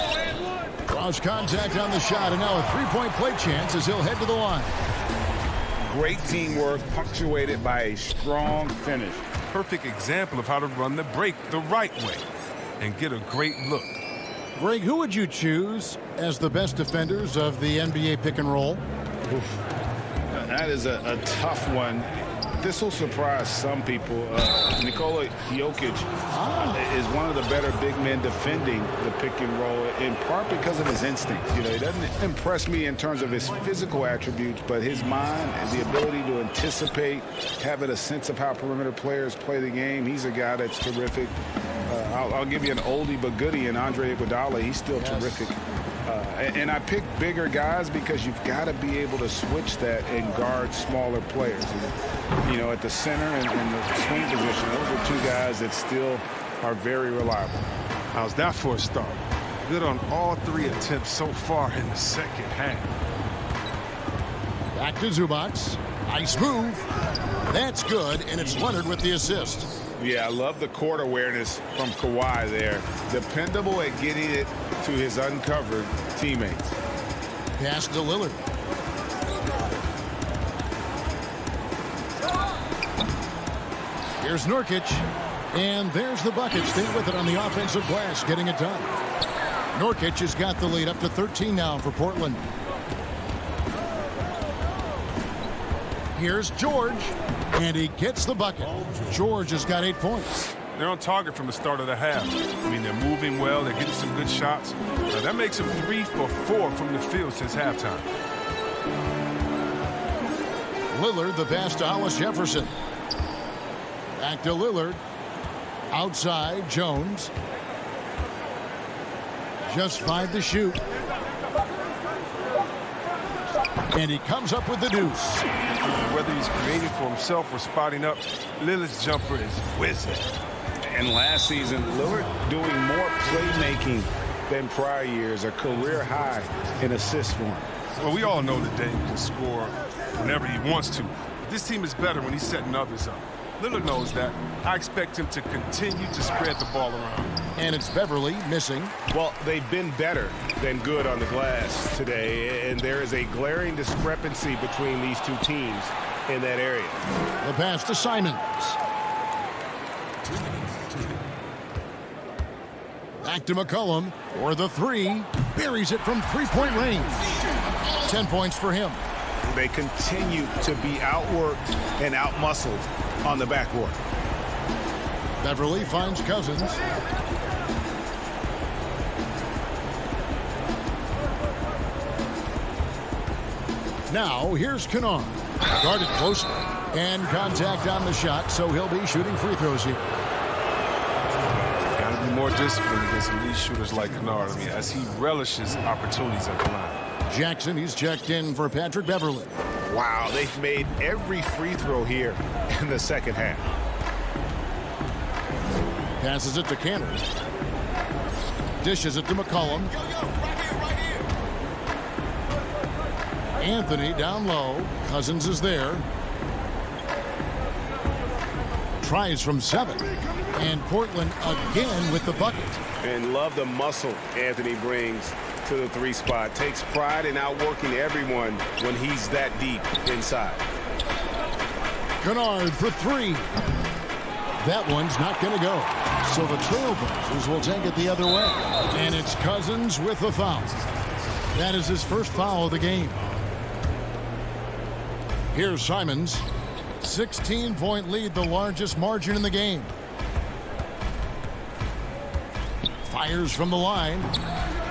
Speaker 1: Draws contact on the shot, and now a three-point play chance as he'll head to the line.
Speaker 8: Great teamwork punctuated by a strong finish.
Speaker 14: Perfect example of how to run the break the right way and get a great look.
Speaker 1: Greg, who would you choose as the best defenders of the NBA pick and roll?
Speaker 8: Oof. That is a tough one.
Speaker 3: this will surprise some people. Nikola Jokic is one of the better big men defending the pick and roll, in part because of his instincts. You know, he doesn't impress me in terms of his physical attributes, but his mind and the ability to anticipate, having a sense of how perimeter players play the game. He's a guy that's terrific. I'll give you an oldie but goodie in Andre Iguodala. He's still terrific. And I pick bigger guys because you've got to be able to switch that and guard smaller players. And, you know, at the center and the swing position, those are two guys that still are very reliable.
Speaker 14: How's that for a start? Good on all 3 attempts so far in the second half.
Speaker 1: Back to Zubac. Nice move. That's good, and it's Leonard with the assist.
Speaker 3: Yeah, I love the court awareness from Kawhi there. Dependable at getting it to his uncovered teammates.
Speaker 1: Pass to Lillard. Here's Nurkic. And there's the bucket. Stay with it on the offensive glass, getting it done. Nurkic has got the lead up to 13 now for Portland. Here's George. And he gets the bucket. George has got 8 points.
Speaker 14: They're on target from the start of the half. I mean, they're moving well. They're getting some good shots. Now, that makes them 3 for 4 from the field since halftime.
Speaker 1: Lillard, the pass to Hollis Jefferson. Back to Lillard. Outside, Jones. Just 5 to shoot. And he comes up with the deuce.
Speaker 14: Whether he's creating for himself or spotting up, Lillard's jumper is whizzing.
Speaker 3: And last season, Lillard doing more playmaking than prior years, a career high in assists for him.
Speaker 14: Well, we all know that Dame can score whenever he wants to. This team is better when he's setting others up. Lillard knows that. I expect him to continue to spread the ball around.
Speaker 1: And it's Beverly missing.
Speaker 3: Well, they've been better than good on the glass today, and there is a glaring discrepancy between these two teams in that area.
Speaker 1: The pass to Simons. Back to McCollum for the 3. Buries it from 3-point range. 10 points for him.
Speaker 3: They continue to be outworked and outmuscled on the backboard.
Speaker 1: Beverly finds Cousins. Now here's Kennard. Guarded closely. And contact on the shot, so he'll be shooting free throws here.
Speaker 14: Got to be more disciplined against elite shooters like Kennard. I mean, as he relishes opportunities at the line.
Speaker 1: Jackson, he's checked in for Patrick Beverly.
Speaker 3: Wow, they've made every free throw here in the second half.
Speaker 1: Passes it to Canner. Dishes it to McCollum. Anthony down low. Cousins is there. Tries from 7. And Portland again with the bucket.
Speaker 3: And love the muscle Anthony brings to the 3 spot. Takes pride in outworking everyone when he's that deep inside.
Speaker 1: Kennard for 3. That one's not going to go. So the Trailblazers will take it the other way. And it's Cousins with the foul. That is his first foul of the game. Here's Simons. 16-point lead, the largest margin in the game. Fires from the line.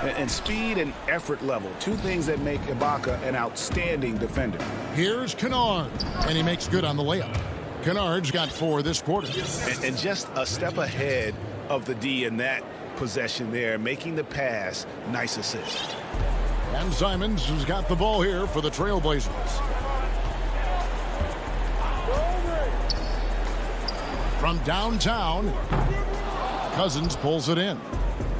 Speaker 3: And speed and effort level, 2 things that make Ibaka an outstanding defender.
Speaker 1: Here's Kennard, and he makes good on the layup. Kennard's got 4 this quarter.
Speaker 3: And just a step ahead of the D in that possession there, making the pass. Nice assist.
Speaker 1: And Simons has got the ball here for the Trailblazers. From downtown, Cousins pulls it in.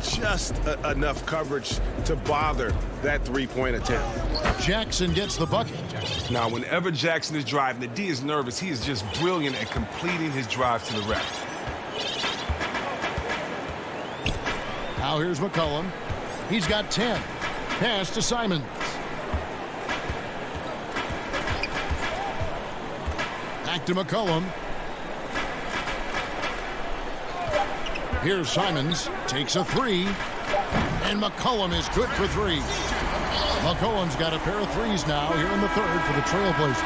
Speaker 3: Just enough coverage to bother that 3-point attempt.
Speaker 1: Jackson gets the bucket.
Speaker 14: Now, whenever Jackson is driving, the D is nervous. He is just brilliant at completing his drive to the rack.
Speaker 1: Now here's McCollum. He's got 10. Pass to Simons. Back to McCollum. Here's Simons, takes a 3, and McCollum is good for 3. McCollum's got a pair of 3s now here in the third for the Trailblazers.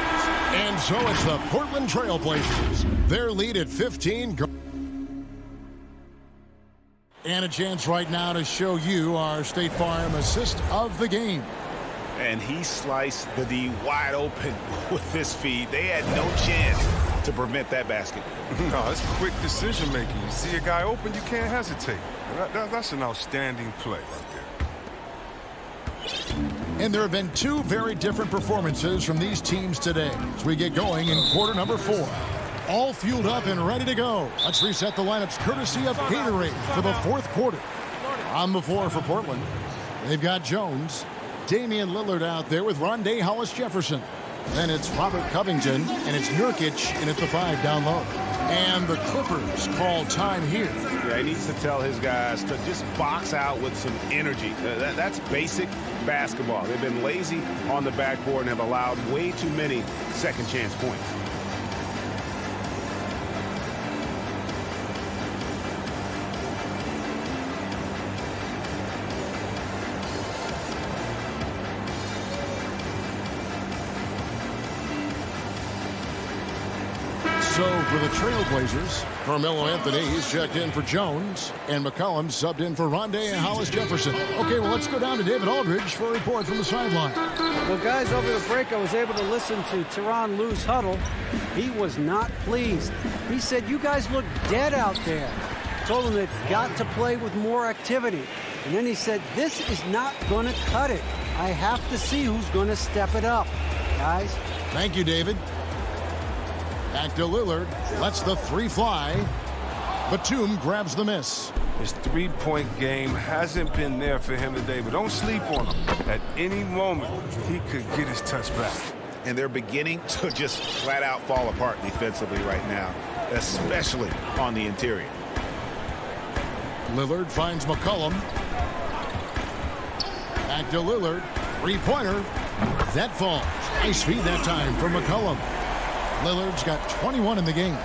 Speaker 1: And so it's the Portland Trail Blazers. Their lead at 15. And a chance right now to show you our State Farm assist of the game.
Speaker 13: And he sliced the D wide open with this feed. They had no chance to prevent that basket.
Speaker 14: No, it's quick decision making. You see a guy open, you can't hesitate. That's an outstanding play right there.
Speaker 1: And there have been two very different performances from these teams today as we get going in quarter number 4. All fueled up and ready to go. Let's reset the lineups courtesy of Gatorade for the fourth quarter. On the floor for Portland, they've got Jones, Damian Lillard out there with Rondé Hollis-Jefferson. Then it's Robert Covington, and it's Nurkic in at the 5 down low. And the Clippers call time here.
Speaker 13: Yeah, he needs to tell his guys to just box out with some energy. That's basic basketball. They've been lazy on the backboard and have allowed way too many second chance points.
Speaker 1: So for the Trailblazers, Carmelo Anthony is checked in for Jones, and McCollum subbed in for Rondé Hollis-Jefferson. Okay, well, let's go down to David Aldridge for a report from the sideline.
Speaker 10: Well, guys, over the break, I was able to listen to Tyronn Lue's huddle. He was not pleased. He said, you guys look dead out there. Told him they've got to play with more activity. And then he said, this is not going to cut it. I have to see who's going to step it up. Guys.
Speaker 1: Thank you, David. Back to Lillard. Lets the 3 fly. Batum grabs the miss.
Speaker 14: His three-point game hasn't been there for him today, but don't sleep on him. At any moment, he could get his touch back.
Speaker 13: And they're beginning to just flat-out fall apart defensively right now, especially on the interior.
Speaker 1: Lillard finds McCollum. Back to Lillard. Three-pointer. That falls. Nice feed that time for McCollum. Lillard's got 21 in the game.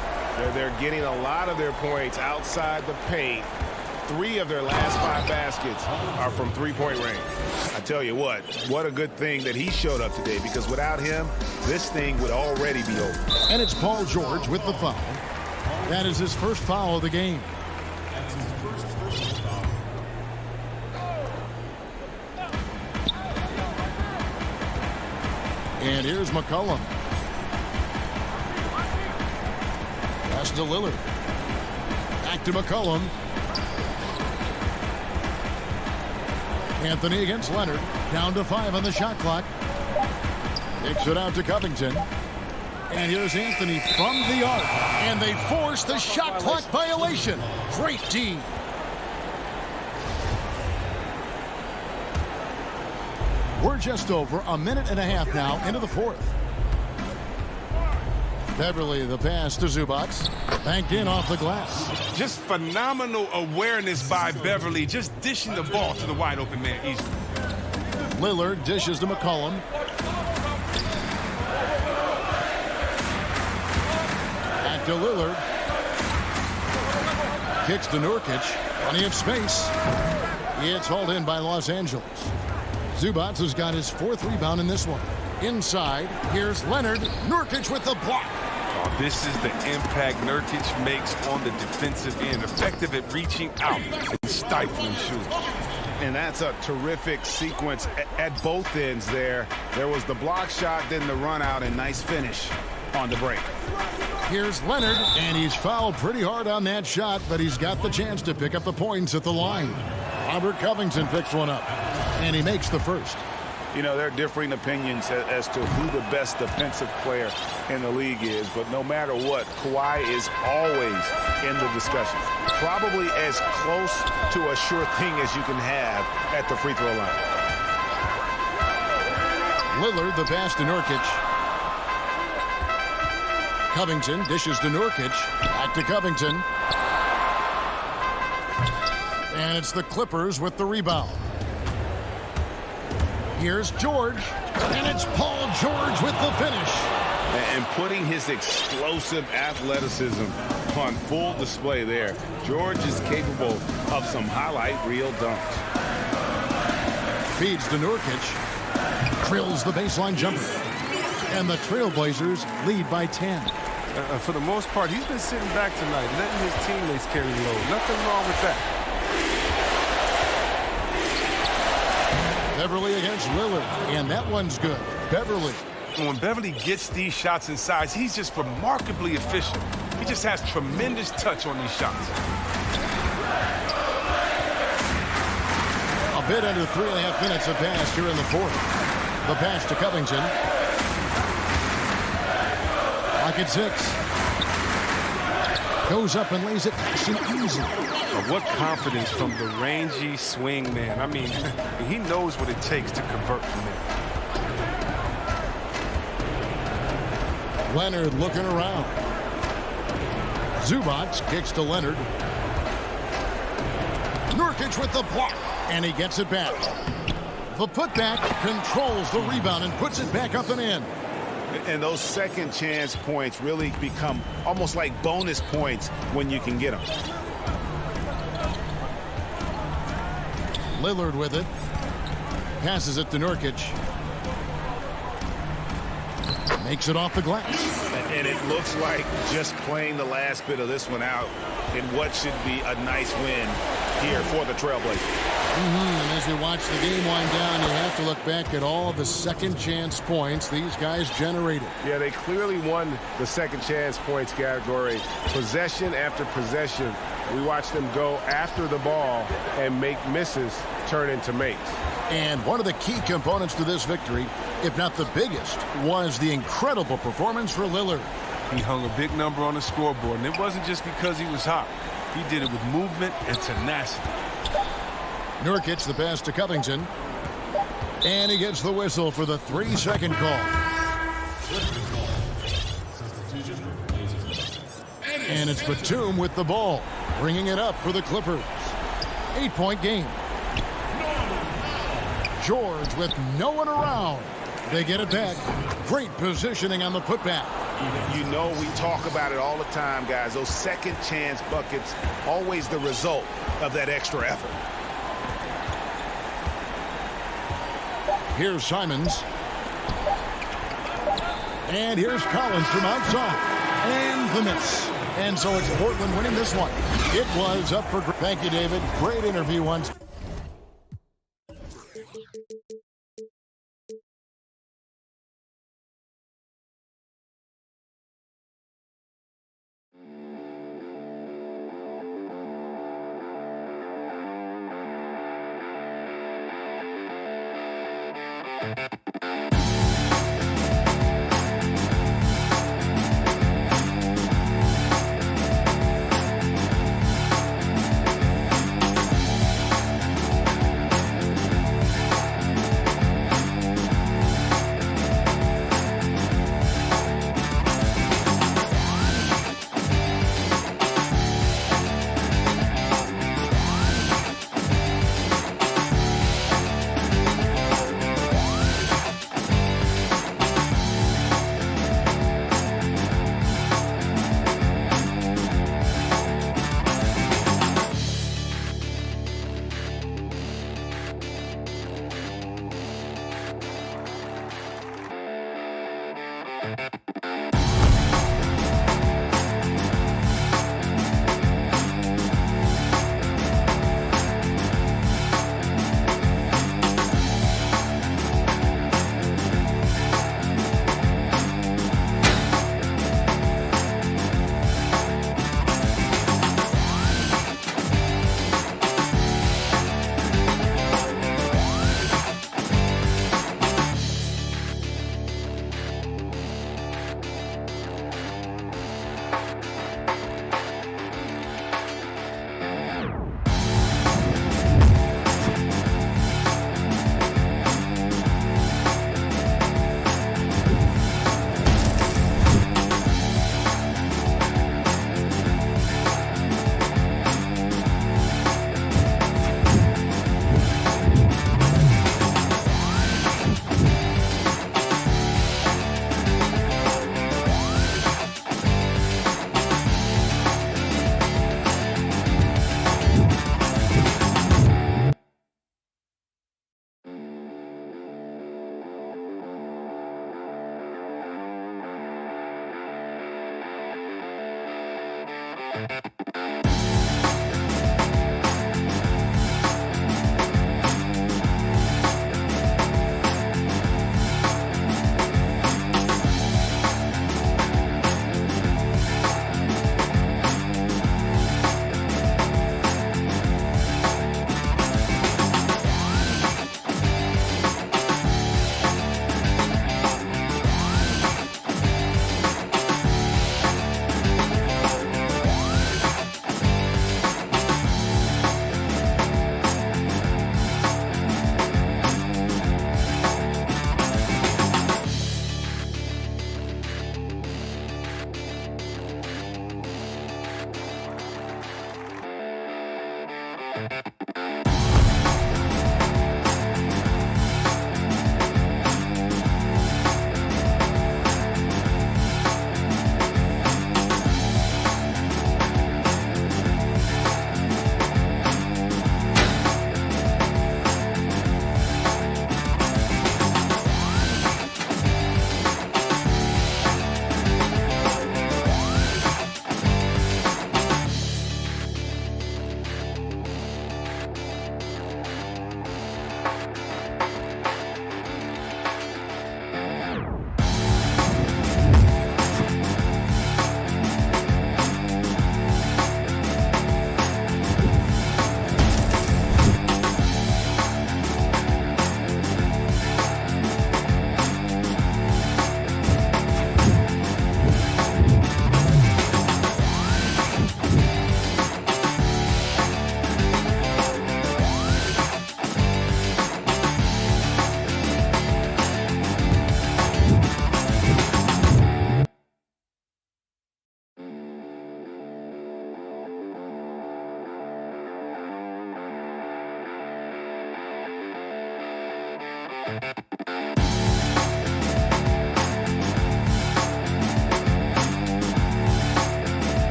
Speaker 13: They're getting a lot of their points outside the paint. 3 of their last 5 baskets are from three-point range. I tell you what a good thing that he showed up today, because without him, this thing would already be over.
Speaker 1: And it's Paul George with the foul. That is his first foul of the game. And here's McCollum. Pass to Lillard. Back to McCollum. Anthony against Leonard. Down to 5 on the shot clock. Kicks it out to Covington. And here's Anthony from the arc. And they force the shot clock violation. Great D. We're just over a minute and a half now into the fourth. Beverly, the pass to Zubac. Banked in off the glass.
Speaker 14: Just phenomenal awareness by Beverly, just dishing the ball to the wide open man easily.
Speaker 1: Lillard dishes to McCollum. Back to Lillard. Kicks to Nurkic. Plenty of space. It's hauled in by Los Angeles. Zubac has got his 4th rebound in this one. Inside, here's Leonard. Nurkic with the block.
Speaker 14: Oh, this is the impact Nurkic makes on the defensive end. Effective at reaching out and stifling shooters.
Speaker 13: And that's a terrific sequence at both ends there. There was the block shot, then the run out, and nice finish on the break.
Speaker 1: Here's Leonard, and he's fouled pretty hard on that shot, but he's got the chance to pick up the points at the line. Robert Covington picks one up, and he makes the first.
Speaker 13: You know, there are differing opinions as to who the best defensive player in the league is, but no matter what, Kawhi is always in the discussion. Probably as close to a sure thing as you can have at the free throw line.
Speaker 1: Lillard, the pass to Nurkic. Covington dishes to Nurkic. Back to Covington. And it's the Clippers with the rebound. Here's George, and it's Paul George with the finish.
Speaker 13: And putting his explosive athleticism on full display there. George is capable of some highlight reel dunks.
Speaker 1: Feeds to Nurkic. Drills the baseline jumper. And the Trailblazers lead by 10.
Speaker 14: For the most part, he's been sitting back tonight, letting his teammates carry the load. Nothing wrong with that.
Speaker 1: Beverly against Lillard, and that one's good. Beverly.
Speaker 14: When Beverly gets these shots inside, he's just remarkably efficient. He just has tremendous touch on these shots.
Speaker 1: A bit under 3.5 minutes have passed here in the fourth. The pass to Covington. Pocket 6. Goes up and lays it nice and easy.
Speaker 14: What confidence from the rangy swing man. I mean, he knows what it takes to convert from there.
Speaker 1: Leonard looking around. Zubac kicks to Leonard. Nurkic with the block, and he gets it back. The putback controls the rebound and puts it back up and in.
Speaker 13: And those second chance points really become almost like bonus points when you can get them.
Speaker 1: Lillard with it. Passes it to Nurkic. Makes it off the glass.
Speaker 13: And it looks like just playing the last bit of this one out in what should be a nice win here for the Trailblazers.
Speaker 1: And as we watch the game wind down, you have to look back at all the second chance points these guys generated.
Speaker 11: Yeah, they clearly won the second chance points category. Possession after possession, we watched them go after the ball and make misses turn into makes.
Speaker 1: And one of the key components to this victory, if not the biggest, was the incredible performance for Lillard.
Speaker 14: He hung a big number on the scoreboard, and it wasn't just because he was hot. He did it with movement and tenacity.
Speaker 1: Nurkic, the pass to Covington. And he gets the whistle for the 3-second call. And it's Batum with the ball, bringing it up for the Clippers. 8-point game. George with no one around. They get it back. Great positioning on the putback.
Speaker 13: You know, we talk about it all the time, guys. Those second chance buckets, always the result of that extra effort.
Speaker 1: Here's Simons. And here's Collins from outside. And the miss. And so it's Portland winning this one. It was up for... Thank you, David. Great interview once.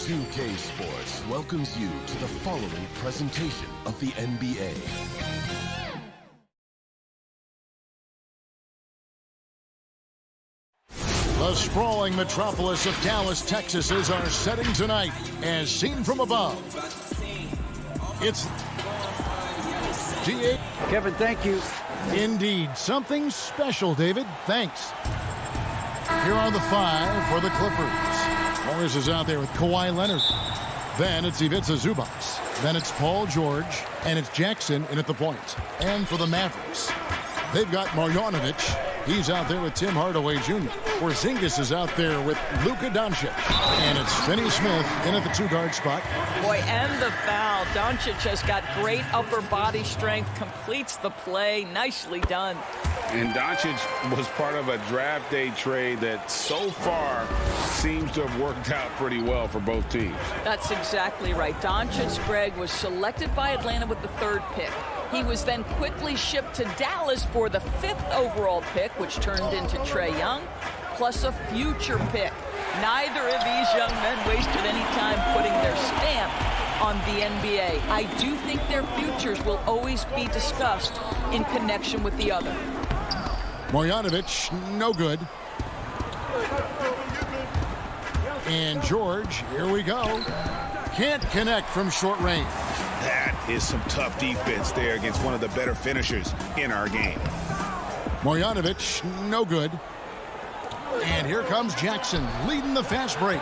Speaker 15: 2K Sports welcomes you to the following presentation of the NBA.
Speaker 1: The sprawling metropolis of Dallas, Texas is our setting tonight, as seen from above. It's DA.
Speaker 10: Kevin, thank you.
Speaker 1: Indeed, something special, David. Thanks. Here are the 5 for the Clippers. Morris is out there with Kawhi Leonard. Then it's Ivica Zubac. Then it's Paul George, and it's Jackson in at the point. And for the Mavericks, they've got Marjanovic. He's out there with Tim Hardaway Jr. Porzingis is out there with Luka Doncic. And it's Finney Smith in at the 2-guard spot.
Speaker 4: Boy, and the foul. Doncic has got great upper body strength, completes the play. Nicely done.
Speaker 13: And Doncic was part of a draft day trade that so far seems to have worked out pretty well for both teams.
Speaker 4: That's exactly right. Doncic, Greg, was selected by Atlanta with the 3rd pick. He was then quickly shipped to Dallas for the 5th overall pick, which turned into Trae Young, plus a future pick. Neither of these young men wasted any time putting their stamp on the NBA. I do think their futures will always be discussed in connection with the other.
Speaker 1: Marjanovic, no good. And George, here we go. Can't connect from short range.
Speaker 13: That is some tough defense there against one of the better finishers in our game.
Speaker 1: Marjanovic, no good. And here comes Jackson leading the fast break.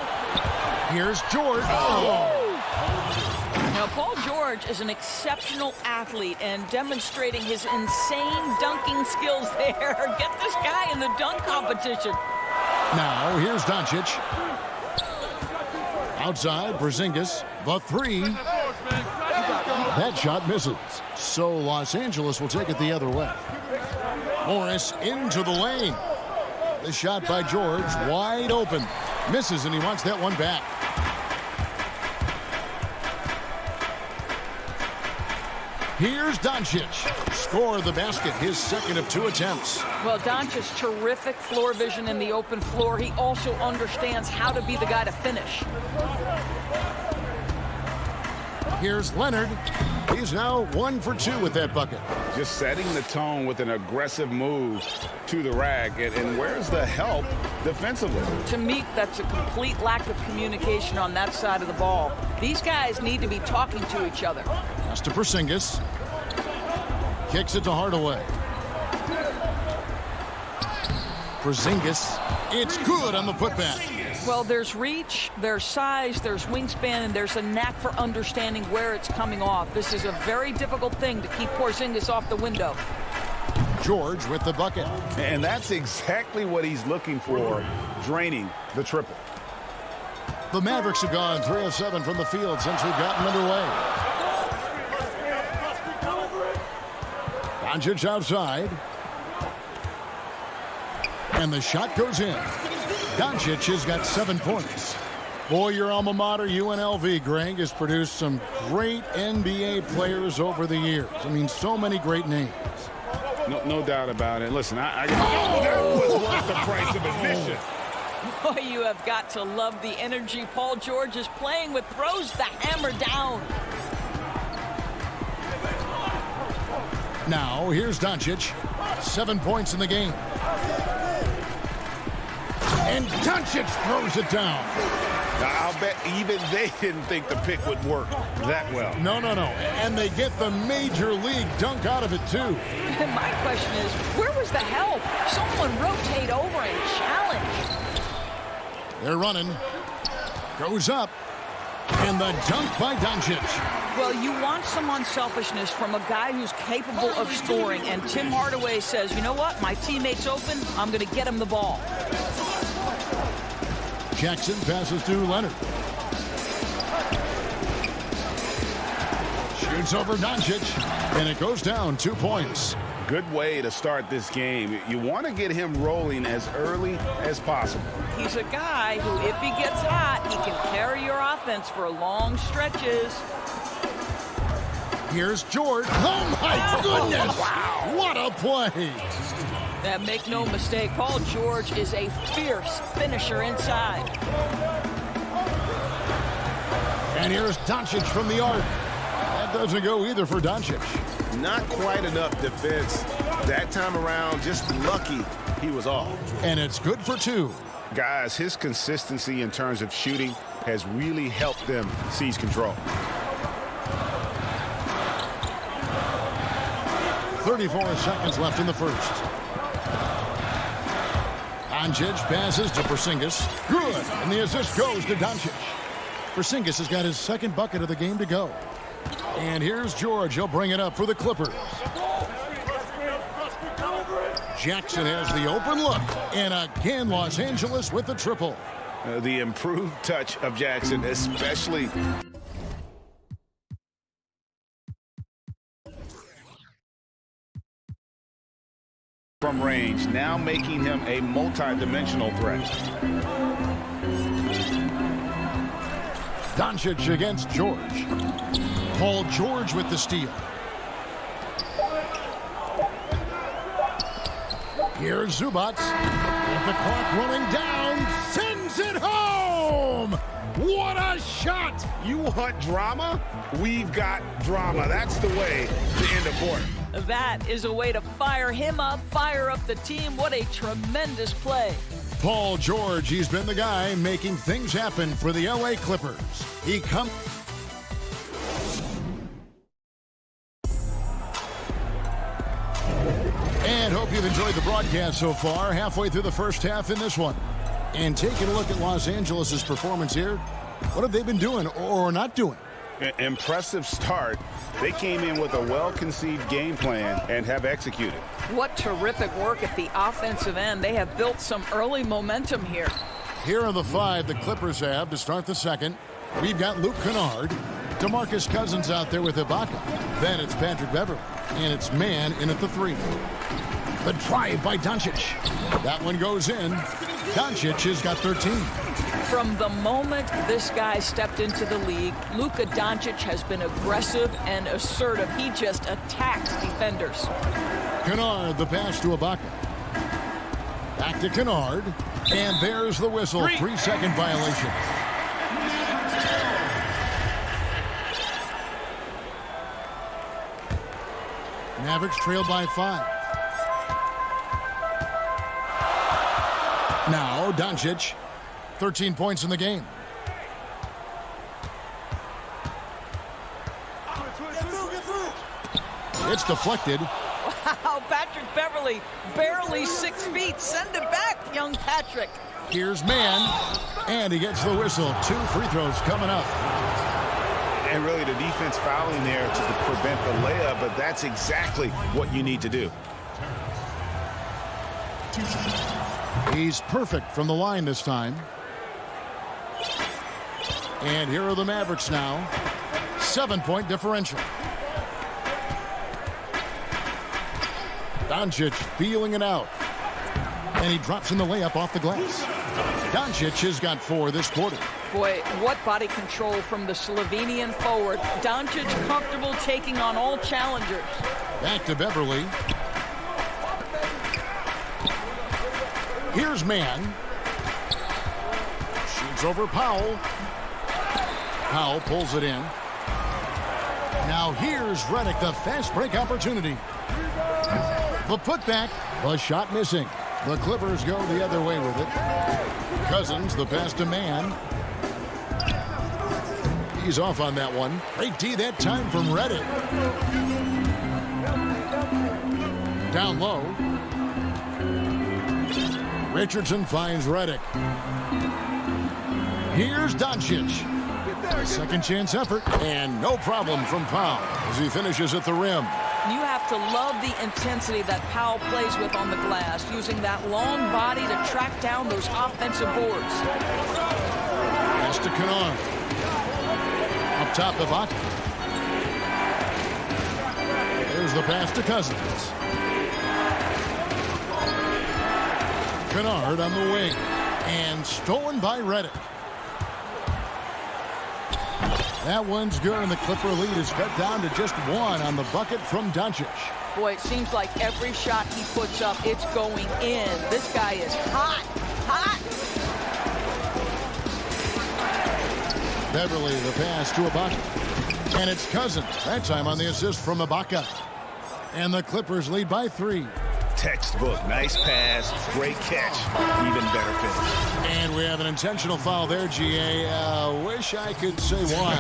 Speaker 1: Here's George. Oh.
Speaker 4: Now, Paul George is an exceptional athlete and demonstrating his insane dunking skills there. Get this guy in the dunk competition.
Speaker 1: Now, here's Doncic. Outside, Porzingis, the 3. That shot misses. So Los Angeles will take it the other way. Morris into the lane. The shot by George, wide open. Misses, and he wants that one back. Here's Doncic. Score the basket, his 2nd of 2 attempts.
Speaker 4: Well, Doncic, terrific floor vision in the open floor. He also understands how to be the guy to finish.
Speaker 1: Here's Leonard. He's now 1 for 2 with that bucket.
Speaker 13: Just setting the tone with an aggressive move to the rack. And where's the help defensively?
Speaker 4: To me, that's a complete lack of communication on that side of the ball. These guys need to be talking to each other.
Speaker 1: Pass to Porzingis. Kicks it to Hardaway. Porzingis. It's good on the putback.
Speaker 4: Well, there's reach, there's size, there's wingspan, and there's a knack for understanding where it's coming off. This is a very difficult thing to keep Porzingis off the window.
Speaker 1: George with the bucket.
Speaker 13: And that's exactly what he's looking for, draining the triple.
Speaker 1: The Mavericks have gone 3 of 7 from the field since we've gotten underway. Doncic outside. And the shot goes in. Doncic has got 7 points. Boy, your alma mater, UNLV, Greg, has produced some great NBA players over the years. I mean, so many great names.
Speaker 13: No doubt about it. Listen, that was worth the price of admission.
Speaker 4: Boy, you have got to love the energy Paul George is playing with. Throws the hammer down.
Speaker 1: Now, here's Doncic. 7 points in the game. And Doncic throws it down.
Speaker 13: Now, I'll bet even they didn't think the pick would work that well.
Speaker 1: No. And they get the major league dunk out of it, too.
Speaker 4: My question is, where was the help? Someone rotate over and challenge.
Speaker 1: They're running. Goes up. And the dunk by Doncic.
Speaker 4: Well, you want some unselfishness from a guy who's capable of scoring. And Tim Hardaway says, you know what? My teammate's open. I'm going to get him the ball.
Speaker 1: Jackson passes to Leonard. Shoots over Doncic. And it goes down 2 points.
Speaker 13: Good way to start this game. You want to get him rolling as early as possible.
Speaker 4: He's a guy who, if he gets hot, he can carry your offense for long stretches.
Speaker 1: Here's George. Oh, my goodness. Wow. What a play.
Speaker 4: Now, make no mistake, Paul George is a fierce finisher inside.
Speaker 1: And here's Doncic from the arc. That doesn't go either for Doncic.
Speaker 16: Not quite enough defense that time around. Just lucky
Speaker 13: he was off.
Speaker 1: And it's good for 2.
Speaker 13: Guys, his consistency in terms of shooting has really helped them seize control.
Speaker 1: 34 seconds left in the first. Doncic passes to Porzingis. Good. And the assist goes to Doncic. Porzingis has got his second bucket of the game to go. And here's George. He'll bring it up for the Clippers. Jackson has the open look. And again, Los Angeles with the triple.
Speaker 13: The improved touch of Jackson, especially from range, now making him a multi-dimensional threat.
Speaker 1: Doncic against George. Paul George with the steal. Here's Zubac. With the clock rolling down, sends it home! What a shot!
Speaker 13: You want drama? We've got drama. That's the way to end a quarter.
Speaker 4: That is a way to fire him up, fire up the team. What a tremendous play.
Speaker 1: Paul George, he's been the guy making things happen for the LA Clippers. He comes. And hope you've enjoyed the broadcast so far. Halfway through the first half in this one. And taking a look at Los Angeles' performance here. What have they been doing or not doing?
Speaker 13: Impressive start. They came in with a well-conceived game plan and have executed.
Speaker 4: What terrific work at the offensive end. They have built some early momentum here.
Speaker 1: Here are the 5 the Clippers have to start the second. We've got Luke Kennard. DeMarcus Cousins out there with Ibaka. Then it's Patrick Beverley. And it's man in at the 3. The drive by Doncic. That one goes in. Doncic has got 13.
Speaker 4: From the moment this guy stepped into the league, Luka Doncic has been aggressive and assertive. He just attacks defenders.
Speaker 1: Kennard, the pass to Ibaka. Back to Kennard. And there's the whistle. 3-second violation. Mavericks trailed by 5. Now Doncic, 13 points in the game. It's deflected.
Speaker 4: Wow, Patrick Beverley, barely 6 feet. Send it back, young Patrick.
Speaker 1: Here's man, and he gets the whistle. 2 free throws coming up.
Speaker 13: And really the defense fouling there to prevent the layup, but that's exactly what you need to do.
Speaker 1: He's perfect from the line this time. And here are the Mavericks now. 7-point differential. Doncic feeling it out. And he drops in the layup off the glass. Doncic has got 4 this quarter.
Speaker 4: Boy, what body control from the Slovenian forward. Doncic comfortable taking on all challengers.
Speaker 1: Back to Beverley. Here's man. Shoots over Powell. Powell pulls it in. Now here's Redick, the fast break opportunity. The putback, the shot missing. The Clippers go the other way with it. Cousins, the pass to man. He's off on that one. Great D that time from Redick. Down low. Richardson finds Redick. Here's Doncic. Second chance effort, and no problem from Powell as he finishes at the rim.
Speaker 4: You have to love the intensity that Powell plays with on the glass, using that long body to track down those offensive boards.
Speaker 1: Pass to Kennard. Up top, Ibaka. There's the pass to Cousins. Kennard on the wing. And stolen by Redick. That one's good, and the Clipper lead is cut down to just 1 on the bucket from Doncic.
Speaker 4: Boy, it seems like every shot he puts up, it's going in. This guy is hot, hot.
Speaker 1: Beverley, the pass to Ibaka. And it's Cousins. That time on the assist from Ibaka. And the Clippers lead by 3.
Speaker 13: Textbook. Nice pass, great catch, even better finish.
Speaker 1: And we have an intentional foul there, GA. Wish I could say why.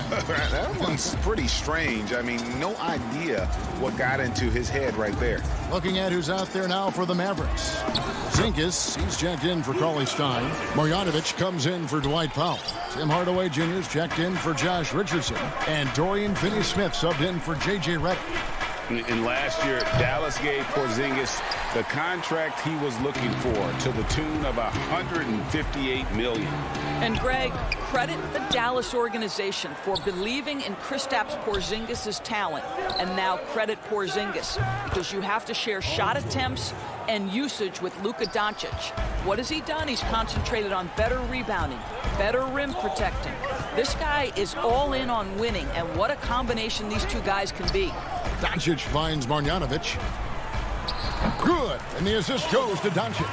Speaker 3: That one's pretty strange. I mean, no idea what got into his head right there.
Speaker 1: Looking at who's out there now for the Mavericks. Zinkas, he's checked in for Cauley Stein. Marjanovic comes in for Dwight Powell. Tim Hardaway Jr.'s checked in for Josh Richardson. And Dorian Finney-Smith subbed in for J.J. Redick.
Speaker 3: In last year, Dallas gave Porzingis the contract he was looking for to the tune of $158 million.
Speaker 4: And Greg, credit the Dallas organization for believing in Kristaps Porzingis' talent. And now credit Porzingis, because you have to share shot attempts and usage with Luka Doncic. What has he done? He's concentrated on better rebounding, better rim protecting. This guy is all in on winning, and what a combination these two guys can be.
Speaker 1: Doncic finds Marjanovic. Good, and the assist goes to Doncic.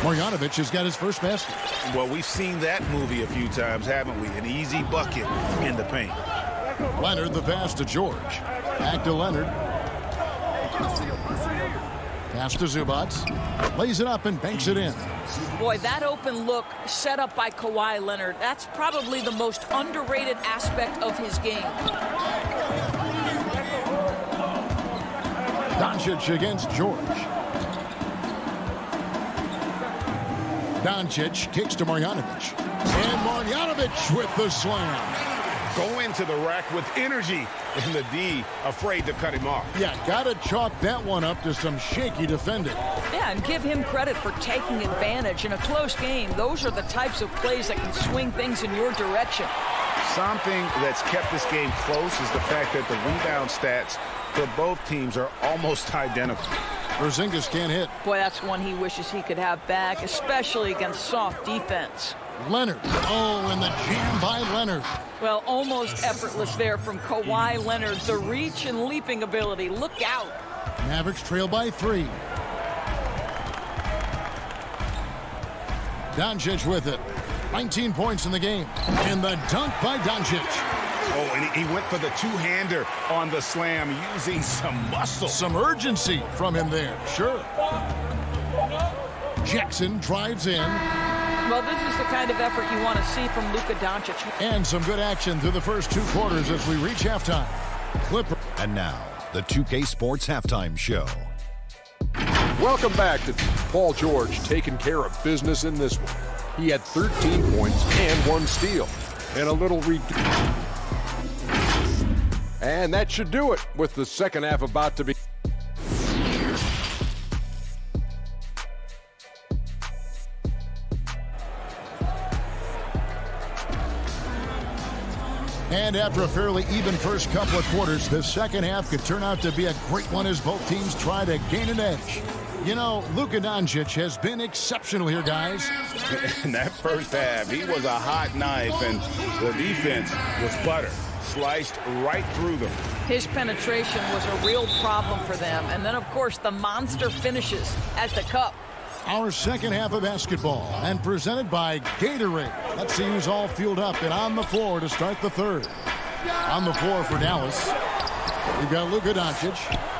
Speaker 1: Marjanovic has got his first basket.
Speaker 13: Well, we've seen that movie a few times, haven't we? An easy bucket in the paint.
Speaker 1: Leonard, the pass to George. Back to Leonard. Pass to Zubac. Lays it up and banks it in.
Speaker 4: Boy, that open look set up by Kawhi Leonard, that's probably the most underrated aspect of his game.
Speaker 1: Doncic against George. Doncic kicks to Marjanovic. And Marjanovic with the slam.
Speaker 3: Go into the rack with energy, and the D afraid to cut him off.
Speaker 1: Yeah, gotta chalk that one up to some shaky defending.
Speaker 4: Yeah, and give him credit for taking advantage. In a close game, those are the types of plays that can swing things in your direction.
Speaker 3: Something that's kept this game close is the fact that the rebound stats for both teams are almost identical.
Speaker 1: Porzingis can't hit.
Speaker 4: Boy, that's one he wishes he could have back, especially against soft defense.
Speaker 1: Leonard. Oh, and the jam by Leonard.
Speaker 4: Well, almost effortless there from Kawhi Leonard. The reach and leaping ability. Look out.
Speaker 1: Mavericks trail by 3. Doncic with it. 19 points in the game. And the dunk by Doncic.
Speaker 3: Oh, and he went for the two-hander on the slam using some muscle.
Speaker 1: Some urgency from him there. Sure. Jackson drives in.
Speaker 4: Well, this is the kind of effort you want to see from Luka Doncic.
Speaker 1: And some good action through the first 2 quarters as we reach halftime. Clipper.
Speaker 6: And now, the 2K Sports Halftime Show.
Speaker 7: Welcome back to Paul George taking care of business in this one. He had 13 points and 1 steal. And a little And that should do it with the second half about to be.
Speaker 1: And after a fairly even first couple of quarters, the second half could turn out to be a great one as both teams try to gain an edge. You know, Luka Doncic has been exceptional here, guys.
Speaker 3: In that first half, he was a hot knife, and the defense was butter. Sliced right through them.
Speaker 4: His penetration was a real problem for them. And then, of course, the monster finishes at the cup.
Speaker 1: Our second half of basketball, and presented by Gatorade. Let's see who's all fueled up and on the floor to start the third. On the floor for Dallas, we've got Luka Doncic,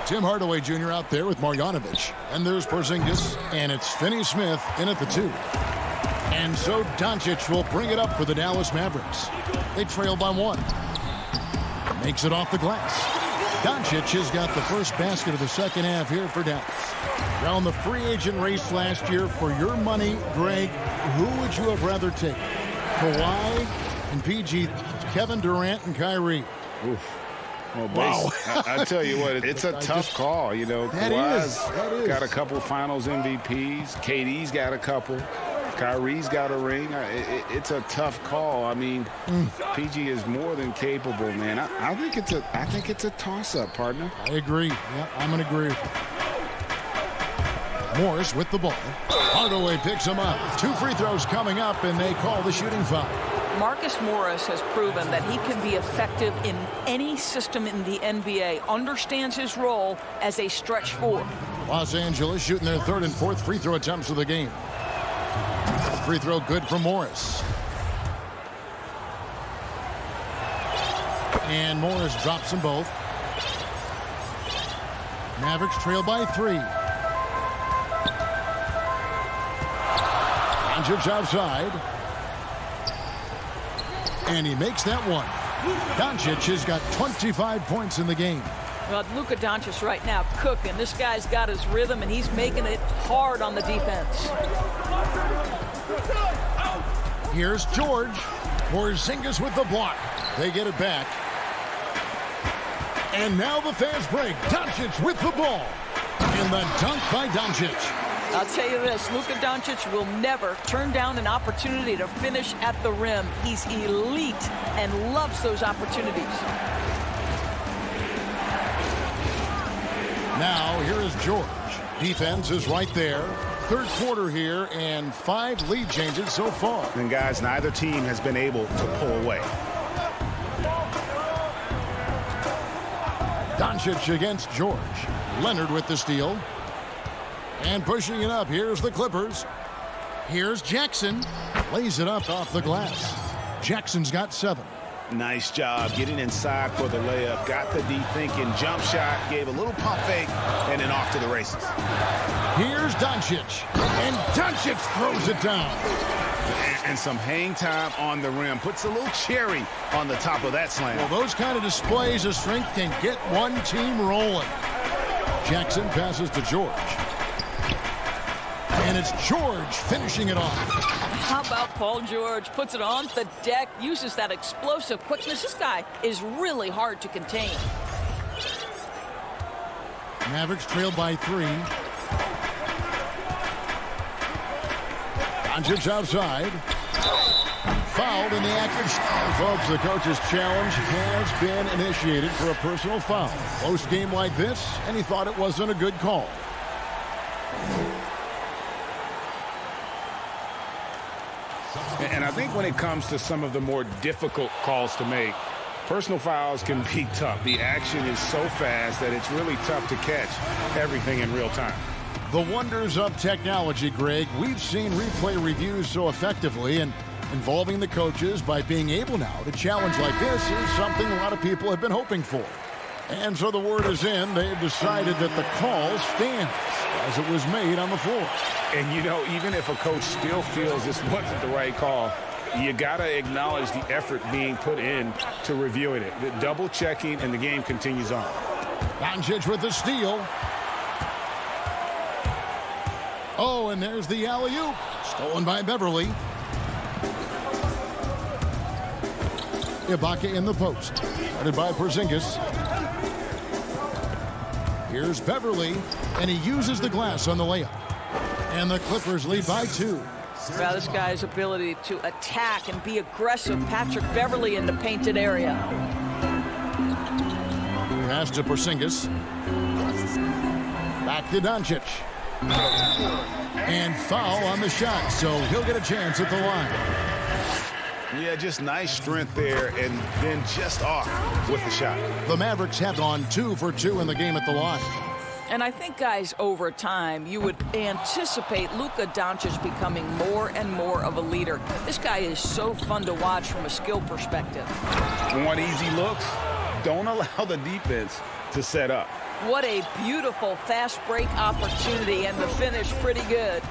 Speaker 1: Tim Hardaway Jr. out there with Marjanovic. And there's Porzingis, and it's Finney-Smith in at the 2. And so Doncic will bring it up for the Dallas Mavericks. They trail by 1. Makes it off the glass. Doncic has got the first basket of the second half here for Dallas. Now in the free agent race last year, for your money, Greg, who would you have rather taken? Kawhi and PG, Kevin Durant and Kyrie.
Speaker 3: Oof. Well,
Speaker 1: wow.
Speaker 3: I tell you what, it's a tough call. You know, Kawhi's got a couple finals MVPs. KD's got a couple. Kyrie's got a ring. It's a tough call. I mean, PG is more than capable, man. I think it's a toss-up, partner.
Speaker 1: I agree. Yeah, I'm going to agree with you. Morris with the ball. Hardaway picks him up. 2 free throws coming up, and they call the shooting foul.
Speaker 4: Marcus Morris has proven that he can be effective in any system in the NBA, understands his role as a stretch 4.
Speaker 1: Los Angeles shooting their 3rd and 4th free throw attempts of the game. Free throw good for Morris. And Morris drops them both. Mavericks trail by 3. Doncic outside. And he makes that one. Doncic has got 25 points in the game.
Speaker 4: Well, Luka Doncic right now cooking. This guy's got his rhythm, and he's making it hard on the defense.
Speaker 1: Here's George. Porzingis with the block. They get it back. And now the fast break. Doncic with the ball. And the dunk by Doncic.
Speaker 4: I'll tell you this, Luka Doncic will never turn down an opportunity to finish at the rim. He's elite and loves those opportunities.
Speaker 1: Now, here is George. Defense is right there. Third quarter here, and 5 lead changes so far.
Speaker 13: And, guys, neither team has been able to pull away.
Speaker 1: Doncic against George. Leonard with the steal. And pushing it up, here's the Clippers. Here's Jackson. Lays it up off the glass. Jackson's got 7.
Speaker 13: Nice job getting inside for the layup. Got the D thinking. Jump shot. Gave a little pump fake. And then off to the races.
Speaker 1: Here's Doncic. And Doncic throws it down.
Speaker 13: And some hang time on the rim. Puts a little cherry on the top of that slam.
Speaker 1: Well, those kind of displays of strength can get one team rolling. Jackson passes to George. And it's George finishing it off.
Speaker 4: How about Paul George? Puts it on the deck, uses that explosive quickness. This guy is really hard to contain.
Speaker 1: Mavericks trailed by 3. Doncic outside. Fouled in the act of folks, the coach's challenge has been initiated for a personal foul. Close game like this, and he thought it wasn't a good call.
Speaker 8: And I think when it comes to some of the more difficult calls to make, personal fouls can be tough. The action is so fast that it's really tough to catch everything in real time.
Speaker 1: The wonders of technology, Greg. We've seen replay reviews so effectively, and involving the coaches by being able now to challenge like this is something a lot of people have been hoping for. And so the word is in. They've decided that the call stands as it was made on the floor.
Speaker 8: And, you know, even if a coach still feels this wasn't the right call, you got to acknowledge the effort being put in to reviewing it. The double checking, and the game continues on.
Speaker 1: Doncic with the steal. Oh, and there's the alley-oop. Stolen by Beverly. Ibaka in the post. Guarded by Porzingis. Here's Beverly, and he uses the glass on the layup. And the Clippers lead by 2.
Speaker 4: Well, this guy's ability to attack and be aggressive. Patrick Beverly in the painted area.
Speaker 1: Pass to Porzingis. Back to Doncic. And foul on the shot, so he'll get a chance at the line.
Speaker 13: Yeah, just nice strength there, and then just off with the shot.
Speaker 1: The Mavericks have gone 2 for 2 in the game at the line.
Speaker 4: And I think, guys, over time, you would anticipate Luka Doncic becoming more and more of a leader. This guy is so fun to watch from a skill perspective.
Speaker 8: Want easy looks? Don't allow the defense to set up.
Speaker 4: What a beautiful fast break opportunity, and the finish pretty good.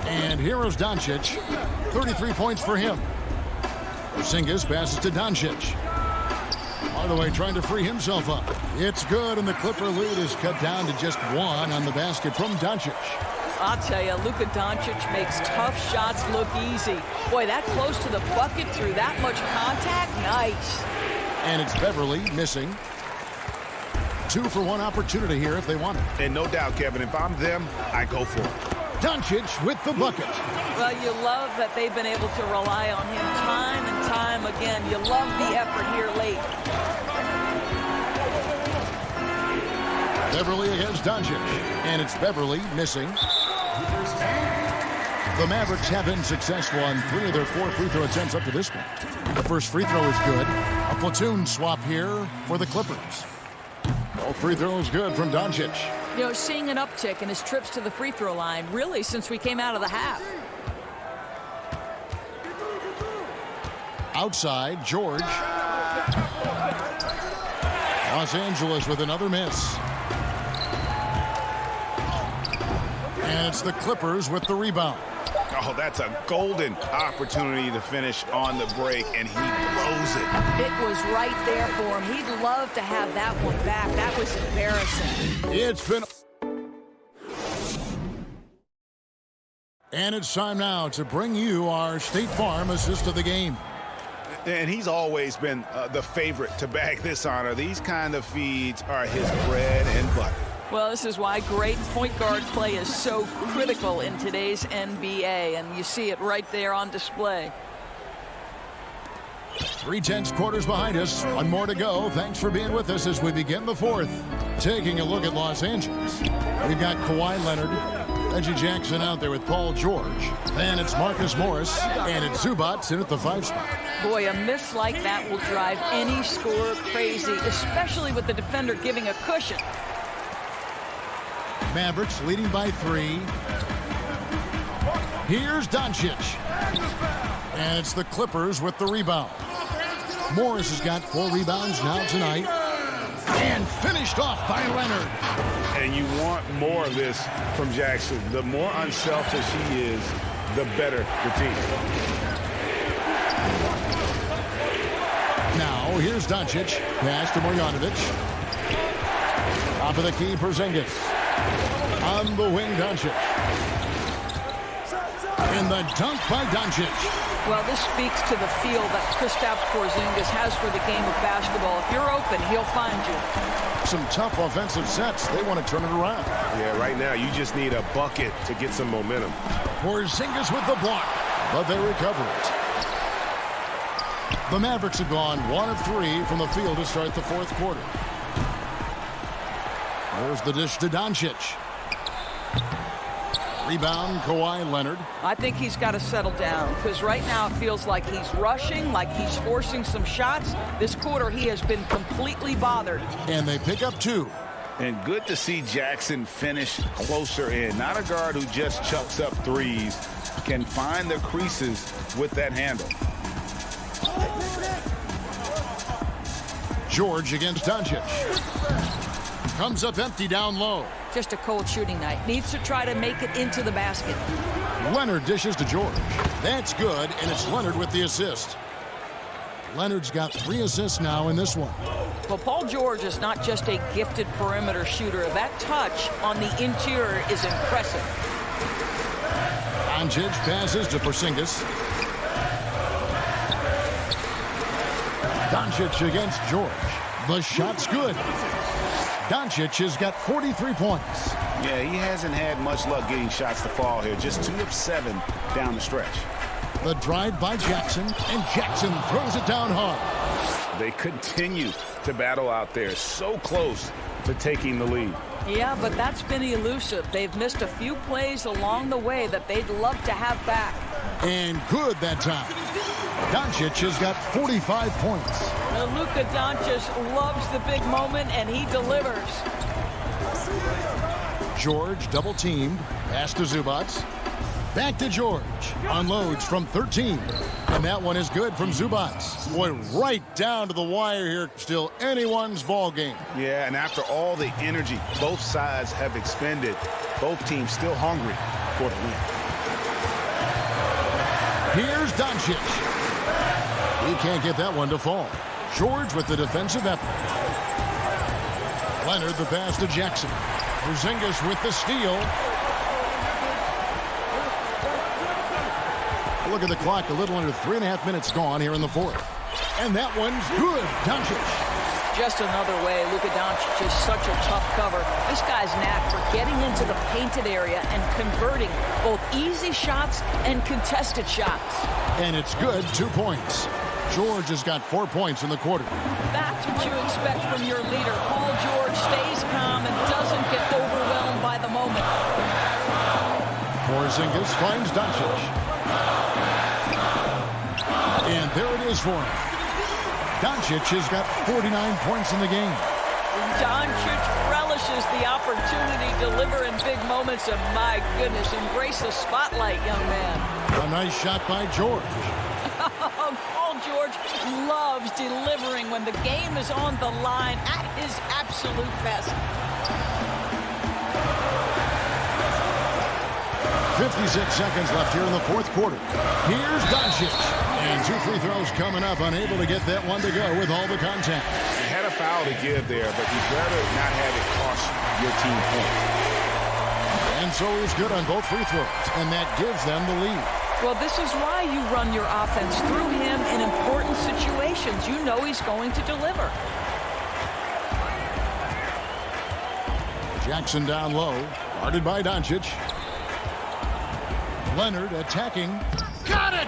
Speaker 1: And here is Doncic. 33 points for him. Porzingis passes to Doncic. Hardaway trying to free himself up. It's good, and the Clipper lead is cut down to just 1 on the basket from Doncic.
Speaker 4: I'll tell you, Luka Doncic makes tough shots look easy. Boy, that close to the bucket through that much contact, nice.
Speaker 1: And it's Beverly missing. 2 for 1 opportunity here if they want it.
Speaker 13: And no doubt, Kevin, if I'm them, I go for it.
Speaker 1: Doncic with the bucket.
Speaker 4: Well, you love that they've been able to rely on him time and time again. You love the effort here late.
Speaker 1: Beverly against Doncic. And it's Beverly missing. The Mavericks have been successful on 3 of their 4 free throw attempts up to this point. The first free throw is good. A platoon swap here for the Clippers. All free throws good from Doncic.
Speaker 4: You know, seeing an uptick in his trips to the free throw line, really, since we came out of the half.
Speaker 1: Outside, George. Los Angeles with another miss. And it's the Clippers with the rebound.
Speaker 13: Oh, that's a golden opportunity to finish on the break, and he blows it.
Speaker 4: It was right there for him. He'd love to have that one back. That was embarrassing.
Speaker 1: It's been... And it's time now to bring you our State Farm assist of the game.
Speaker 13: And he's always been the favorite to bag this honor. These kind of feeds are his bread and butter.
Speaker 4: Well, this is why great point guard play is so critical in today's NBA, and you see it right there on display.
Speaker 1: 3/10 quarters behind us. One more to go. Thanks for being with us as we begin the fourth. Taking a look at Los Angeles. We've got Kawhi Leonard, Reggie Jackson out there with Paul George. Then it's Marcus Morris, and it's Zubac in at the 5 spot.
Speaker 4: Boy, a miss like that will drive any scorer crazy, especially with the defender giving a cushion.
Speaker 1: Mavericks leading by 3. Here's Doncic. And it's the Clippers with the rebound. Morris has got 4 rebounds now tonight. And finished off by Leonard.
Speaker 13: And you want more of this from Jackson. The more unselfish he is, the better the team.
Speaker 1: Now, here's Doncic. Pass to Marjanovic. Top of the key, Porzingis. On the wing, Doncic. And the dunk by Doncic.
Speaker 4: Well, this speaks to the feel that Kristaps Porzingis has for the game of basketball. If you're open, he'll find you.
Speaker 1: Some tough offensive sets. They want to turn it around.
Speaker 16: Yeah, right now you just need a bucket to get some momentum.
Speaker 1: Porzingis with the block, but they recover it. The Mavericks have gone 1 of 3 from the field to start the fourth quarter. There's the dish to Doncic. Rebound, Kawhi Leonard.
Speaker 4: I think he's got to settle down because right now it feels like he's rushing, like he's forcing some shots. This quarter he has been completely bothered.
Speaker 1: And they pick up 2.
Speaker 13: And good to see Jackson finish closer in. Not a guard who just chucks up threes. Can find the creases with that handle.
Speaker 1: George against Doncic. Comes up empty down low.
Speaker 4: Just a cold shooting night. Needs to try to make it into the basket.
Speaker 1: Leonard dishes to George. That's good, and it's Leonard with the assist. Leonard's got 3 assists now in this one.
Speaker 4: Well, Paul George is not just a gifted perimeter shooter. That touch on the interior is impressive.
Speaker 1: Doncic passes to Porzingis. Doncic against George. The shot's good. Doncic has got 43 points.
Speaker 13: Yeah, he hasn't had much luck getting shots to fall here. Just 2 of 7 down the stretch.
Speaker 1: The drive by Jackson, and Jackson throws it down hard.
Speaker 13: They continue to battle out there, so close to taking the lead.
Speaker 4: Yeah, but that's been elusive. They've missed a few plays along the way that they'd love to have back.
Speaker 1: And good that time. Doncic has got 45 points.
Speaker 4: Well, Luka Doncic loves the big moment, and he delivers.
Speaker 1: George double teamed. Pass to Zubac. Back to George. Unloads from 13. And that one is good from Zubac. Boy, right down to the wire here. Still anyone's ball game.
Speaker 13: Yeah, and after all the energy both sides have expended, both teams still hungry for the win.
Speaker 1: Here's Doncic. He can't get that one to fall. George with the defensive effort. Leonard the pass to Jackson. Porzingis with the steal. Look at the clock. A little under 3.5 minutes gone here in the fourth. And that one's good. Doncic.
Speaker 4: Just another way. Luka Doncic is such a tough cover. This guy's knack for getting into the painted area and converting both easy shots and contested shots.
Speaker 1: And it's good. 2 points. George has got 4 points in the quarter.
Speaker 4: That's what you expect from your leader. Paul George stays calm and doesn't get overwhelmed by the moment.
Speaker 1: Porzingis finds Doncic. And there it is for him. Doncic has got 49 points in the game.
Speaker 4: Doncic relishes the opportunity to deliver in big moments, and my goodness, embrace the spotlight, young man.
Speaker 1: A nice shot by George.
Speaker 4: Paul George loves delivering when the game is on the line at his absolute best.
Speaker 1: 56 seconds left here in the fourth quarter. Here's Doncic. And 2 free throws coming up, unable to get that one to go with all the contact.
Speaker 8: Had a foul to give there, but you'd rather not have it cost your team points.
Speaker 1: And so he's good on both free throws, and that gives them the lead.
Speaker 4: Well, this is why you run your offense through him in important situations. You know he's going to deliver.
Speaker 1: Jackson down low, guarded by Doncic. Leonard attacking. Got it!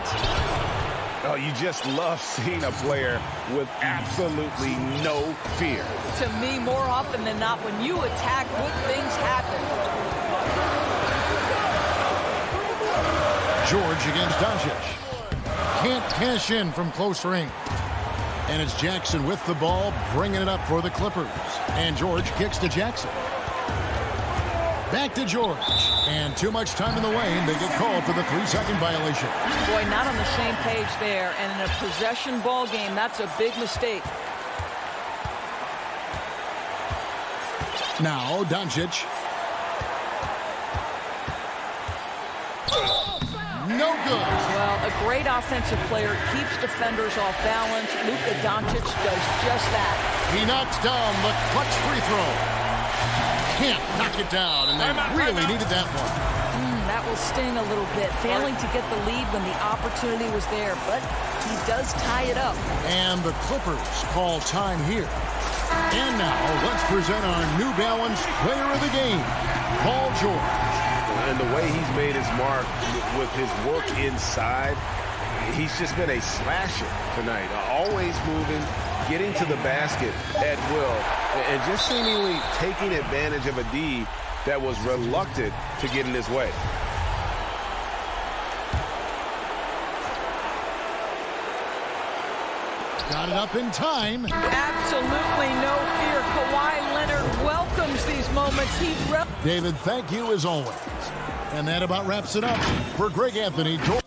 Speaker 8: Oh, you just love seeing a player with absolutely no fear.
Speaker 4: To me, more often than not, when you attack, good things happen.
Speaker 1: George against Doncic. Can't cash in from close range. And it's Jackson with the ball, bringing it up for the Clippers. And George kicks to Jackson. Back to George. And too much time in the lane. They get called for the 3-second violation.
Speaker 4: Boy, not on the same page there. And in a possession ball game, that's a big mistake.
Speaker 1: Now, Doncic. No good.
Speaker 4: Well, a great offensive player keeps defenders off balance. Luka Doncic does just that.
Speaker 1: He knocks down the clutch free throw. Can't knock it down, and they really needed that one.
Speaker 4: That will sting a little bit. Failing to get the lead when the opportunity was there, but he does tie it up.
Speaker 1: And the Clippers call time here. And now, let's present our New Balance player of the game, Paul George.
Speaker 16: And the way he's made his mark with his work inside, he's just been a slasher tonight. Always moving, getting to the basket at will, and just seemingly taking advantage of a D that was reluctant to get in his way.
Speaker 1: Got it up in time.
Speaker 4: Absolutely no fear. Kawhi Leonard welcomes these moments.
Speaker 1: David, thank you as always. And that about wraps it up. For Greg Anthony, George.